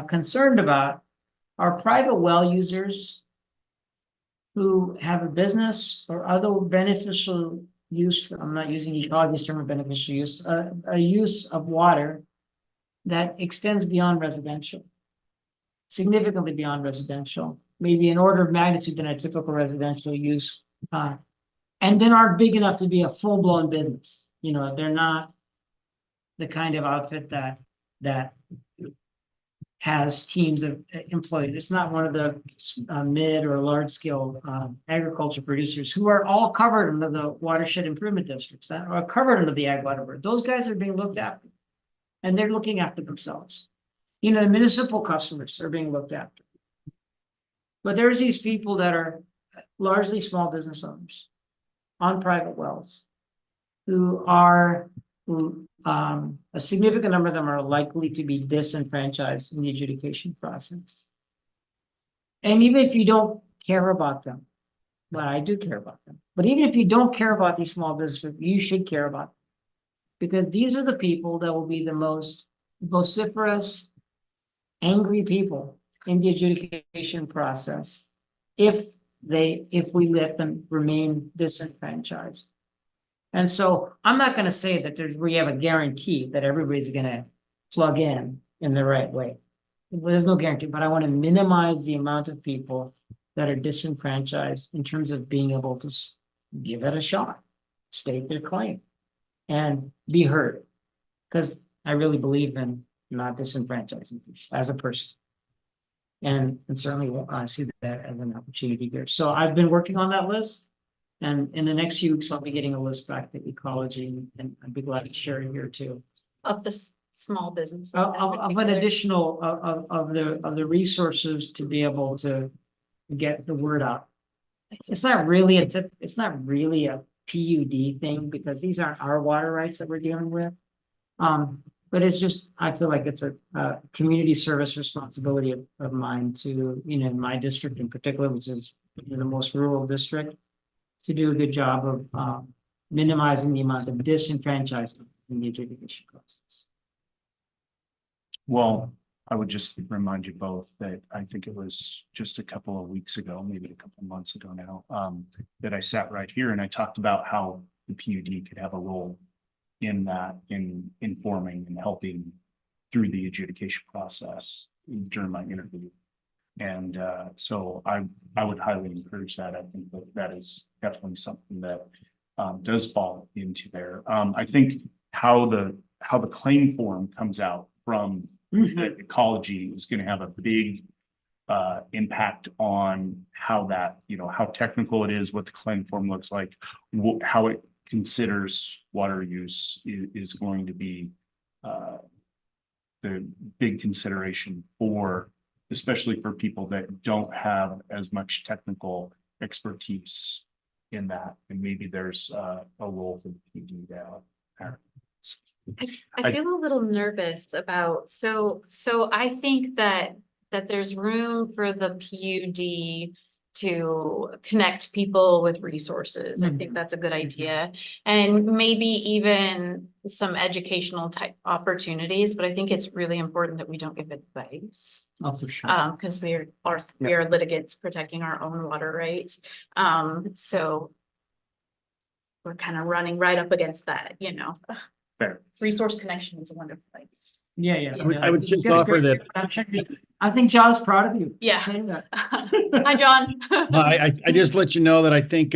concerned about are private well users who have a business or other beneficial use. I'm not using ecology's term of beneficial use, a use of water that extends beyond residential, significantly beyond residential, maybe an order of magnitude than a typical residential use, and then aren't big enough to be a full-blown business. You know, they're not the kind of outfit that has teams of employees. It's not one of the mid or large scale agriculture producers who are all covered under the watershed improvement districts that are covered under the ag water board. Those guys are being looked after, and they're looking after themselves. You know, the municipal customers are being looked after. But there's these people that are largely small business owners on private wells who are a significant number of them are likely to be disenfranchised in the adjudication process. And even if you don't care about them, but I do care about them, but even if you don't care about these small businesses, you should care about them, because these are the people that will be the most vociferous, angry people in the adjudication process if we let them remain disenfranchised. And so I'm not going to say that we have a guarantee that everybody's going to plug in the right way. There's no guarantee, but I want to minimize the amount of people that are disenfranchised in terms of being able to give it a shot, state their claim, and be heard. Because I really believe in not disenfranchising as a person. And certainly I see that as an opportunity here. So I've been working on that list. And in the next few weeks, I'll be getting a list back to ecology, and I'd be glad to share it here too. Of the small businesses. Of an additional, of the resources to be able to get the word out. It's not really, it's not really a PUD thing because these aren't our water rights that we're dealing with. But it's just, I feel like it's a community service responsibility of mine to, in my district in particular, which is the most rural district, to do a good job of minimizing the amount of disenfranchisement in the adjudication process. Well, I would just remind you both that I think it was just a couple of weeks ago, maybe a couple of months ago now, that I sat right here and I talked about how the PUD could have a role in that, in informing and helping through the adjudication process during my interview. And so I would highly encourage that. I think that is definitely something that does fall into there. I think how the claim form comes out from the ecology is going to have a big impact on how that, how technical it is, what the claim form looks like, how it considers water use is going to be the big consideration for, especially for people that don't have as much technical expertise in that. And maybe there's a role for the PD down there. I feel a little nervous about, so I think that there's room for the PUD to connect people with resources. I think that's a good idea. And maybe even some educational type opportunities, but I think it's really important that we don't give advice. Oh, for sure. Because we are litigants protecting our own water rights. So we're kind of running right up against that, Fair. Resource connection is a wonderful place. Yeah. I would just offer that. I think John's proud of you. Yeah. Saying that. Hi, John. I just let you know that I think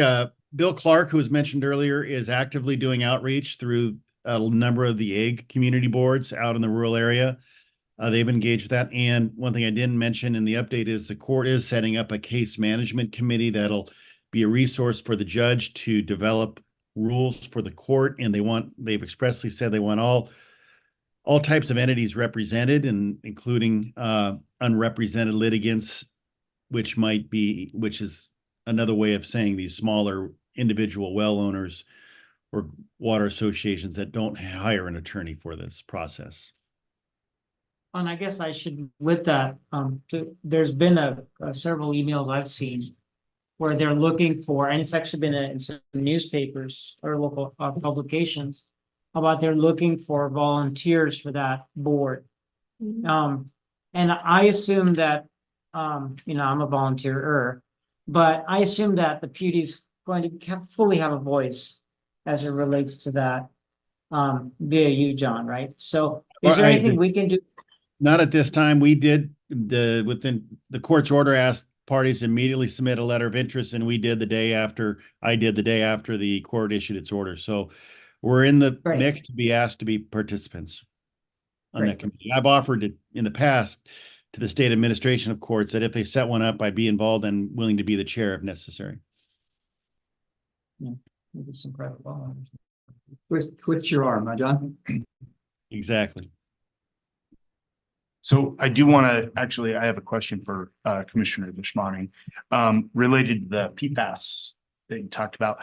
Bill Clark, who was mentioned earlier, is actively doing outreach through a number of the egg community boards out in the rural area. They've engaged with that. And one thing I didn't mention in the update is the court is setting up a case management committee that'll be a resource for the judge to develop rules for the court. And they've expressly said they want all types of entities represented, and including unrepresented litigants, which is another way of saying these smaller individual well owners or water associations that don't hire an attorney for this process. And I guess I should, with that, there's been several emails I've seen where they're looking for, and it's actually been in some newspapers or local publications, about they're looking for volunteers for that board. And I assume that, I'm a volunteer, but I assume that the PUD is going to fully have a voice as it relates to that, via you, John, right? So is there anything we can do? Not at this time. We did within the court's order asked parties immediately submit a letter of interest, and I did the day after the court issued its order. So we're in the mix to be asked to be participants on that committee. I've offered it in the past to the state administration of courts that if they set one up, I'd be involved and willing to be the chair if necessary. Maybe some private law. Twist your arm, huh, John? Exactly. So I do want to, actually, I have a question for Commissioner Deshmani, related to the PFAS that you talked about.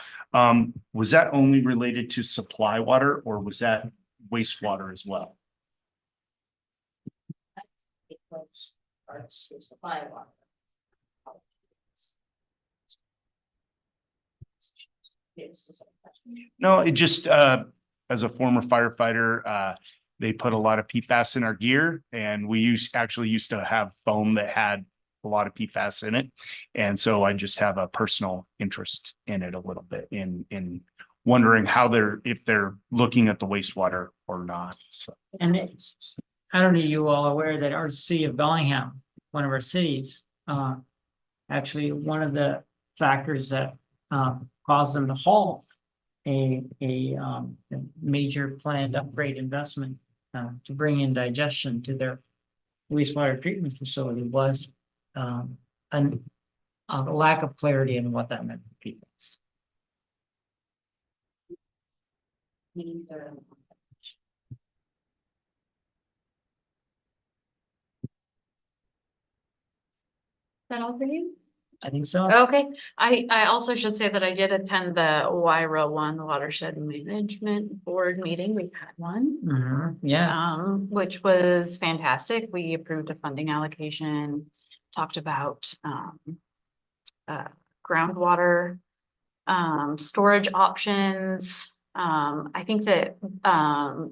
Was that only related to supply water, or was that wastewater as well? Supply water. No, it just, as a former firefighter, they put a lot of PFAS in our gear, and we actually used to have foam that had a lot of PFAS in it. And so I just have a personal interest in it a little bit in wondering if they're looking at the wastewater or not. So. And I don't know, you all aware that our city of Bellingham, one of our cities, actually one of the factors that caused them to halt a major planned upgrade investment to bring in digestion to their wastewater treatment facility was a lack of clarity in what that meant for people. that all for you? I think so. Okay, I also should say that I did attend the YRO one Watershed Management Board meeting. We've had one. Yeah, Which was fantastic. We approved a funding allocation, talked about groundwater storage options. I think that our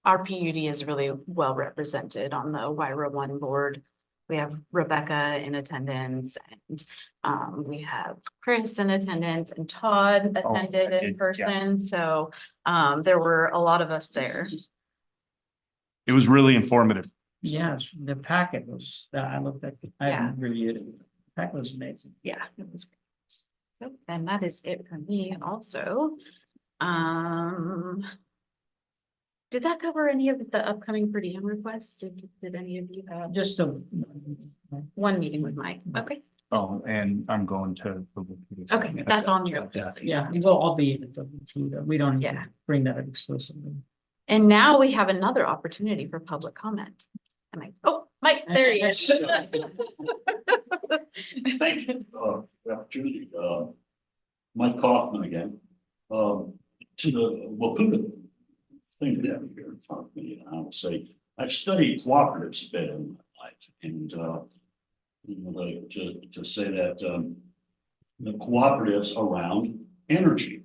PUD is really well represented on the YRO one board. We have Rebecca in attendance, and we have Chris in attendance, and Todd attended in person. So there were a lot of us there. It was really informative. yes, the packet was, I looked at, I haven't reviewed it. The packet was amazing. Yeah, it was great. So, and that is it for me also. Did that cover any of the upcoming per diem requests? Did any of you have Just a. one meeting with Mike? Okay, Oh, and I'm going to. okay, that's on your list. Yeah, we'll all be at the WP, we don't Yeah. bring that up exclusively. And now we have another opportunity for public comment. And Mike, there he is. Thank you, for the opportunity, Mike Kaufman again, to the Waputa thing down here in front of me, and I will say, I've studied cooperatives a bit in my life, and, to say that, the cooperatives around energy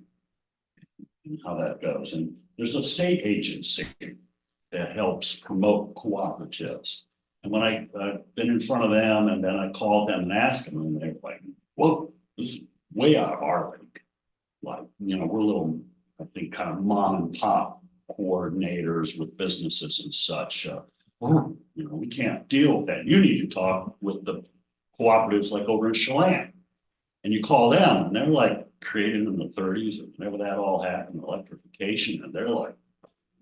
and how that goes, and there's a state agency that helps promote cooperatives. And when I've been in front of them, and then I called them and asked them, and they're like, well, this is way out of our league. Like, we're little, I think, kind of mom and pop coordinators with businesses and such. We can't deal with that. You need to talk with the cooperatives like over in Chelan. And you call them, and they're like created in the 30s, or whenever that all happened, electrification, and they're like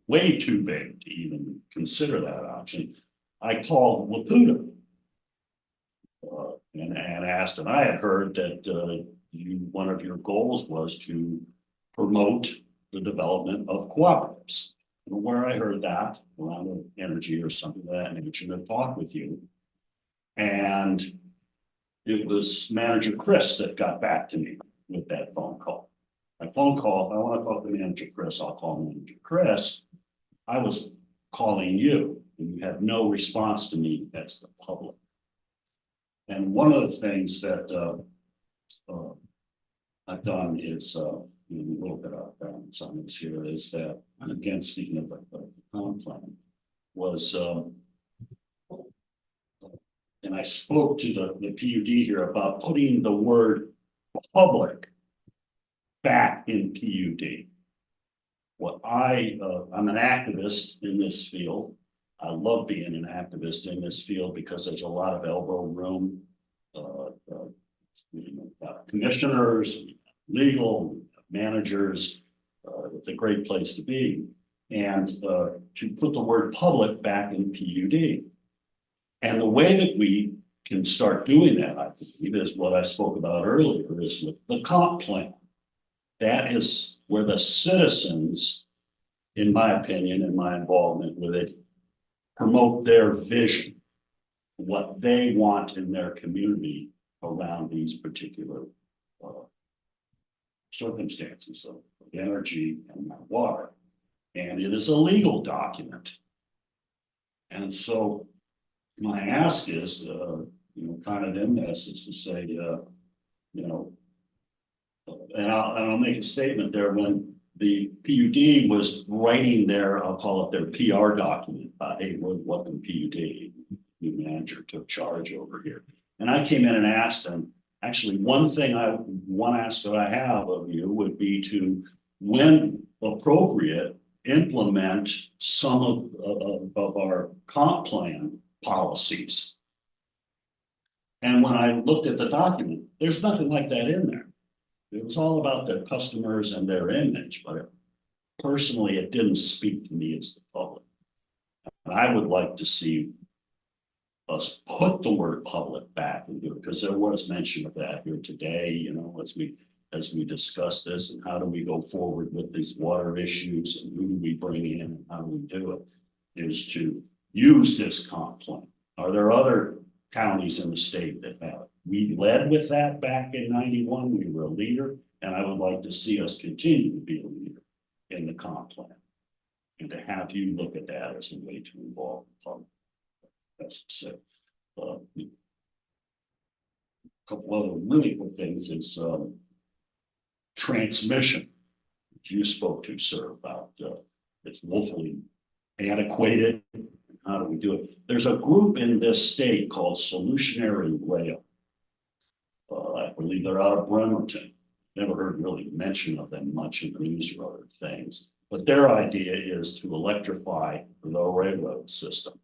way too big to even consider that option. I called Waputa and asked, and I had heard that one of your goals was to promote the development of cooperatives. And where I heard that around energy or something of that nature, to talk with you. And it was Manager Chris that got back to me with that phone call. My phone call, if I want to talk to Manager Chris, I'll call Manager Chris. I was calling you, and you had no response to me as the public. And one of the things that I've done is a little bit of science here is that, and again, speaking of the comp plan, was and I spoke to the PUD here about putting the word public back in PUD. I'm an activist in this field. I love being an activist in this field because there's a lot of elbow room. Commissioners, legal managers. It's a great place to be. And to put the word public back in PUD. And the way that we can start doing that, I believe, is what I spoke about earlier, is with the comp plan. That is where the citizens, in my opinion, and my involvement with it, promote their vision, what they want in their community around these particular circumstances of energy and water. And it is a legal document. And so my ask is, kind of in this, is to say, and I'll make a statement there. When the PUD was writing their, I'll call it their PR document, hey, welcome PUD, new manager took charge over here. And I came in and asked them, actually, one ask that I have of you would be to, when appropriate, implement some of our comp plan policies. And when I looked at the document, there's nothing like that in there. It was all about their customers and their image, but personally, it didn't speak to me as the public. And I would like to see us put the word public back into it, because there was mention of that here today, as we discuss this, and how do we go forward with these water issues, and who do we bring in, and how do we do it, is to use this comp plan. Are there other counties in the state that have it? We led with that back in 91. We were a leader, and I would like to see us continue to be a leader in the comp plan. And to have you look at that as a way to involve the public. That's so. A couple other really good things is transmission, which you spoke to, sir, about it's woefully antiquated. How do we do it? There's a group in this state called Solutionary Rail. I believe they're out of Bremerton. Never heard really mention of them much in the news or other things. But their idea is to electrify the railroad system.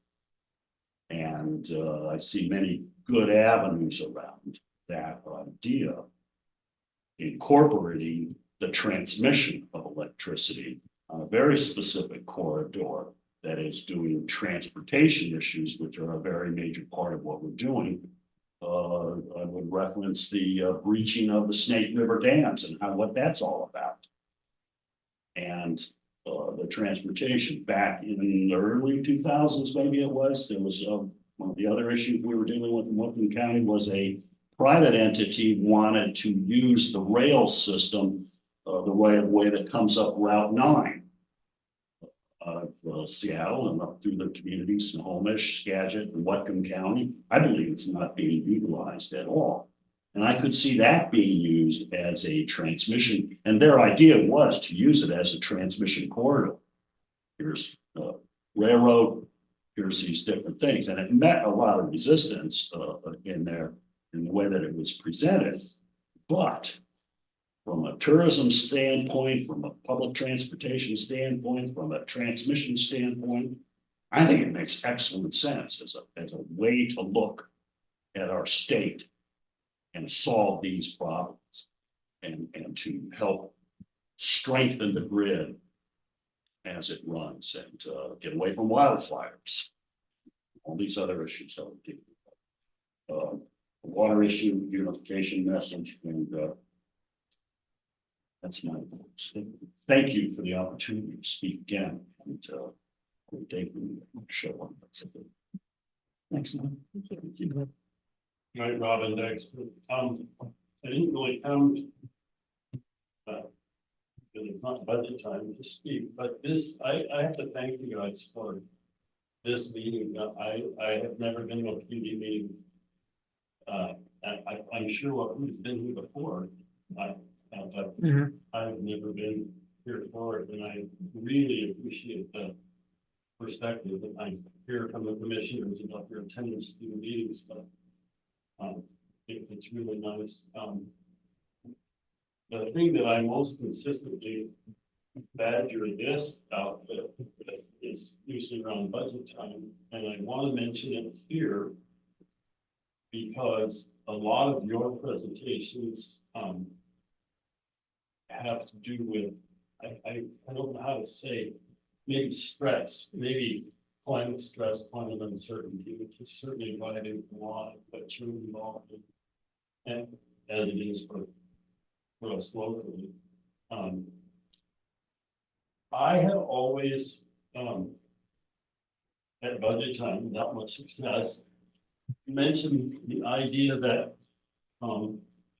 And I see many good avenues around that idea, incorporating the transmission of electricity on a very specific corridor that is doing transportation issues, which are a very major part of what we're doing. I would reference the breaching of the Snake River dams and what that's all about. And the transportation back in the early 2000s, maybe it was, there was one of the other issues we were dealing with in Whatcom County was a private entity wanted to use the rail system the way that comes up Route 9 out of Seattle and up through the communities, Snohomish, Skagit, and Whatcom County. I believe it's not being utilized at all. And I could see that being used as a transmission. And their idea was to use it as a transmission corridor. Here's railroad, here's these different things. And it met a lot of resistance in the way that it was presented. But from a tourism standpoint, from a public transportation standpoint, from a transmission standpoint, I think it makes excellent sense as a way to look at our state and solve these problems and to help strengthen the grid as it runs and get away from wildfires. All these other issues that we're dealing with. Water issue, unification message, and that's my thoughts. Thank you for the opportunity to speak again. And good day for you. Show up. Thanks, man. Thank you. Right, Robin, thanks. I didn't really come, because it's not budget time to speak, but this, I have to thank you guys for this meeting. I have never been to a PUD meeting. I'm sure who's been here before. I've never been here before, and I really appreciate the perspective that I hear from the commissioners about their attendance to the meetings, but it's really nice. The thing that I most consistently badger this out is usually around budget time, and I want to mention it here because a lot of your presentations have to do with, I don't know how to say, maybe stress, maybe climate stress, climate uncertainty, which is certainly driving a lot of what you're involved in, and as it is for us locally. I have always, at budget time, without much success, mentioned the idea that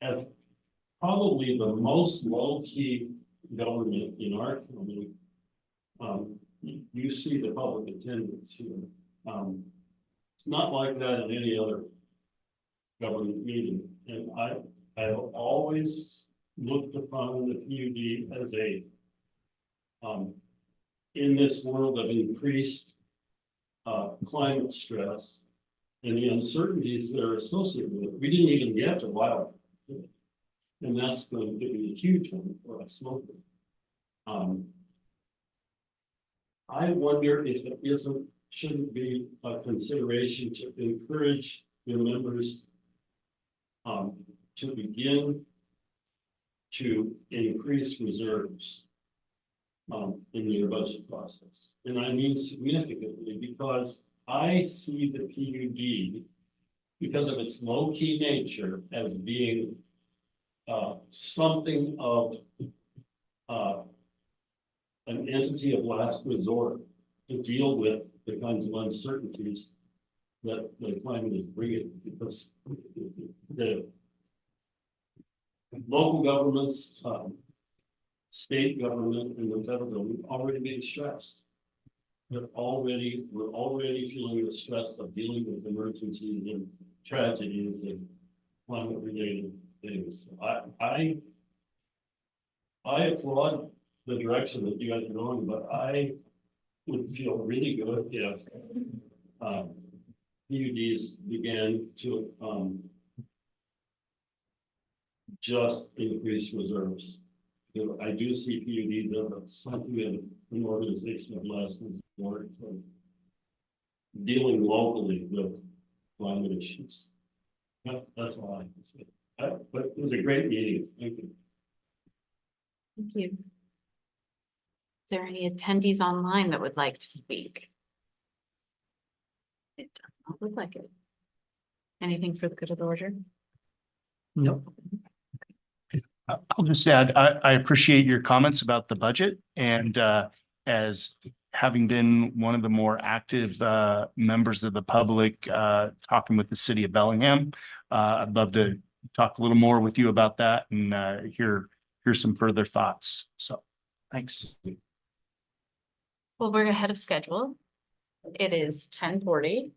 as probably the most low-key government in our county, you see the public attendance here. It's not like that in any other government meeting. And I've always looked upon the PUD as a, in this world of increased climate stress and the uncertainties that are associated with it, we didn't even get to wildfire. And that's going to be a huge one for us locally. I wonder if it shouldn't be a consideration to encourage your members to begin to increase reserves in your budget process. And I mean significantly, because I see the PUD, because of its low-key nature, as being something of an entity of last resort to deal with the kinds of uncertainties that the climate is bringing, because the local governments, state government and the federal government already being stressed. We're already feeling the stress of dealing with emergencies and tragedies and climate related things. I applaud the direction that you guys are going, but I would feel really good if PUDs began to just increase reserves. You know, I do see PUDs as something of an organization of last resort for dealing locally with climate issues. That's all I can say. But it was a great meeting. Thank you. Thank you. Is there any attendees online that would like to speak? It does not look like it. Anything for the good of the order? Nope. I'll just add, I appreciate your comments about the budget, and as having been one of the more active members of the public talking with the city of Bellingham, I'd love to talk a little more with you about that and hear some further thoughts. So thanks. Well, we're ahead of schedule. It is 10:40.